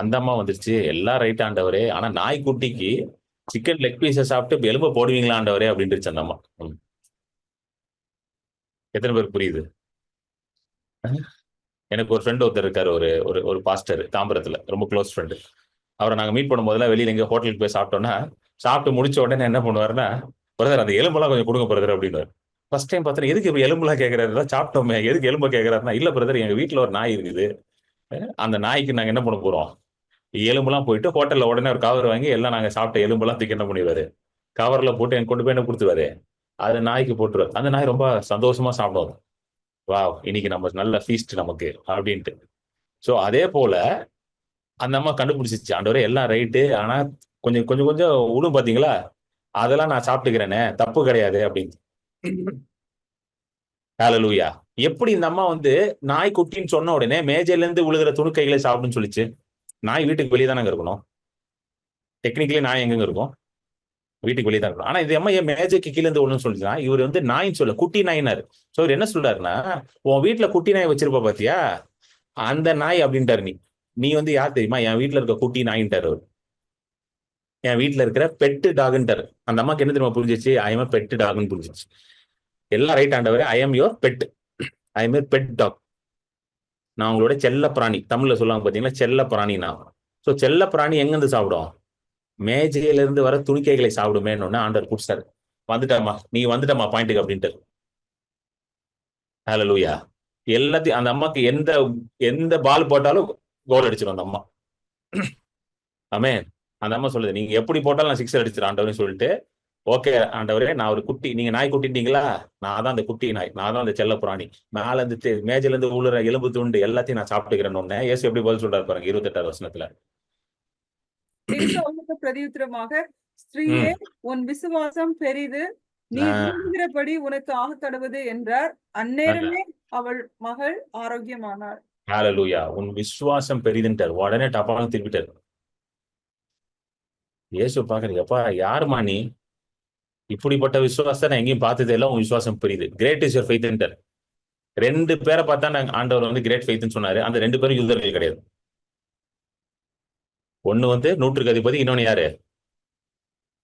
அந்த அம்மா வந்துருச்சு, எல்லாம் ரைட் ஆண்டவரே, ஆனா நாய்க்குட்டிக்கு சிக்கன் லெக் பீஸை சாப்பிட்டு எலும்பை போடுவீங்களா ஆண்டவரே அப்படின்ட்டு அந்த அம்மா. எத்தனை பேருக்கு புரியுது? எனக்கு ஒரு ஃப்ரெண்ட் ஒருத்தர் இருக்காரு, ஒரு ஒரு ஒரு பாஸ்டர் தாம்பரத்துல, ரொம்ப க்ளோஸ் ஃப்ரெண்டு. அவரை நாங்க மீட் பண்ணும்போதெல்லாம் வெளியில எங்க ஹோட்டலுக்கு போய் சாப்பிட்டோம்னா, சாப்பிட்டு முடிச்ச உடனே என்ன பண்ணுவாருன்னா, பிரதர் அந்த எலும்பெல்லாம் கொஞ்சம் கொடுங்க பிரதர் அப்படின்னு. ஃபர்ஸ்ட் டைம் பார்த்தா எதுக்கு இப்ப எலும்புலாம் கேட்கறாரு, ஏதாவது சாப்பிட்டோமே எதுக்கு எலும்பு கேட்கறாருன்னா, இல்ல பிரதர் எங்க வீட்டுல ஒரு நாய் இருக்குது, அந்த நாய்க்கு நாங்க என்ன பண்ண போறோம், எலும்புலாம் போயிட்டு ஹோட்டல்ல உடனே ஒரு கவர் வாங்கி எல்லாம் நாங்க சாப்பிட்ட எலும்பெல்லாம் தூக்கி என்ன பண்ணிடுவாரு, கவர்ல போட்டு எனக்கு கொண்டு போய் என்ன கொடுத்துருவாரு, அது நாய்க்கு போட்டுருவாரு. அந்த நாய் ரொம்ப சந்தோஷமா சாப்பிடும். வாவ் இன்னைக்கு நம்ம நல்ல ஃபீஸ்ட் நமக்கு அப்படின்ட்டு. சோ அதே போல அந்த அம்மா கண்டுபிடிச்சிச்சு, ஆண்டவரே எல்லாம் ரைட்டு, ஆனா கொஞ்சம் கொஞ்சம் கொஞ்சம் விடும் பாத்தீங்களா, அதெல்லாம் நான் சாப்பிட்டுக்கிறேனே, தப்பு கிடையாது அப்படின்னு. ஹalleluya. எப்படி இந்த அம்மா வந்து நாய் குட்டின்னு சொன்ன உடனே மேஜையில இருந்து விழுகிற துணுக்கைகளை சாப்பிடுன்னு சொல்லிச்சு? நாய் வீட்டுக்கு வெளியே தானங்க இருக்கணும். டெக்னிக்கலி நாய் எங்கங்க இருக்கும், வீட்டுக்கு வெளியே தான் இருக்கணும். ஆனா இது அம்மா என் மேஜைக்கு கீழே இருந்து ஒண்ணுன்னு சொல்லிச்சுன்னா, இவர் வந்து நாயின்னு சொல்ல, குட்டி நாயினாரு. சோ இவர் என்ன சொல்றாருன்னா, உன் வீட்டுல குட்டி நாய் வச்சிருப்ப பாத்தியா, அந்த நாய் அப்படின்ட்டாரு. நீ நீ வந்து யார் தெரியுமா, என் வீட்டுல இருக்க குட்டி நாயின்ட்டாரு அவர். என் வீட்டுல இருக்கிற பெட்டு டாக்ன்ட்டாரு. அந்த அம்மாக்கு என்ன தெரியுமா புரிஞ்சிச்சு, ஐ எம் பெட் டாக்னு புரிஞ்சிச்சு. எல்லாம் ரைட் ஆண்டவரே, I am your pet, I am your pet dog. நான் உங்களோட செல்ல பிராணி, தமிழ்ல சொல்லுவாங்க பாத்தீங்களா, செல்ல பிராணி நான். சோ செல்ல பிராணி எங்க இருந்து சாப்பிடும், மேஜையில இருந்து வர துணிக்கைகளை சாப்பிடுமேன்னு ஆண்டவர் குடிச்சாரு. வந்துட்டாமா நீ வந்துட்டமா பாயிண்ட்டுக்கு அப்படின்ட்டு. ஹalleluya. எல்லாத்தையும் அந்த அம்மாக்கு எந்த எந்த பால் போட்டாலும் கோல் அடிச்சிடும் அந்த அம்மா. ஆமென். அந்த அம்மா சொல்லுது, நீங்க எப்படி போட்டாலும் நான் சிக்ஸ் அடிச்சிடும் ஆண்டவர்னு சொல்லிட்டு, ஓகே ஆண்டவரே நான் ஒரு குட்டி, நீங்க நாய் குட்டிட்டீங்களா, நான் தான் அந்த குட்டி நாய், நான் தான் அந்த செல்ல பிராணி, மேல இருந்து மேஜையில இருந்து உழுற எலும்பு துண்டு எல்லாத்தையும் நான் சாப்பிட்டுக்கிறேன்னு ஒண்ணு இயேசு எப்படி பதில் சொல்றாரு பாருங்க 28வது வசனத்துல. இயேசு அவனுக்கு பிரதியுத்தரமாக, ஸ்திரீயே, ம். உன் விசுவாசம் பெரிது, நீ ஆஹ் விரும்புகிறபடி உனக்கு ஆகக்கடவது என்றார். அந்நேரமே அவள் மகள் ஆரோக்கியமானாள். ஹalleluya. உன் விசுவாசம் பெரிதுன்ட்டார், உடனே டப்பாலும் திருப்பிட்டாரு. இயேசு பாக்குறது, எப்பா யாருமா நீ, இப்படிப்பட்ட விசுவாசத்தை நான் எங்கேயும் பார்த்ததே இல்லை, உன் விசுவாசம் பெரிது, கிரேட் இஸ் யுவர் ஃபெய்த்ன்ட்டார். ரெண்டு பேரை பார்த்தா நாங்க ஆண்டவர் வந்து கிரேட் ஃபெய்த்னு சொன்னாரு. அந்த ரெண்டு பேரும் யூதர்கள் கிடையாது. ஒண்ணு வந்து நூற்றுக்கு அதிபதி, இன்னொன்னு யாரு,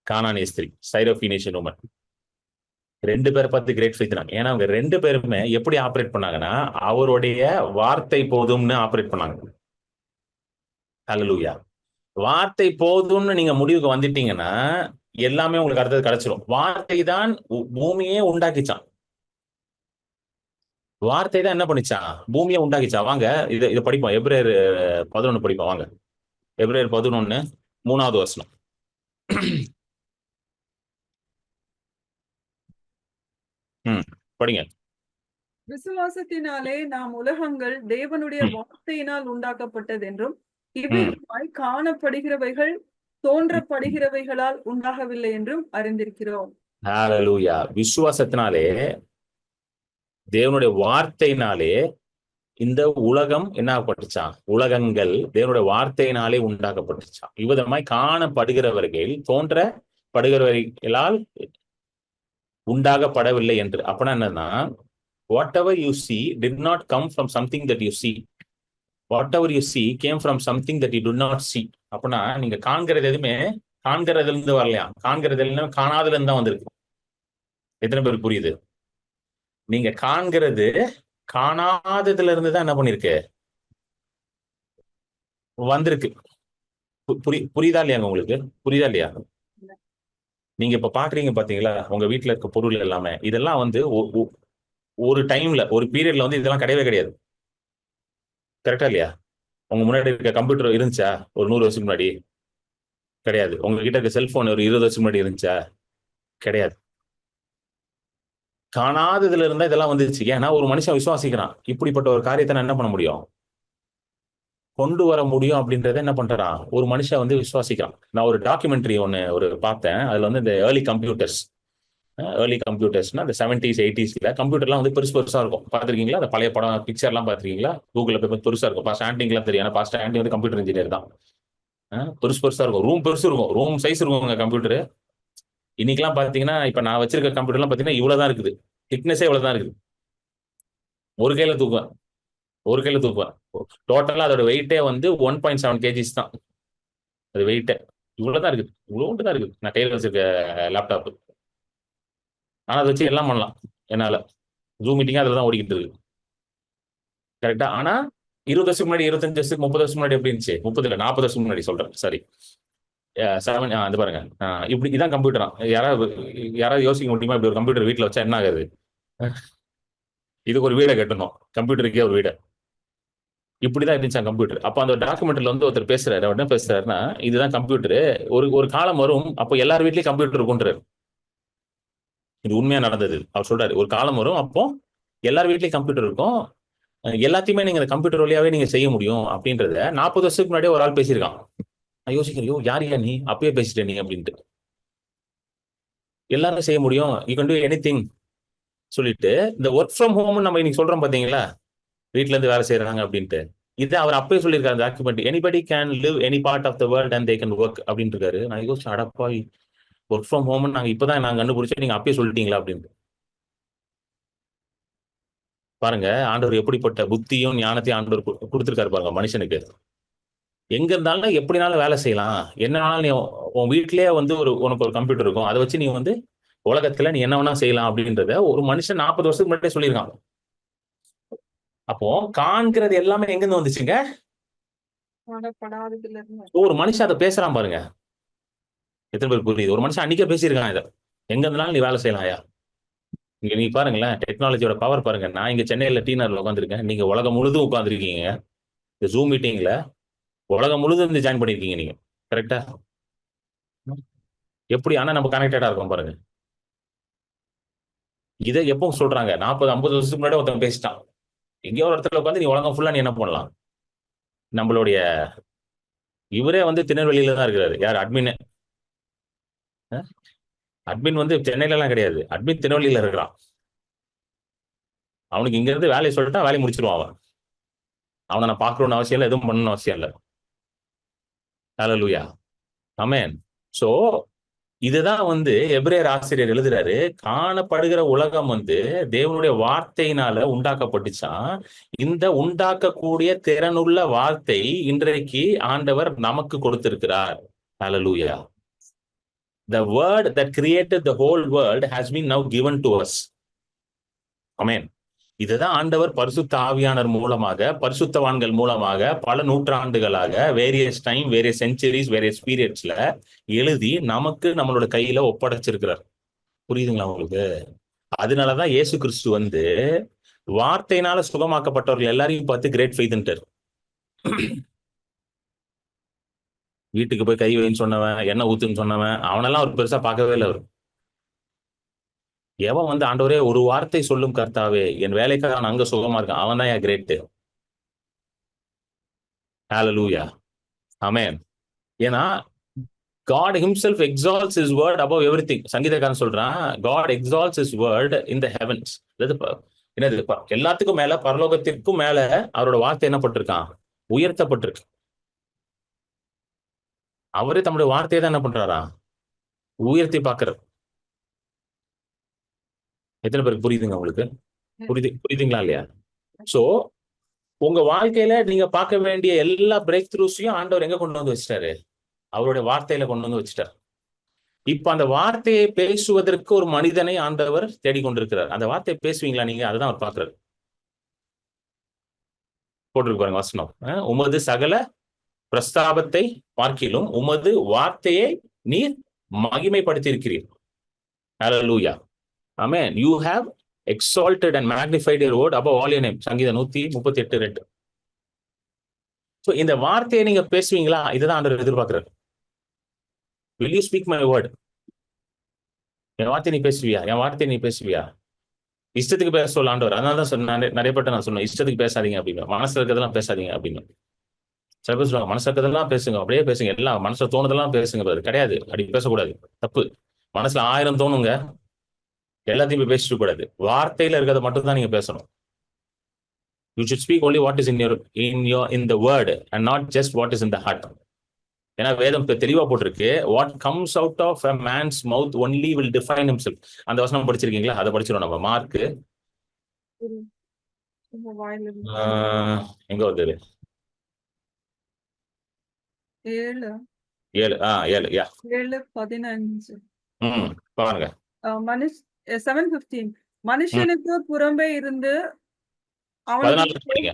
கானானிய ஸ்திரீ, சைரோபீனிஷியன் உமன். ரெண்டு பேரை பார்த்து கிரேட் ஃபெய்த்னாங்க. ஏன்னா அவங்க ரெண்டு பேருமே எப்படி ஆப்ரேட் பண்ணாங்கன்னா, அவருடைய வார்த்தை போதும்னு ஆப்ரேட் பண்ணாங்க. ஹalleluya. வார்த்தை போதும்னு நீங்க முடிவுக்கு வந்துட்டீங்கன்னா எல்லாமே உங்களுக்கு அடுத்தது கிடைச்சிடும். வார்த்தை தான் பூமியே உண்டாக்கிச்சான். வார்த்தை தான் என்ன பண்ணிச்சான், பூமியை உண்டாக்கிச்சான். வாங்க இதை படிப்போம், எபிரேயர் 11 படிப்போம் வாங்க. எபிரேயர் 11 3வது வசனம். படிங்க. விசுவாசத்தினாலே நாம் உலகங்கள் தேவனுடைய ம், வார்த்தையினால் உண்டாக்கப்பட்டது என்றும், ம். இவ்விதமாய் காணப்படுகிறவைகள் தோன்றப்படுகிறவைகளால் உண்டாகவில்லை என்றும் அறிந்திருக்கிறோம். ஹalleluya. விசுவாசத்தினாலே, தேவனுடைய வார்த்தையினாலே இந்த உலகம் என்ன ஆகப்பட்டுச்சான், உலகங்கள் தேவனுடைய வார்த்தையினாலே உண்டாக்கப்பட்டுச்சான். இவ்விதமாய் காணப்படுகிறவர்கள் தோன்றப்படுகிறவர்களால் உண்டாகப்படவில்லை என்று. அப்படின்னா என்னன்னா, what ever you see did not come from something that you see, what ever you see came from something that you to not C. அப்படின்னா நீங்க காண்கிறது எதுவுமே காண்கிறதுல இருந்து வரலையா, காண்கிறது எல்லாம் காணாதுல இருந்து தான் வந்திருக்கு. எத்தனை பேர் புரியுது? நீங்க காண்கிறது காணாததுல இருந்து தான் என்ன பண்ணிருக்கு, வந்திருக்கு. புரியுதா இல்லையாங்க உங்களுக்கு, புரியுதா இல்லையா? நீங்க இப்ப பாக்குறீங்க பாத்தீங்களா, உங்க வீட்டுல இருக்க பொருள் எல்லாமே, இதெல்லாம் வந்து ஒரு டைம்ல ஒரு பீரியட்ல வந்து இதெல்லாம் கிடையவே கிடையாது. கரெக்டா இல்லையா? உங்க முன்னாடி இருக்க கம்ப்யூட்டர் இருந்துச்சா ஒரு 100 வருஷத்துக்கு முன்னாடி? கிடையாது. உங்ககிட்ட இருக்க செல்போன் ஒரு 20 வருஷம் முன்னாடி இருந்துச்சா? கிடையாது. காணாததுல இருந்தா இதெல்லாம் வந்துருச்சு. ஏன்னா ஒரு மனுஷன் விசுவாசிக்கிறான், இப்படிப்பட்ட ஒரு காரியத்தை நான் என்ன பண்ண முடியும், கொண்டு வர முடியும் அப்படின்றத என்ன பண்றான், ஒரு மனுஷன் வந்து விசுவாசிக்கிறான். நான் ஒரு டாக்குமெண்ட்ரி ஒரு பார்த்தேன். அதுல வந்து இந்த ஏர்லி கம்ப்யூட்டர்ஸ்னா இந்த 70s 80sல கம்ப்யூட்டர்லாம் வந்து பெருசு பெருசா இருக்கும். பார்த்துருக்கீங்களா? அந்த பழைய படம் பிக்சர்லாம் பார்த்துருக்கீங்களா? கூகுள்ல போய் பெருசா இருக்கும். பாஸ்ட் ஆண்டிங்லாம் தெரியும். ஏன்னா பாஸ்ட் ஆண்டி வந்து கம்ப்யூட்டர் இன்ஜினியர் தான். பெருசு பெருசா இருக்கும், ரூம் பெருசு இருக்கும், ரூம் சைஸ் இருக்கும் உங்க கம்ப்யூட்டர். இன்னைக்கெல்லாம் பாத்தீங்கன்னா, இப்ப நான் வச்சிருக்க கம்ப்யூட்டர்லாம் பாத்தீங்கன்னா இவ்வளவுதான் இருக்குது, திக்னஸே இவ்வளவுதான் இருக்குது. ஒரு கையில தூக்குவேன், ஒரு கையில தூக்குவேன். டோட்டலா அதோட வெயிட்டே வந்து 1.7 கேஜிஸ் தான். அது வெயிட்டே இவ்வளவுதான் இருக்குது, இவ்வளவு தான் இருக்குது. நான் கையில வச்சிருக்க லேப்டாப், ஆனா அதை வச்சு எல்லாம் பண்ணலாம் என்னால. ஜூம் மீட்டிங்கா அதுல தான் ஓடிக்கிட்டு இருக்கு. கரெக்டா? ஆனா 20 வருஷத்துக்கு முன்னாடி, 25 வருஷத்துக்கு, 30 வருஷத்துக்கு முன்னாடி எப்படி இருந்துச்சு? 30 இல்ல 40 வருஷத்துக்கு முன்னாடி சொல்றேன். சாரி. 7 இது பாருங்க. இப்படி இதான் கம்ப்யூட்டரா? யாராவது யாராவது யோசிக்க முடியுமா? இப்படி ஒரு கம்ப்யூட்டர் வீட்ல வச்சா என்ன ஆகுது? இதுக்கு ஒரு வீடை கட்டணும். கம்ப்யூட்டருக்கே ஒரு வீடை. இப்படிதான் இருந்துச்சா கம்ப்யூட்டர். அப்ப அந்த டாக்குமெண்ட்ல வந்து ஒருத்தர் பேசுறாரு. அவர் என்ன பேசுறாருன்னா, இதுதான் கம்ப்யூட்டர். ஒரு ஒரு காலம் வரும், அப்போ எல்லார் வீட்லயும் கம்ப்யூட்டர் இருக்குன்றாரு. இது உண்மையா நடந்தது. அவர் சொல்றாரு, ஒரு காலம் வரும், அப்போ எல்லார் வீட்லயும் கம்ப்யூட்டர் இருக்கும், எல்லாத்தையுமே நீங்க கம்ப்யூட்டர் வழியாவே நீங்க செய்ய முடியும் அப்படின்றத 40 வருஷத்துக்கு முன்னாடியே ஒரு ஆள் பேசியிருக்கான். நான் யோசிக்கிறேன், யோ யார் யா நீ? அப்பயே பேசிட்ட நீ அப்படின்ட்டு. எல்லாரும் செய்ய முடியும், யூ கேன் டு எனிதிங் சொல்லிட்டு, இந்த ஒர்க் ஃப்ரம் ஹோம் நம்ம இன்னைக்கு சொல்றோம் பாத்தீங்களா, வீட்ல இருந்து வேலை செய்யறாங்க அப்படின்ட்டு. இது அவர் அப்பயே சொல்லியிருக்காரு document. Anybody can live any part of the world and they can work அப்படின்னு இருக்காரு. நான் யோசிச்சேன், அடப்பாவி, ஒர்க் ஃப்ரம் ஹோம் நாங்க இப்பதான் நாங்க கண்டுபிடிச்சோம், நீங்க அப்பயே சொல்லிட்டீங்களா அப்படின்னு. பாருங்க, ஆண்டவர் எப்படிப்பட்ட புத்தியும் ஞானத்தையும் ஆண்டவர் கொடுத்திருக்காரு பாருங்க மனுஷனுக்கு. எங்க இருந்தாலும் எப்படினாலும் வேலை செய்யலாம். என்னனாலும் நீ உன் வீட்டிலேயே வந்து உனக்கு ஒரு கம்ப்யூட்டர் இருக்கும், அதை வச்சு நீ வந்து உலகத்துல நீ என்ன வேணா செய்யலாம் அப்படின்றத ஒரு மனுஷன் 40 வருஷத்துக்கு முன்னாடியே சொல்லியிருக்கான். அப்போ காண்கிறது எல்லாமே எங்க இருந்து வந்துச்சுங்க? ஒரு மனுஷன் அதை பேசுறான் பாருங்க. எத்தனை பேர் புரியுது? ஒரு மனுஷன் அன்னைக்கே பேசியிருக்கான் இதை. எங்க இருந்தாலும் நீ வேலை செய்யலாம் ஐயா. இங்க நீ பாருங்களேன், டெக்னாலஜியோட பவர் பாருங்க. நான் இங்க சென்னையில டீனர்ல உட்காந்துருக்கேன், நீங்க உலகம் முழுதும் உட்காந்துருக்கீங்க. இந்த ஜூம் மீட்டிங்ல உலகம் முழுதும் இருந்து ஜாயின் பண்ணிருக்கீங்க நீங்க. கரெக்டா? எப்படி ஆனா நம்ம கனெக்டடா இருக்கோம் பாருங்க. இதை எப்போ சொல்றாங்க? 40-50 வருஷத்துக்கு முன்னாடி ஒருத்தன் பேசிட்டான். எங்கேயோ ஒரு இடத்துல உட்காந்து நீ உலகம் ஃபுல்லா நீ என்ன பண்ணலாம்? நம்மளுடைய இவரே வந்து திருநெல்வேலியில தான் இருக்கிறாரு. யார்? அட்மின். அட்மின் வந்து சென்னையில எல்லாம் கிடையாது, அட்மின் திருநெல்வேலியில இருக்கிறான். அவனுக்கு இங்க இருந்து வேலையை சொல்லிட்டா வேலையை முடிச்சிருவான் அவன். அவனை நான் பார்க்கணும்னு அவசியம் இல்லை, எதுவும் பண்ணணும்னு அவசியம் இல்லை. ஹல்லேலூயா. ஆமென். சோ இதுதான் வந்து எபிரேயர் ஆசிரியர் எழுதுறாரு, காணப்படுகிற உலகம் வந்து தேவனுடைய வார்த்தையினால உண்டாக்கப்பட்டுச்சான். இந்த உண்டாக்கக்கூடிய திறனுள்ள வார்த்தை இன்றைக்கு ஆண்டவர் நமக்கு கொடுத்திருக்கிறார். ஹல்லேலூயா. The word that created the whole world has been now given to us. ஆமென். இதுதான் ஆண்டவர் பரிசுத்த ஆவியானவர் மூலமாக, பரிசுத்தவான்கள் மூலமாக பல நூற்றாண்டுகளாக various time, various centuries, various பீரியட்ஸ்ல எழுதி நமக்கு நம்மளோட கையில ஒப்படைச்சிருக்கிறார். புரியுதுங்களா உங்களுக்கு? அதனாலதான் இயேசு கிறிஸ்து வந்து வார்த்தையினால சுகமாக்கப்பட்டவர்கள் எல்லாரையும் பார்த்து கிரேட் ஃபெய்த்ன்றார். வீட்டுக்கு போய் கை வைன்னு சொன்னவன், எண்ணெய் ஊத்துன்னு சொன்னவன், அவனெல்லாம் அவர் பெருசா பார்க்கவே இல்லை. அவர் எவன் வந்து ஆண்டவரே ஒரு வார்த்தை சொல்லும் கர்த்தாவே, என் வேலைக்காரன் அங்க சுகமா இருக்கான், அவன் தான் என் கிரேட். ஹல்லேலூயா. ஆமென். ஏன்னா God himself exalts his word above everything. சங்கீதக்காரன் சொல்றான், God exalts his word in the heavens. என்னது? எல்லாத்துக்கும் மேல, பரலோகத்திற்கும் மேல அவரோட வார்த்தை என்ன பட்டிருக்கான்? உயர்த்தப்பட்டிருக்கு. அவரே தம்முடைய வார்த்தையை தான் என்ன பண்றாரா? உயர்த்தி பார்க்கிறார். எத்தனை பேருக்கு புரியுதுங்க உங்களுக்கு? புரியுதுங்களா இல்லையா? சோ உங்க வாழ்க்கையில நீங்க பார்க்க வேண்டிய எல்லா பிரேக் த்ரூஸையும் ஆண்டவர் எங்க கொண்டு வந்து வச்சிட்டாரு? அவருடைய வார்த்தையில கொண்டு வந்து வச்சிட்டார். இப்ப அந்த வார்த்தையை பேசுவதற்கு ஒரு மனிதனை ஆண்டவர் தேடிக்கொண்டிருக்கிறார். அந்த வார்த்தையை பேசுவீங்களா நீங்க? அதுதான் அவர் பார்க்கிறார். போட்டிருக்கு பாருங்க வசனம், உமது சகல பிரஸ்தாபத்தை பார்க்கிலும் உமது வார்த்தையை நீர் மகிமைப்படுத்தி இருக்கிறீர். ஹல்லேலூயா. ஆமென். You have exalted and magnified your word above all your name. சங்கீதம் 138:2. சோ இந்த வார்த்தையை நீங்க பேசுவீங்களா? இதுதான் ஆண்டவர் எதிர்பார்க்கிறார். Will you speak my word? என் வார்த்தை நீ பேசுவியா? என் வார்த்தை நீ பேசுவியா? இஷ்டத்துக்கு பேச சொல்ல ஆண்டவர். அதனால தான் சொன்ன நிறைய பேர்ட்ட நான் சொன்னேன், இஷ்டத்துக்கு பேசாதீங்க அப்படின்னு, மனசுல இருக்கிறதெல்லாம் பேசாதீங்க அப்படின்னு. சில பேர் சொல்லுவாங்க, மனசுல இருக்கிறதெல்லாம் பேசுங்க, அப்படியே பேசுங்க, எல்லாம் மனசுல தோணுதெல்லாம் பேசுங்க. கிடையாது, அப்படி பேசக்கூடாது, தப்பு. மனசுல 1000 தோணுங்க, எல்லாத்தையும் பேசிட்டு கூடாது. வார்த்தையில இருக்கிறத மட்டும் தான் நீங்க பேசணும். You should speak only what is in the word and not just what is in the heart. ஏன்னா வேதம் தெளிவா போட்டிருக்கு, what comes out of a man's mouth only will define himself. அந்த வசனம் படிச்சிருக்கீங்களா? அதை படிச்சிடும் நம்ம. மார்க் எங்க வருது? 7:15. பாருங்க. 7:15. மனுஷனுக்கு புறம்பே இருந்து 14 படிங்க.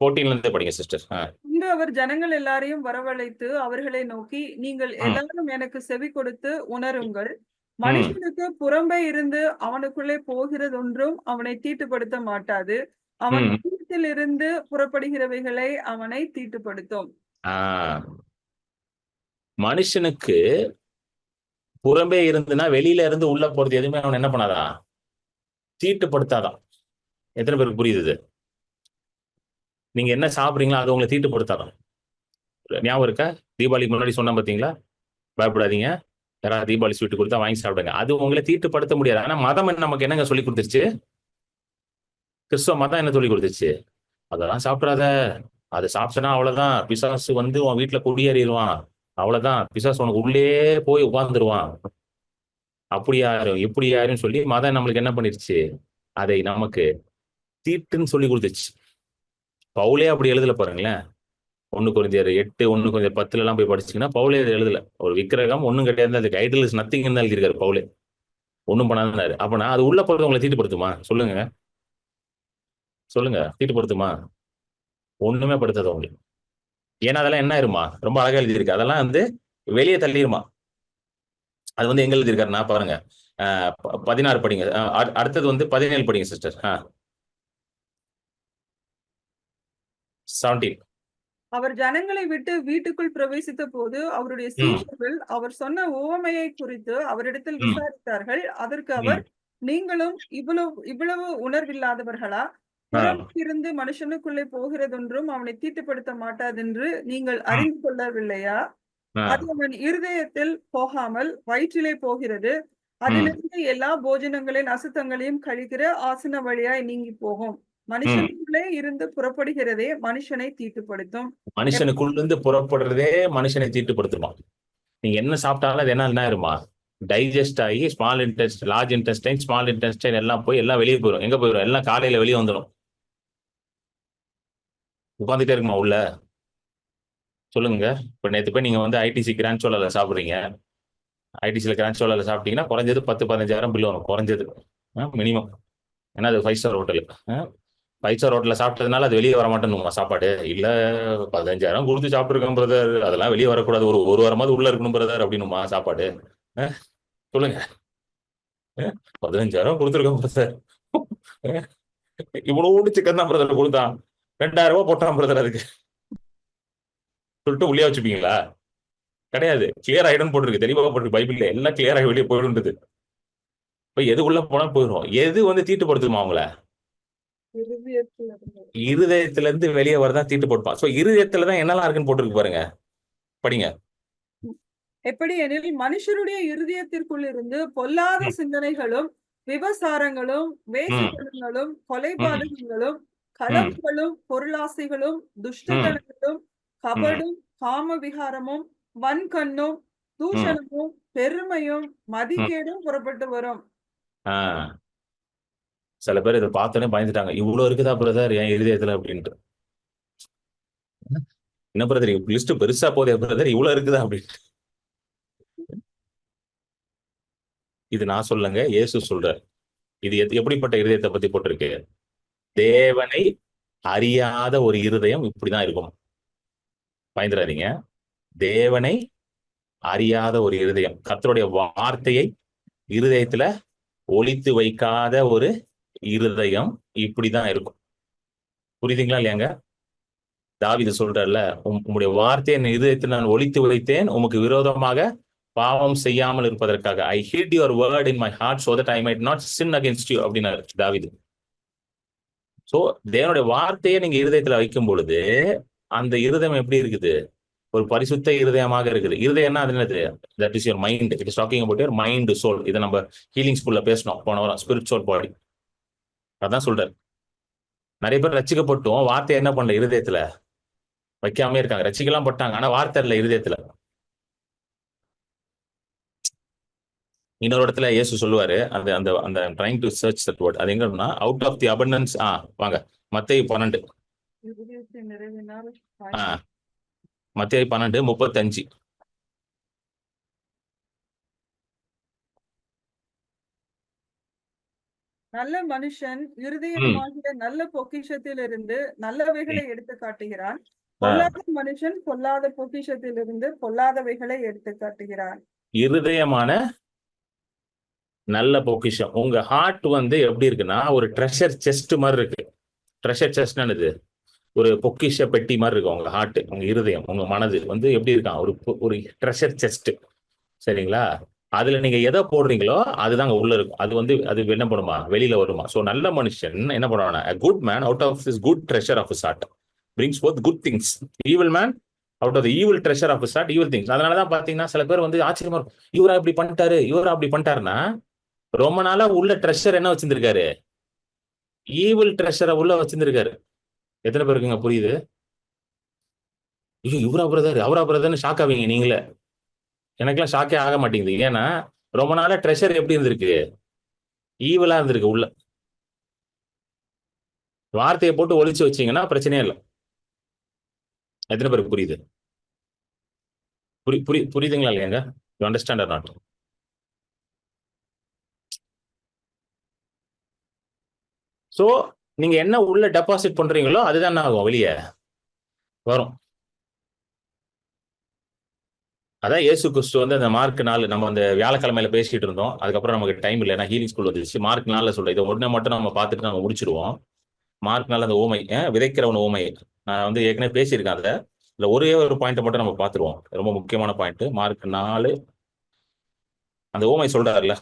14ல இருந்தே படிங்க சிஸ்டர். இன்று அவர் ஜனங்கள் எல்லாரையும் வரவழைத்து அவர்களை நோக்கி, நீங்கள் ம், எல்லாரும் எனக்கு செவி கொடுத்து உணருங்கள். ம், மனுஷனுக்கு புறம்பே இருந்து அவனுக்குள்ளே போகிறதொன்றும் அவனை தீட்டுப்படுத்த மாட்டாது. அவன் ம். உள்ளத்தில் இருந்து புறப்படுகிறவைகளை அவனை தீட்டுப்படுத்தும். ஆ, மனுஷனுக்கு புறம்பே இருந்துன்னா வெளியில இருந்து உள்ள போறது எதுவுமே அவன் என்ன பண்ணாதான், தீட்டுப்படுத்தாதான். எத்தனை பேருக்கு புரியுது இது? நீங்க என்ன சாப்பிடுறீங்களோ அது உங்களை தீட்டுப்படுத்தாதான். ஞாபகம் இருக்கா? தீபாவளிக்கு முன்னாடி சொன்ன பாத்தீங்களா? பயப்படாதீங்க, யாராவது தீபாவளி ஸ்வீட் கொடுத்தா வாங்கி சாப்பிடுங்க. அது உங்களை தீட்டுப்படுத்த முடியாது. ஆனா மதம் நமக்கு என்னங்க சொல்லி கொடுத்துருச்சு? கிறிஸ்துவ மதம் என்ன சொல்லி கொடுத்துருச்சு? அதெல்லாம் சாப்பிடாத, அதை சாப்பிட்டனா அவ்வளவுதான், பிசாசு வந்து உன் வீட்டுல குடியேறிடுவான், அவ்வளவுதான், பிசாசு உனக்கு உள்ளே போய் உட்கார்ந்துருவான், அப்படி யாரும் இப்படி யாரும் சொல்லி மதம் நம்மளுக்கு என்ன பண்ணிருச்சு? அதை நமக்கு தீட்டுன்னு சொல்லி கொடுத்துச்சு. பவுலே அப்படி எழுதல பாருங்களேன். 1 கொரிந்தியர் 8, 1 கொரிந்தியர் 10 எல்லாம் போய் படிச்சீங்கன்னா பவுலே அதை எழுதல. ஒரு விக்கிரகம் ஒண்ணும் கிடையாது, அதுக்கு ஐடல் இஸ் நத்திங் தான் எழுதியிருக்காரு பவுலே. ஒண்ணும் பண்ணாதுன்னாரு. அப்பனா அது உள்ள போறது உங்களை தீட்டுப்படுத்துமா? சொல்லுங்க, சொல்லுங்க, தீட்டுப்படுத்துமா? ஒண்ணுமே படுத்தாது உங்களுக்கு. ஏன்னா அதெல்லாம் என்ன ஆயிருமா? ரொம்ப அழகா எழுதியிருக்கு. அதெல்லாம் வந்து வெளியே தள்ளிருமா. அது வந்து எங்க எழுதியிருக்காருன்னா பாருங்க, 16 படிங்க. அடுத்தது வந்து 17 படிங்க சிஸ்டர். 17. அவர் ஜனங்களை விட்டு வீட்டுக்குள் பிரவேசித்த போது அவருடைய ம், சீஷர்கள் அவர் சொன்ன உவமையை குறித்து அவரிடத்தில் ம், விசாரித்தார்கள். அதற்கு அவர், ம். நீங்களும் இவ்வளவு இவ்வளவு உணர்வில்லாதவர்களா? ஆ, புறம்பிருந்து மனுஷனுக்குள்ளே போகிறதொன்றும் அவனை தீட்டுப்படுத்த மாட்டாதென்று நீங்கள் ம், அறிந்து கொள்ளவில்லையா? ஆ, அது அவன் இருதயத்தில் போகாமல் வயிற்றிலே போகிறது. ம், அதிலிருந்து எல்லா போஜனங்களின் அசுத்தங்களையும் கழிக்கிற ஆசன வழியாய் நீங்கி போகும். ம். மனுஷனுக்குள்ளே இருந்து புறப்படுகிறதே மனுஷனை தீட்டுப்படுத்தும். மனுஷனுக்குள்ள இருந்து புறப்படுறதே மனுஷனை தீட்டுப்படுத்துமா. நீங்க என்ன சாப்பிட்டாலும் அது என்ன ஆயிருமா? டைஜஸ்ட் ஆகி small intestine, large intestine, small intestine எல்லாம் போய் எல்லாம் வெளியே போயிடும். எங்க போயிடும்? எல்லாம் காலையில வெளியே வந்துடும். உட்காந்துட்டே இருக்குமா உள்ள? சொல்லுங்க. இப்ப நேத்து போய் நீங்க வந்து ஐடிசி கிராண்ட் சோலால சாப்பிடுறீங்க. ஐடிசியில கிராண்ட் சோலால சாப்பிட்டீங்கன்னா குறைஞ்சது 10-15 ஆயிரம் பில் வரும், குறைஞ்சது மினிமம். ஏன்னா அது 5 ஸ்டார் ஹோட்டல். 5 ஸ்டார் ஹோட்டல்ல சாப்பிட்டதுனால அது வெளியே வர மாட்டேன்னு சாப்பாடு இல்ல. 15,000 கொடுத்து சாப்பிட்டுருக்கோம் பிரதர், அதெல்லாம் வெளியே வரக்கூடாது, ஒரு வாரமாவது உள்ள இருக்கணும் பிரதர் அப்படின்னுமா சாப்பாடு? அஹ், சொல்லுங்க. 15,000 கொடுத்துருக்கோம் பிரதர், இவ்வளவு சிக்கன் தான் பிரதர் கொடுத்தான், 2,000 ரூபாய் போட்டான் பிரதர் அதுக்கு சொல்லிட்டு உள்ளே வச்சுப்பீங்களா? கிடையாது. கிளியர் ஆயிடும் போட்டுருக்கு, தெளிவாக போட்டுருக்கு பைபிள்ல, எல்லாம் கிளியர் ஆகி வெளியே போயிடுன்றது. இப்ப எது உள்ள போனா போயிடும். எது வந்து தீட்டுப்படுத்துமா அவங்கள? இருதயத்தில் இருந்து. இருதயத்துல இருந்து வெளியே வரதான் தீட்டுப்படுப்பான். சோ இருதயத்துலதான் என்னெல்லாம் இருக்குன்னு போட்டுருக்கு பாருங்க, படிங்க. எப்படி எனில் மனுஷருடைய இருதயத்திற்குள் இருந்து பொல்லாத ம், சிந்தனைகளும், விபசாரங்களும், ம், வேசித்தனங்களும், ம், கொலைபாதகங்களும், ம், களவுகளும், பொருளாசைகளும், ம், துஷ்டத்தனங்களும், ம், கபடும், காமவிகாரமும், வன்கண்ணும், ம், தூஷணமும், பெருமையும், ம். மதிகேடும் புறப்பட்டு வரும். ஆஹ் சில பேர் இதை பார்த்தோன்னே பயந்துட்டாங்க, இவ்வளவு இருக்குதா பிரதர் என் இருதயத்துல அப்படின்ட்டு. என்ன பிரதர் லிஸ்ட் பெருசா போதே பிரதர், இவ்வளவு இருக்குதா அப்படின்ட்டு. இது நான் சொல்லுங்க, இயேசு சொல்றார். இது எப்படிப்பட்ட இருதயத்தை பத்தி போட்டிருக்கு? தேவனை அறியாத ஒரு இருதயம் இப்படிதான் இருக்கும். பயந்துடாதீங்க. தேவனை அறியாத ஒரு இருதயம், கர்த்தருடைய வார்த்தையை இருதயத்துல ஒளித்து வைக்காத ஒரு இருதயம் இப்படிதான் இருக்கும். புரியுதுங்களா இல்லையாங்க? தாவீது சொல்றார்ல, உம்முடைய வார்த்தையை என் இருதயத்தில் நான் ஒளித்து வைத்தேன், உமக்கு விரோதமாக பாவம் செய்யாமல் இருப்பதற்காக. I hid your word in my heart so that I might not sin against you அப்படின்னாரு தாவீது. சோ தேவனுடைய வார்த்தையை நீங்க இருதயத்துல வைக்கும் பொழுது அந்த இருதயம் எப்படி இருக்குது? ஒரு பரிசுத்த இருதயமாக இருக்குது. இருதயம்னா அது என்னது? That is your mind. It is talking about your mind soul. இதை நம்ம ஹீலிங் ஸ்கூல்ல பேசணும் போன வாரம், ஸ்பிரிச்சுவல் பாடி. அதான் சொல்றாரு. நிறைய பேர் ரட்சிக்கப்பட்டும் வார்த்தை என்ன பண்ணல, இருதயத்துல வைக்காம இருக்காங்க. ரட்சிக்கலாம் பட்டாங்க, ஆனா வார்த்தை இல்ல இருதயத்துல. இன்னொரு இடத்துல இயேசு சொல்லுவாரு, அந்த அந்த அந்த trying to search that word, அது எங்கன்னா அவுட் ஆஃப் தி அபண்டன்ஸ். வாங்க, மத்தேயு 12. இருதயத்தின் நிறைவினால் மத்தேயு 12:35. நல்ல மனுஷன் ம் இருதயமாகிய நல்ல பொக்கிஷத்திலிருந்து நல்லவைகளை ம். எடுத்து காட்டுகிறான். ஆ. பொல்லாத மனுஷன் பொல்லாத பொக்கிஷத்திலிருந்து பொல்லாதவைகளை எடுத்து காட்டுகிறான். இருதயமான நல்ல பொக்கிஷம். உங்க ஹார்ட் வந்து எப்படி இருக்குன்னா, ஒரு ட்ரெஷர் செஸ்ட் மாரி இருக்கு. ட்ரெஷர் செஸ்ட்னா என்னது? ஒரு பொக்கிஷ பெட்டி மாரி இருக்கும் உங்க ஹார்ட், உங்க இருதயம், உங்க மனது வந்து எப்படி இருக்காம்? ஒரு ட்ரெஷர் செஸ்ட். சரிங்களா? அதுல நீங்க எத போடுறீங்களோ, அதுதான் அங்க உள்ள இருக்கும். அது வந்து அது என்ன பண்ணுமா? வெளியில வருமா? சோ நல்ல மனுஷன் என்ன பண்ணுவான்னா, "A good man out of his good treasure of his heart brings forth good things. Evil man out of the evil treasure of his heart evil things." அதனால தான் பார்த்தீங்கன்னா, சில பேர் வந்து ஆச்சரியமா இருக்கும். இவரா இப்படி பண்ணிட்டாரு, இவரா அப்படி பண்ணிட்டாருன்னா, ரொம்ப நாளா உள்ள ட்ரெஷர் என்ன வச்சிருந்திருக்காரு? ஈவில் ட்ரெஷர உள்ள வச்சிருந்திருக்காரு. எத்தன பேருக்குங்க புரியுது? ஐயோ! இவரா பிரதர், அவரா பிரதர்ன்னு ஷாக் ஆவீங்க நீங்களே. எனக்கெல்லாம் ஷாக்கே ஆக மாட்டேங்குது. ஏன்னா, ரொம்ப நாளா ட்ரெஷர் எப்படி இருந்திருக்கு? ஈவிலா இருந்திருக்கு உள்ள. வார்த்தைய போட்டு ஒளிச்சு வச்சீங்கன்னா பிரச்சனையே இல்ல. எத்தன பேருக்கு புரியுது? புரியுதுங்களா இல்லையாங்க? You understand or not? So, நீங்க என்ன உள்ள டெபாசிட் பண்றீங்களோ, அதுதான் என்ன ஆகும் வெளிய வரும். அதான் இயேசு கிறிஸ்து வந்து அந்த மார்க் 4 நம்ம அந்த வியாழக்கிழமையில பேசிட்டு இருந்தோம். அதுக்கப்புறம் நமக்கு டைம் இல்ல. ஏன்னா ஹீலிங் ஸ்கூல் வந்துருச்சு. மார்க் 4ல சொல்றேன். இத ஒண்ண மட்டும் நம்ம பார்த்துட்டு நம்ம முடிச்சிருவோம். மார்க் 4 அந்த ஊமை, விதைக்கிறவன் ஊமை. நான் வந்து ஏற்கனவே பேசியிருக்கேன் அதுல. இதுல ஒரே ஒரு பாயிண்ட்ட மட்டும் நம்ம பார்த்துருவோம். ரொம்ப முக்கியமான பாயிண்ட். மார்க் 4 அந்த ஊமை சொல்றாருல்ல,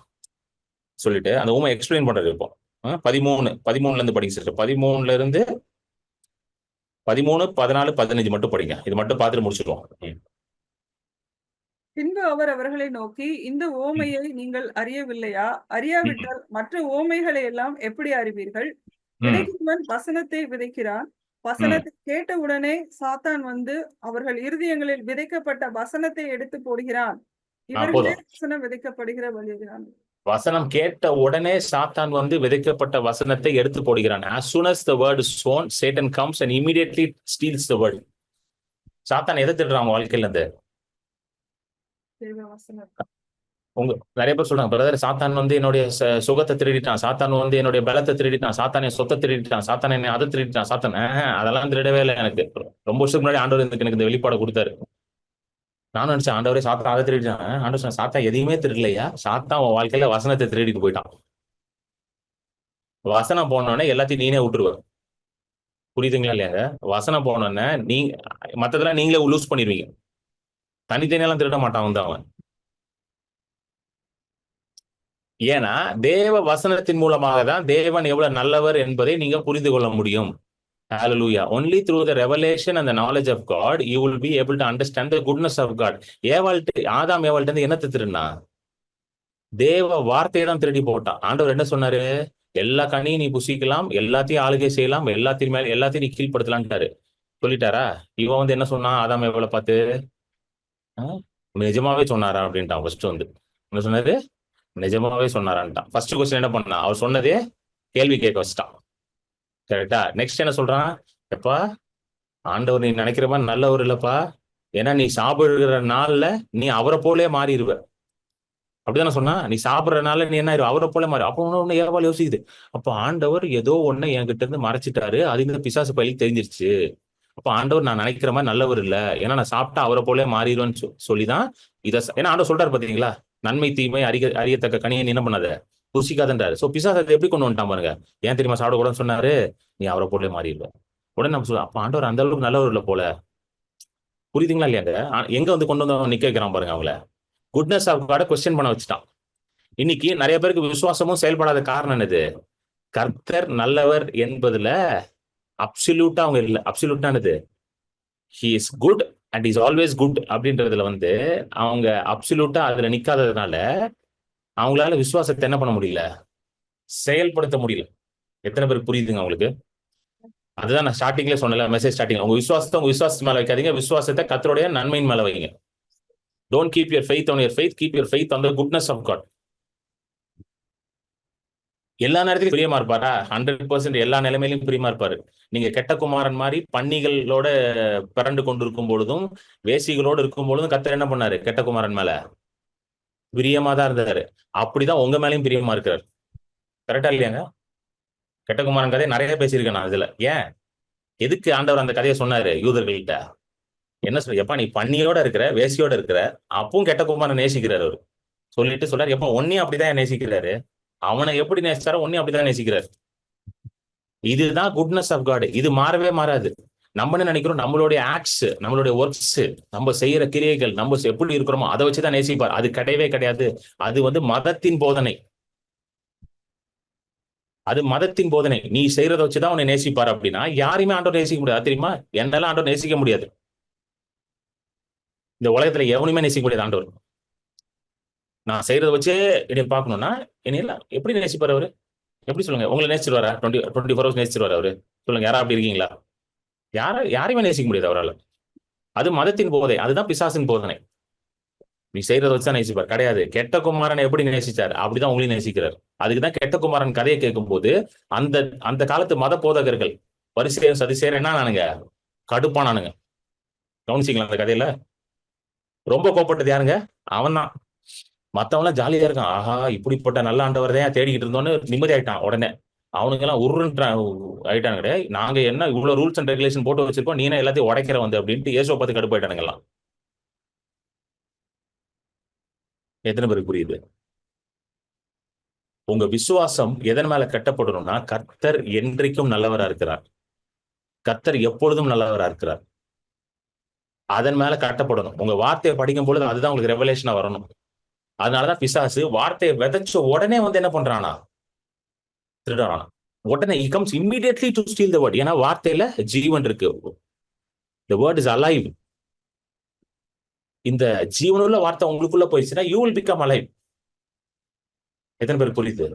சொல்லிட்டு அந்த ஊமை எக்ஸ்பிளைன் பண்றாரு இப்போ. 13ல இருந்து படிங்க சிஸ்டர். 13ல இருந்து 13, 14, 15 மட்டும் படிங்க. இது மட்டும் பார்த்துட்டு முடிச்சிருவோம். பின்பு அவர் அவர்களை நோக்கி, இந்த ம், உவமையை நீங்கள் அறியவில்லையா? ம், அறியாவிட்டால் மற்ற உவமைகளை எல்லாம் எப்படி அறிவீர்கள்? ம், விதைக்கிறவன் வசனத்தை விதைக்கிறான். ம். வசனத்தை கேட்ட உடனே சாத்தான் வந்து அவர்கள் இருதயங்களில் விதைக்கப்பட்ட வசனத்தை எடுத்து போடுகிறான். இவர்களே போதும். வசனம் விதைக்கப்படுகிற வழிகிறான். வசனம் கேட்ட உடனே சாத்தான் வந்து விதைக்கப்பட்ட வசனத்தை எடுத்து போடுகிறான். As soon as the word is sown, Satan comes and immediately steals the word. சாத்தான் எதை திருடுறான் உங்க வாழ்க்கையில இருந்து? தேவ வசனம். உங்க நிறைய பேர் சொல்றாங்க, பிரதர் சாத்தான் வந்து என்னுடைய சுகத்தை திருடிட்டான், சாத்தான் வந்து என்னுடைய பலத்தை திருடிட்டான், சாத்தான் என் சொத்தை திருடிட்டான், சாத்தான் என்னை அதை திருடிட்டான், சாத்தான் அதெல்லாம் திருடவே இல்லை. எனக்கு ரொம்ப வருஷத்துக்கு முன்னாடி ஆண்டவர் எனக்கு இந்த வெளிப்பாடை கொடுத்தாரு. நானும் நினைச்சேன், ஆண்டவரே சாத்தான் அதை திருடிட்டான். ஆண்டவர் சொன்ன, சாத்தான் எதையுமே திருடலையா, சாத்தான் உன் வாழ்க்கையில வசனத்தை திருடிட்டு போயிட்டான். வசனம் போனோடனே எல்லாத்தையும் நீனே விட்டுருவ. புரியுதுங்களா இல்லையாங்க? வசனம் போனோடனே நீங்க மத்ததெல்லாம் நீங்களே லூஸ் பண்ணிடுவீங்க. தனித்தனியெல்லாம் திருட மாட்டான் வந்து அவன். ஏன்னா தேவ வசனத்தின் மூலமாக தான் தேவன் எவ்வளவு நல்லவர் என்பதை நீங்க புரிந்து கொள்ள முடியும். Hallelujah. Only through the revelation and the knowledge of God, you will be able to understand the goodness of God. ஆதாம் ஏவாள்கிட்ட இருந்து என்னத்தை திருடினா? தேவ வார்த்தையை தான் திருடி போட்டான். ஆண்டவர் என்ன சொன்னாரு? எல்லா கனியும் நீ புசிக்கலாம், எல்லாத்தையும் ஆளுகை செய்யலாம், எல்லாத்தையும் நீ கீழ்படுத்தலான்ட்டாரு. சொல்லிட்டாரா? இவன் வந்து என்ன சொன்னான் ஆதாம் ஏவாளை பார்த்து? நிஜமாவே சொன்னாரா அப்படின்ட்டான். ஃபர்ஸ்ட் வந்து என்ன சொன்னாரு? நிஜமாவே சொன்னாரான்ட்டான். ஃபர்ஸ்ட் கொஸ்டின் என்ன பண்ணா? அவர் சொன்னதே கேள்வி கேட்க வச்சுட்டான். கரெக்டா? நெக்ஸ்ட் என்ன சொல்றான்? எப்பா ஆண்டவர் நீ நினைக்கிற மாதிரி நல்லவர் இல்லப்பா. ஏன்னா நீ சாப்பிடுற நாள்ல நீ அவரை போலே மாறிடுவ. அப்படிதானே சொன்னா? நீ சாப்பிடுறதுனால நீ என்ன அவரை போல மாறி. அப்போ ஒண்ணு ஏவாள் யோசிக்குது. அப்போ ஆண்டவர் ஏதோ ஒண்ணு என்கிட்ட இருந்து மறைச்சிட்டாரு. அது இந்த பிசாசு பயிலுக்கு தெரிஞ்சிருச்சு. அப்ப ஆண்டவர் நான் நினைக்கிற மாதிரி நல்லவர் இல்ல. ஏன்னா நான் சாப்பிட்டா அவரை போலே மாறிடுவேன்னு சொல்லிதான் இதை. ஏன்னா ஆண்டவர் சொல்றாரு பாத்தீங்களா, நன்மை தீமை அறியத்தக்க கனியை நீ என்ன பண்ணாத ருசிக்காதன்றாரு. சோ பிசாசு அதை எப்படி கொண்டு வந்துட்டான் பாருங்க. ஏன் தெரியுமா சாப்பிடக்கூடாதுன்னு சொன்னாரு? நீ அவரை போலே மாறிடுவ. உடனே நம்ம சொல்லுவோம், அப்ப ஆண்டவர் அந்த அளவுக்கு நல்லவர் இல்ல போல. புரியுதுங்களா இல்லையாங்க? எங்க வந்து கொண்டு வந்து நிக்க வைக்கிறான் பாருங்க அவங்கள. குட்னஸ் ஆஃப் காட கொஸ்டின் பண்ண வச்சுட்டான். இன்னைக்கு நிறைய பேருக்கு விசுவாசமும் செயல்படாத காரணம் என்னது? கர்த்தர் நல்லவர் என்பதுல அப்சல்யூட்டா அவங்க இல்ல. அப்சல்யூட்டா என்னது? He is good and is always good அப்படின்றதுல வந்து அவங்க அப்சல்யூட்டா அதுல நிக்காததுனால அவங்களால விசுவாசத்தை என்ன பண்ண முடியல? செயல்படுத்த முடியல. எத்தனை பேருக்கு புரியுதுங்க உங்களுக்கு? அதுதான் நான் ஸ்டார்டிங்ல சொன்னல, மெசேஜ் ஸ்டார்டிங். உங்க விசுவாசத்து மேல வைக்காதீங்க, விசுவாசத்தை கர்த்தருடைய நன்மையின் மேல வைங்க. Don't keep your faith on your faith, keep your faith on the goodness of God. எல்லா நேரத்திலும் பிரியமா இருப்பாரா? 100% எல்லா நிலைமையிலும் பிரியமா இருப்பாரு. நீங்க கெட்ட குமாரன் மாதிரி பன்னிகளோட பிறண்டு கொண்டிருக்கும் பொழுதும் வேசிகளோடு இருக்கும் பொழுதும் கர்த்தர் என்ன பண்ணாரு? கெட்ட குமாரன் மேல பிரியமா தான் இருந்தாரு. அப்படிதான் உங்க மேலயும் பிரியமா இருக்கிறார். கரெக்டா இல்லையாங்க? கெட்ட குமாரன் கதையை நிறைய பேசியிருக்கேன் நான் இதுல. ஏன் எதுக்கு ஆண்டவர் அந்த கதையை சொன்னாரு யூதர்கள்ட்ட? என்ன சொல்ற, எப்பா நீ பண்ணியோட இருக்கிற, வேசியோட இருக்கிற, அப்பவும் கெட்ட குமாரன் நேசிக்கிறாரு அவரு. சொல்லிட்டு சொல்றாரு, எப்ப ஒன்னையும் அப்படிதான் நேசிக்கிறாரு, அவனை எப்படி நேசிச்சாரோ ஒன்னையும் அப்படிதான் நேசிக்கிறாரு. இதுதான் குட்னஸ் ஆஃப் காட். இது மாறவே மாறாது. நம்ம என்ன நினைக்கிறோம், நம்மளுடைய ஆக்ட்ஸ், நம்மளுடைய ஒர்க்ஸ், நம்ம செய்யற கிரியைகள், நம்ம எப்படி இருக்கிறோமோ அதை வச்சுதான் நேசிப்பார். அது கிடையவே கிடையாது. அது மதத்தின் போதனை. அது மதத்தின் போதனை. நீ செய்யறத வச்சுதான் உன்னை நேசிப்பார் அப்படின்னா யாரையுமே ஆண்டவர் நேசிக்க முடியாது தெரியுமா? என்னெல்லாம் ஆண்டவர் நேசிக்க முடியாது. இந்த உலகத்துல எவனுமே நேசிக்க முடியாது ஆண்டவர். நான் செய்யறத வச்சே என்னை பார்க்கணும்னா என்னையெல்லாம் எப்படி நேசிப்பார் அவரு? எப்படி சொல்லுங்க? உங்களை நேசிச்சிருவாரா? 24 ஹவர்ஸ் நேசிச்சிருவாரு அவரு? சொல்லுங்க, யாரா அப்படி இருக்கீங்களா? யாரையுமே நேசிக்க முடியாது அவரால். அது மதத்தின் போதை, அதுதான் பிசாசின் போதனை. நீ செய்யறத வச்சுதான் நேசிப்பார் கிடையாது. கெட்ட குமாரனை எப்படி நேசிச்சார் அப்படிதான் உங்களையும் நேசிக்கிறார். அதுக்குதான் கெட்ட குமாரன் கதையை கேட்கும் போது அந்த அந்த காலத்து மத போதகர்கள் பரிசேயர் சதுசேயர் என்ன நானுங்க, கடுப்பானானுங்க. கவனிச்சிங்களா அந்த கதையில? ரொம்ப கோப்பட்டது யாருங்க? அவன் தான். மத்தவன்லாம் ஜாலியா இருக்கான், ஆஹா இப்படிப்பட்ட நல்ல ஆண்டவர் தான் தேடிக்கிட்டு இருந்தோன்னு நிம்மதி ஆயிட்டான். உடனே அவனுங்க எல்லாம் உருன்ற ஆயிட்டானுங்க. கிடையாது, நாங்க என்ன இவ்வளவு ரூல்ஸ் அண்ட் ரெகுலேஷன் போட்டு வச்சிருக்கோம், நீ எல்லாத்தையும் உடைக்கிற வந்து அப்படின்ட்டு இயேசுவை பார்த்து கடுப்பாயிட்டானுங்க எல்லாம். எத்தனை பேருக்கு புரியுது? உங்க விசுவாசம் எதன் மேல கட்டப்படணும்னா, கர்த்தர் என்றைக்கும் நல்லவரா இருக்கிறார், கர்த்தர் எப்பொழுதும் நல்லவரா இருக்கிறார், அதன் மேல கட்டப்படணும். உங்க வார்த்தையை படிக்கும் பொழுது அதுதான் உங்களுக்கு ரெவலேஷனா வரணும். அதனாலதான் பிசாசு வார்த்தையை விதைச்ச உடனே என்ன பண்றானா, திருடறானா. உடனே he comes immediately to steal the word. ஏன்னா வார்த்தையில ஜீவன் இருக்கு. the word is alive. இந்த ஜீவனுள்ள வார்த்தை உங்களுக்குள்ள போயிடுச்சுன்னா you will become alive. எத்தனை பேருக்கு புரியுது?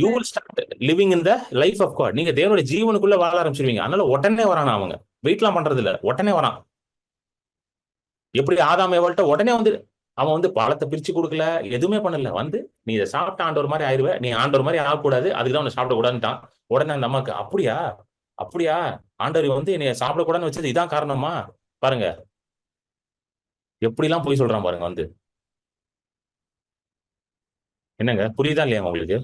you will start living in the life of God. நீங்க தேவனுடைய ஜீவனுக்குள்ள வாழ ஆரம்பிச்சிருவீங்க. அதனால உடனே வரானா, அவங்க வெயிட்லாம் பண்றது இல்ல, உடனே வரான். எப்படி ஆதாம் ஏவாள்கிட்ட உடனே அவன் பழத்தை பிரிச்சு கொடுக்கல, எதுவுமே பண்ணல. நீ இதை சாப்பிட்ட ஆண்டவர் மாதிரி ஆயிடுவ, நீ ஆண்டவர் மாதிரி ஆகக்கூடாது, அதுக்குதான் உன்னை சாப்பிடக்கூடாதுட்டான். உடனே அந்த அம்மாக்கு அப்படியா அப்படியா ஆண்டவர் என்னைய சாப்பிடக்கூடாதுன்னு வச்சது இதான் காரணமா? பாருங்க எப்படிலாம் போய் சொல்றான் பாருங்க. என்னங்க புரியுதா இல்லையா உங்களுக்கு?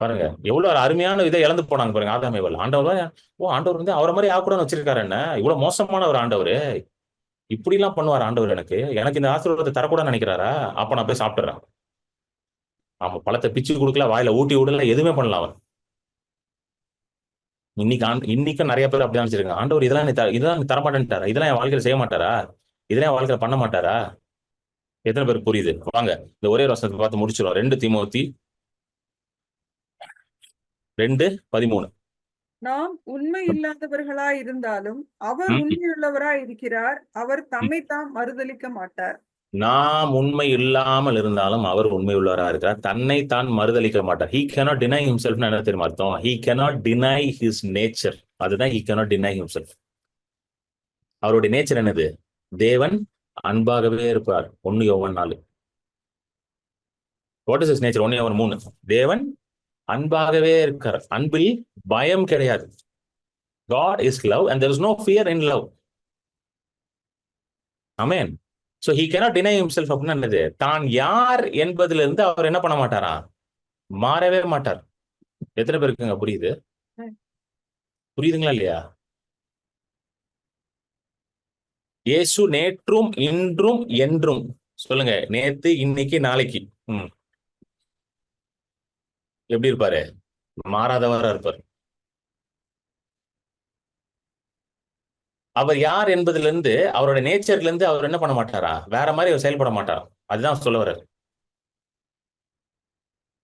பாருங்க எவ்வளவு ஒரு அருமையான இதை இழந்து போனாங்க பாருங்க ஆதாம் ஏவாள். ஆண்டவர் ஆண்டவர் அவரை மாதிரி ஆகக்கூடாதுன்னு வச்சிருக்காரு. என்ன இவ்வளவு மோசமான ஒரு ஆண்டவர், இப்படி எல்லாம் பண்ணுவார் ஆண்டவர்? எனக்கு இந்த ஆசீர்வாதத்தை தரக்கூடாதுன்னு நினைக்கிறாரா? அப்ப நான் போய் சாப்பிட்டுறேன். அவன் பழத்தை பிச்சு கொடுக்கல, வாயில ஊட்டி விடல, எதுவுமே பண்ணல அவன். இன்னைக்கும் நிறைய பேர் அப்படிதான் வச்சிருக்காங்க. ஆண்டவர் இதெல்லாம் தரமாட்டேன்ட்டாரா, இதெல்லாம் என் வாழ்க்கையில செய்ய மாட்டாரா, இதெல்லாம் என் வாழ்க்கையில பண்ண மாட்டாரா? எத்தனை பேருக்கு புரியுது? வாங்க இந்த ஒரே வசனத்தை பார்த்து முடிச்சிடும். 2 தீமோத்தி 2:13. நாம் உண்மை இல்லாதவர்களாய் இருந்தாலும் அவர் உண்மையுள்ளவராய் இருக்கிறார், அவர் தம்மை தாம் மறுதலிக்க மாட்டார். நாம் உண்மை இல்லாமல் இருந்தாலும் அவர் உண்மை உள்ளவராக இருக்கிறார், தன்னை தான் மறுதலிக்க மாட்டார். he cannot deny himself. என்ன தெரியுமா அர்த்தம்? he cannot deny his nature. அதுதான் he cannot deny himself. அவருடைய நேச்சர் என்னது? தேவன் அன்பாகவே இருப்பார். 1 யோவான் 4. What is his nature? 1 யோவான் 3. தேவன் அன்பாகவே இருக்கார், அன்பில் பயம் கிடையாது. God is love and there is no fear in love. Amen. So he cannot deny himself. அப்படின்னா என்னது? தான் யார் என்பதிலிருந்து அவர் என்ன பண்ண மாட்டாரா? மாறவே மாட்டார். எத்தனை பேருக்குங்க புரியுது? புரியுதுங்களா இல்லையா? இயேசு நேற்றும் இன்றும் என்றும். சொல்லுங்க, நேத்து இன்னைக்கு நாளைக்கு எப்படி இருப்பாரு? மாறாதவரா இருப்பார். அவர் யார் என்பதிலிருந்து, அவரோட நேச்சர்ல இருந்து அவர் என்ன பண்ண மாட்டாரா? வேற மாதிரி அவர் செயல்பட மாட்டாரா? அதுதான் சொல்ல வர்றாரு.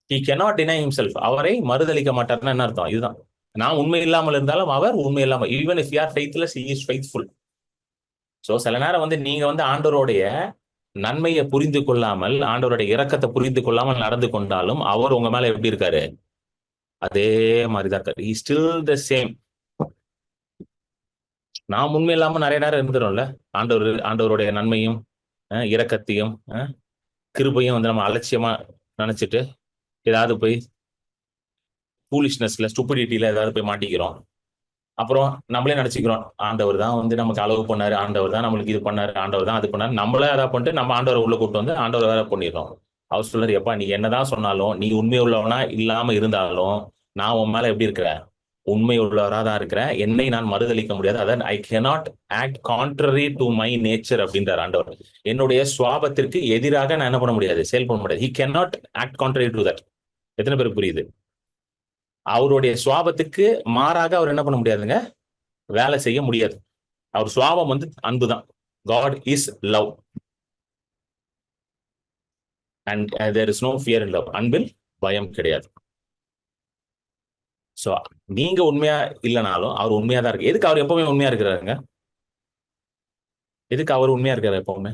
he cannot deny himself. அவரை மறுதலிக்க மாட்டார்னா என்ன அர்த்தம்? இதுதான். நான் உண்மை இல்லாமல் இருந்தாலும் அவர் உண்மை இல்லாமல், even if you are faithless, he is faithful. So சில நேரம் நீங்க ஆண்டவருடைய நன்மையை புரிந்து கொள்ளாமல், ஆண்டவருடைய இரக்கத்தை புரிந்து கொள்ளாமல் நடந்து கொண்டாலும் அவர் உங்க மேல எப்படி இருக்காரு? அதே மாதிரிதான் இருக்காரு. he still the same. நாம் உண்மை இல்லாம நிறைய நேரம் இருந்துடும்ல. ஆண்டவருடைய நன்மையும் இரக்கத்தையும் கிருபையும் நம்ம அலட்சியமா நினைச்சிட்டு ஏதாவது போய் ஃபூலிஷ்னஸ்ல, ஸ்டூபிடிட்டில ஏதாவது போய் மாட்டிக்கிறோம். அப்புறம் நம்மளே நினைச்சுக்கிறோம், ஆண்டவர் தான் நமக்கு அளவு பண்ணாரு, ஆண்டவர் தான் நம்மளுக்கு இது பண்ணாரு, ஆண்டவர் தான் அது பண்ணாரு. நம்மளே ஏதாவது பண்ணிட்டு நம்ம ஆண்டவரை உள்ள கூப்பிட்டு ஆண்டவர் வேற பண்ணிடுறோம். அவர் சொல்றாரு, எப்பா நீ என்னதான் சொன்னாலும், நீ உண்மை உள்ளவனா இல்லாம இருந்தாலும் நான் உன் மேல எப்படி இருக்கிறேன்? உண்மை உள்ளவராக தான் இருக்கிறேன். என்னை நான் மறுதளிக்க முடியாது. அதான் ஐ cannot act contrary to my nature அப்படின்றார் ஆண்டவர். என்னுடைய சுவாபத்திற்கு எதிராக நான் என்ன பண்ண முடியாது? செயல்பட முடியாது. he cannot act contrary to that. எத்தனை பேருக்கு புரியுது? அவருடைய சுவாபத்துக்கு மாறாக அவர் என்ன பண்ண முடியாதுங்க? வேலை செய்ய முடியாது. அவர் சுவாபம் வந்து அன்புதான். God is love and there is no fear in love. அன்பில் பயம் கிடையாது. சோ நீங்க உண்மையா இல்லைனாலும் அவர் உண்மையா தான் இருக்கு. எதுக்கு அவர் எப்பவுமே உண்மையா இருக்கிறாருங்க? எதுக்கு அவர் உண்மையா இருக்காரு எப்பவுமே?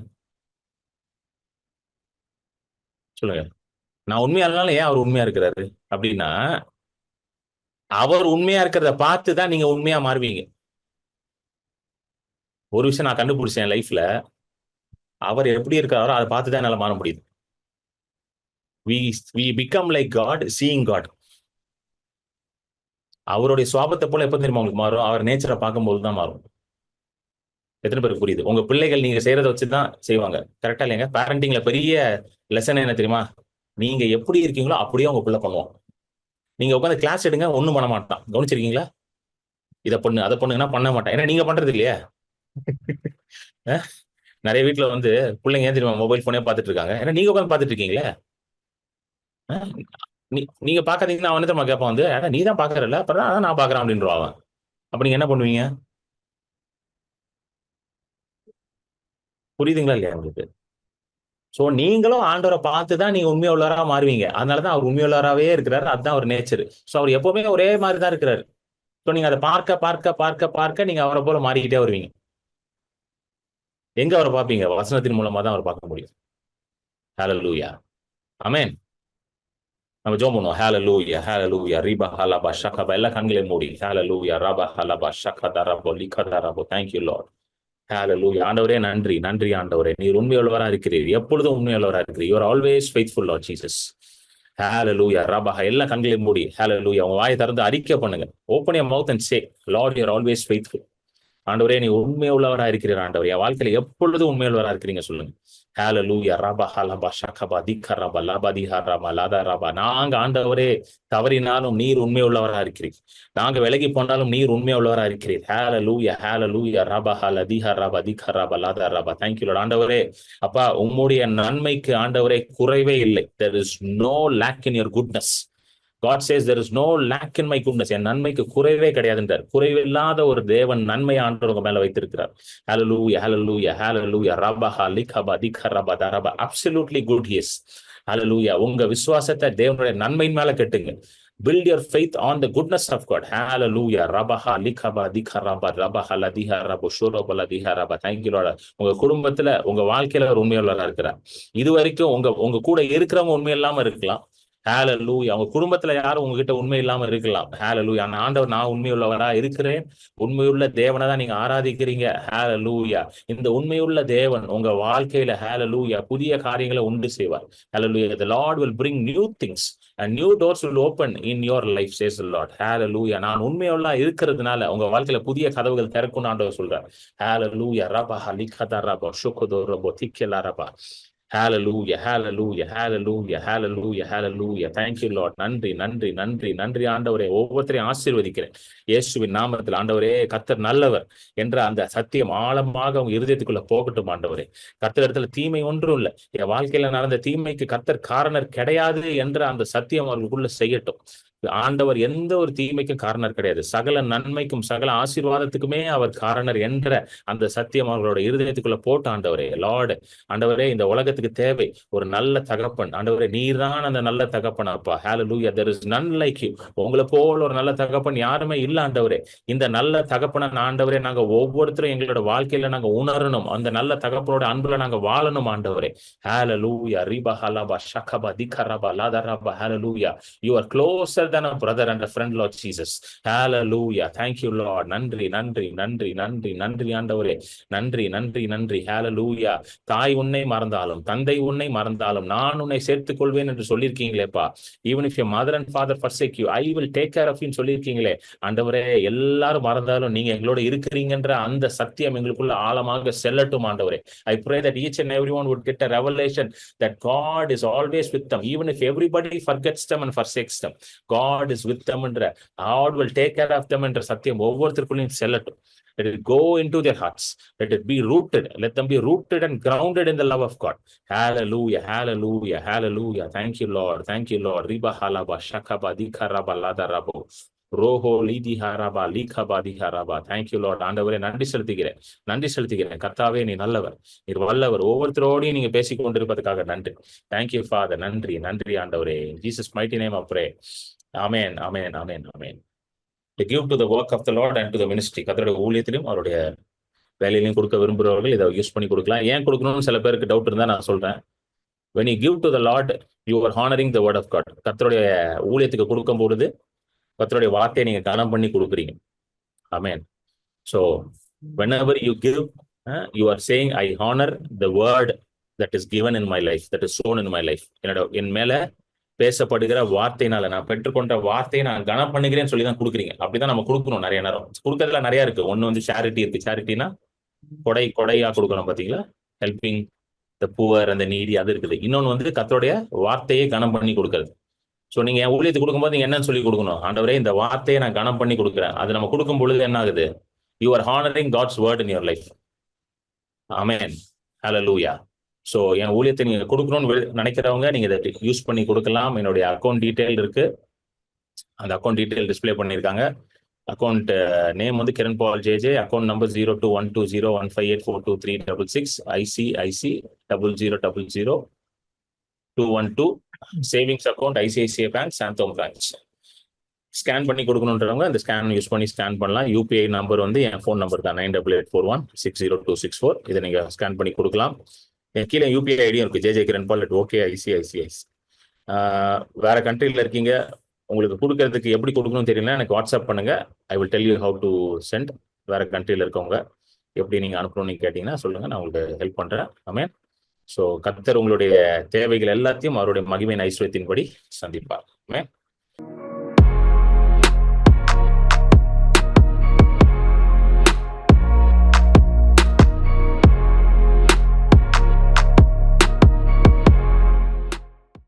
சொல்லுங்க. நான் உண்மையா இல்லைனாலும் ஏன் அவர் உண்மையா இருக்கிறாரு அப்படின்னா, அவர் உண்மையா இருக்கிறத பார்த்து தான் நீங்க உண்மையா மாறுவீங்க. ஒரு விஷயம் நான் கண்டுபிடிச்சேன் லைஃப்ல, அவர் எப்படி இருக்காரோ அதை பார்த்து தான் என்னால மாற முடியுது. we become like God seeing God. அவருடைய சுவாபத்தை போல எப்ப தெரியுமா உங்களுக்கு மாறும்? அவர் நேச்சரை பார்க்கும்போது தான் மாறும். எத்தனை பேருக்கு புரியுது? உங்க பிள்ளைகள் நீங்க செய்யறதை வச்சுதான் செய்வாங்க. கரெக்டா இல்லைங்க? பேரண்டிங்ல பெரிய லெசன் என்ன தெரியுமா? நீங்க எப்படி இருக்கீங்களோ அப்படியே உங்க பிள்ளை பண்ணுவோம். நீங்க உட்காந்து கிளாஸ் எடுங்க, ஒண்ணும் பண்ண மாட்டான். கவனிச்சிருக்கீங்களா? இதை பொண்ணு அதை பொண்ணுங்கன்னா பண்ண மாட்டான். ஏன்னா நீங்க பண்றது இல்லையா? நிறைய வீட்டுல வந்து பிள்ளைங்க ஏன் தெரியுமா மொபைல் போனே பார்த்துட்டு இருக்காங்க? ஏன்னா நீங்க உட்காந்து பார்த்துட்டு இருக்கீங்களே. நீங்க பாக்காதீங்கன்னா அவன் என்ன கேட்பான் வந்து, நீ தான் பாக்குறல, அப்புறம் நான் பாக்குறேன் அப்படின்றான் அவன். அப்ப நீங்க என்ன பண்ணுவீங்க? புரியுதுங்களா இல்லையா உங்களுக்கு? சோ நீங்களும் ஆண்டவரை பார்த்துதான் நீங்க உண்மை உள்ளவரா மாறுவீங்க. அதனாலதான் அவர் உண்மை உள்ளவராவே இருக்கிறாரு. அதுதான் அவர் நேச்சர். சோ அவர் எப்பவுமே ஒரே மாதிரி தான் இருக்கிறாரு. சோ நீங்க அதை பார்க்க பார்க்க பார்க்க பார்க்க நீங்க அவரை போல மாறிக்கிட்டே வருவீங்க. எங்க அவரை பார்ப்பீங்க? வசனத்தின் மூலமா தான் அவர் பார்க்க முடியும். ஹல்லேலூயா. ஆமென். நம்ம ஜெபம் பண்ணுவோம். ஹல்லேலூயா ஹல்லேலூயா ரிபா ஹலபா ஷகபா. எல்லா கண்களையும் மூடி. ஹல்லேலூயா ரபா ஹலபா ஷகதரபோ லிகதரபோ. Thank you Lord. ஹல்லேலூயா. ஆண்டவரே நன்றி நன்றி ஆண்டவரே. நீர் உண்மையுள்ளவரா இருக்கிறீர். எப்பொழுதும் உண்மையுள்ளவரா இருக்கிறீர். You are always faithful Lord Jesus. ஹல்லேலூயா ரபா. எல்லா கண்களையும் மூடி. ஹல்லேலூயா. உங்க வாயை திறந்து அறிக்கை பண்ணுங்க. Open your mouth and say, Lord, you are always faithful. ஆண்டவரே நீ உண்மை உள்ளவரா இருக்கிறீர் ஆண்டவர். என் வாழ்க்கையில எப்பொழுதும் உண்மையுள்ளவரா இருக்கிறீங்க சொல்லுங்க. ஹல்லேலூயா ரபா ஹலபா ஷகபா திகரபா லபா திஹரபா லதா ரபா. நாங்க ஆண்டவரே தவறினாலும் நீர் உண்மை உள்ளவரா இருக்கிறீர். நாங்க விலகி போனாலும் நீர் உண்மை உள்ளவரா இருக்கிறீர். ஹல்லேலூயா ஹல்லேலூயா ரபா ஹல திஹரபா திகரபா லதா ரபா. Thank you Lord. ஆண்டவரே அப்பா உம்முடைய நன்மைக்கு ஆண்டவரே குறைவே இல்லை. There is no lack in your goodness. God says there is no lack in my goodness. என் நன்மைக்கு குறைவே கிடையாதுன்றார். குறைவில்லாத ஒரு தேவன் நன்மை ஆண்டவர் உங்க மேல வைத்திருக்கிறார். Hallelujah, hallelujah, hallelujah. ரபஹா லிகபா திகரபா தரபா. Absolutely good he is. Hallelujah. உங்க விசுவாசத்தை தேவனுடைய நன்மையின் மேல கட்டுங்க. Build your faith on the goodness of God. Hallelujah. ரபஹா லிகபா திகரபா ரபஹா லதிஹா ரபு ஷுரபா லதிஹா Rafah. Thank you Lord. உங்க குடும்பத்துல உங்க வாழ்க்கையில ஒரு உண்மையுள்ளவரா இருக்கிறார். இது வரைக்கும் உங்க கூட இருக்கிறவங்க உண்மை இல்லாம இருக்கலாம். ஹல்லேலூயா. அவங்க குடும்பத்துல யாரும் உங்ககிட்ட உண்மை இல்லாம இருக்கலாம். ஹல்லேலூயா. ஆண்டவர் நான் உண்மையுள்ளவரா இருக்கிறேன். உண்மையுள்ள தேவனை தான் நீங்க ஆராதிக்கிறீங்க. ஹல்லேலூயா. இந்த உண்மையுள்ள தேவன் உங்க வாழ்க்கையில ஹல்லேலூயா புதிய காரியங்களை உண்டு செய்வார். ஹல்லேலூயா. The Lord will bring new things and new doors will open in your life, says the Lord. ஹல்லேலூயா. நான் உண்மையுள்ள இருக்கிறதுனால உங்க வாழ்க்கையில புதிய கதவுகள் திறக்கும்னு ஆண்டவர் சொல்றார். ஹல்லேலூயா. ரபா ஹலிகதா ரபா ஷுகதோ ரபோ திக்கலா ரபா. Hallelujah, hallelujah, hallelujah, hallelujah, hallelujah. Thank you Lord. நன்றி நன்றி நன்றி நன்றி ஆண்டவரே. ஒவ்வொருத்தரையும் ஆசீர்வதிக்கிறேன் இயேசுவின் நாமத்தில். ஆண்டவரே கர்த்தர் நல்லவர் என்ற அந்த சத்தியம் ஆழமாக உங்க இருதயத்துக்குள்ள போகட்டும் ஆண்டவரே. கர்த்தர் இடத்துல தீமை ஒன்றும் இல்லை. என் வாழ்க்கையில நடந்த தீமைக்கு கர்த்தர் காரணர் கிடையாது என்ற அந்த சத்தியம் அவர்களுக்குள்ள செய்யட்டும். ஆண்டவர் எந்த ஒரு தீமைக்கும் காரணர் கிடையாது. சகல நன்மைக்கும் சகல ஆசீர்வாதத்துக்குமே அவர் காரணர் என்ற அந்த சத்தியம் அவர்களோட இருதயத்துக்குள்ள போட்டு ஆண்டவரே. லார்டு ஆண்டவரே இந்த உலகத்துக்கு தேவை ஒரு நல்ல தகப்பன். ஆண்டவரே நீர் தான் அந்த நல்ல தகப்பன் அப்பா. ஹல்லேலூயா. there is none like you. உங்களை போல ஒரு நல்ல தகப்பன் யாருமே இல்ல ஆண்டவரே. இந்த நல்ல தகப்பனை ஆண்டவரே நாங்க ஒவ்வொருத்தரும் எங்களோட வாழ்க்கையில நாங்க உணரணும். அந்த நல்ல தகப்பனோட அன்புல நாங்க வாழணும் ஆண்டவரே. ஹல்லேலூயா. ரிபா ஹலபா ஷகபா திகரபா லதரபா. ஹல்லேலூயா. you are closer than a brother and a friend Lord Jesus. Hallelujah. Thank you Lord. நன்றி நன்றி நன்றி நன்றி நன்றி ஆண்டவரே. நன்றி நன்றி நன்றி. ஹல்லேலூயா. தாய் உன்னை மறந்தாலும் தந்தை உன்னை மறந்தாலும் நான் உன்னை சேர்த்துக் கொள்வேன் என்று சொல்லியிருக்கீங்களேப்பா. even if your mother and father forsake you, I will take care of you சொல்லியிருக்கீங்களே ஆண்டவரே. எல்லாரும் மறந்தாலும் நீங்க எங்களோட இருக்கிறீங்கன்ற அந்த சத்தியம் எங்களுக்குள்ள ஆழமாக செல்லட்டும் ஆண்டவரே. I pray that each and everyone would get a revelation that God is always with them, even if everybody forgets them and forsakes them. God is with them என்ற, God will take care of them என்ற சத்தியம் ஒவ்வொருத்தருக்குள்ளேயும் செல்லட்டும். Let it go into their hearts. Let it be rooted. Let them be rooted and grounded in the love of God. Hallelujah, hallelujah, hallelujah. Thank you, Lord. Thank you, Lord. Riba halaba shakaba dikharaba ladarabo. Roho lidi haraba likaba diharaba. Thank you, Lord. ஆண்டவரே நன்றி செலுத்துகிறேன், நன்றி செலுத்துகிறேன். கர்த்தாவே நீ நல்லவர், நீர் வல்லவர். ஒவ்வொருத்தரோடையும் நீங்க பேசிக் கொண்டிருப்பதற்காக நன்றி. Thank you, Father. நன்றி, நன்றி ஆண்டவரே. In Jesus' mighty name I pray. Amen, amen, amen, amen. To give to the work of the Lord and to the ministry. கர்த்தருடைய ஊழியத்திலும் அவருடைய வேலையிலையும் கொடுக்க விரும்புகிறவர்கள் இதை யூஸ் பண்ணி கொடுக்கலாம். ஏன் கொடுக்கணும்னு சில பேருக்கு டவுட் இருந்தா நான் சொல்றேன். when you give to the Lord, you are honoring the word of God. கர்த்தருடைய ஊழியத்துக்கு கொடுக்கும் பொழுது கர்த்தருடைய வார்த்தையை நீங்க கனம் பண்ணி கொடுக்குறீங்க. Amen. So whenever you give, you are saying I honor the word that is given in my life, that is sown in my life. என் மேல பேசப்படுகிற வார்த்தையினால நான் பெற்றுக்கொண்ட வார்த்தையை நான் கனம் பண்ணுகிறேன்னு சொல்லி தான் கொடுக்குறீங்க. அப்படிதான் நம்ம கொடுக்கணும். நிறைய நேரம் கொடுக்கறதுல நிறைய இருக்கு. ஒண்ணு வந்து சேரிட்டி இருக்கு. சேரிட்டினா கொடையா கொடுக்கணும், பாத்தீங்களா, ஹெல்பிங் த புவர் அந்த நீடி, அது இருக்குது. இன்னொன்னு வந்து கர்த்தருடைய வார்த்தையை கனம் பண்ணி கொடுக்கறது. ஸோ நீங்க என் ஊழியத்துக்கு கொடுக்கும்போது நீங்க என்னன்னு சொல்லி கொடுக்கணும், ஆண்டவரே இந்த வார்த்தையை நான் கனம் பண்ணி கொடுக்குறேன். அது நம்ம கொடுக்கும் பொழுது என்ன ஆகுது, you are honouring God's word in your life. Amen, hallelujah. So என் ஊழியத்தை நீங்க கொடுக்கணும்னு நினைக்கிறவங்க நீங்க இதை யூஸ் பண்ணி கொடுக்கலாம். என்னுடைய அக்கௌண்ட் டீட்டெயில் இருக்கு, அந்த அக்கௌண்ட் டீட்டெயில் டிஸ்பிளே பண்ணியிருக்காங்க. அக்கௌண்ட் நேம் வந்து Kiran Paul JJ. Account number 021201584236. ICIC 00000212. Savings account ICICI bank Santhome branch. Scan பண்ணி கொடுக்கணுன்றவங்க அந்த ஸ்கேன் யூஸ் பண்ணி ஸ்கேன் பண்ணலாம். UPI நம்பர் வந்து என் ஃபோன் நம்பர் தான், 9884160264. இதை நீங்க ஸ்கேன் பண்ணி கொடுக்கலாம். கீழே UPI ஐடியும் இருக்கு, jjkiranpal@OKICICI. வேற கண்ட்ரில இருக்கீங்க, உங்களுக்கு கொடுக்கறதுக்கு எப்படி கொடுக்கணும்னு தெரியல, எனக்கு வாட்ஸ்அப் பண்ணுங்க. I will tell you how to send. வேற கண்ட்ரில இருக்கவங்க எப்படி நீங்க அனுப்பணும்னு கேட்டீங்கன்னா சொல்லுங்க, நான் உங்களுக்கு ஹெல்ப் பண்றேன். ஆமென். ஸோ கர்த்தர் உங்களுடைய தேவைகள் எல்லாத்தையும் அவருடைய மகிமையின் ஐஸ்வர்யத்தின்படி சந்திப்பார். ஆமென்.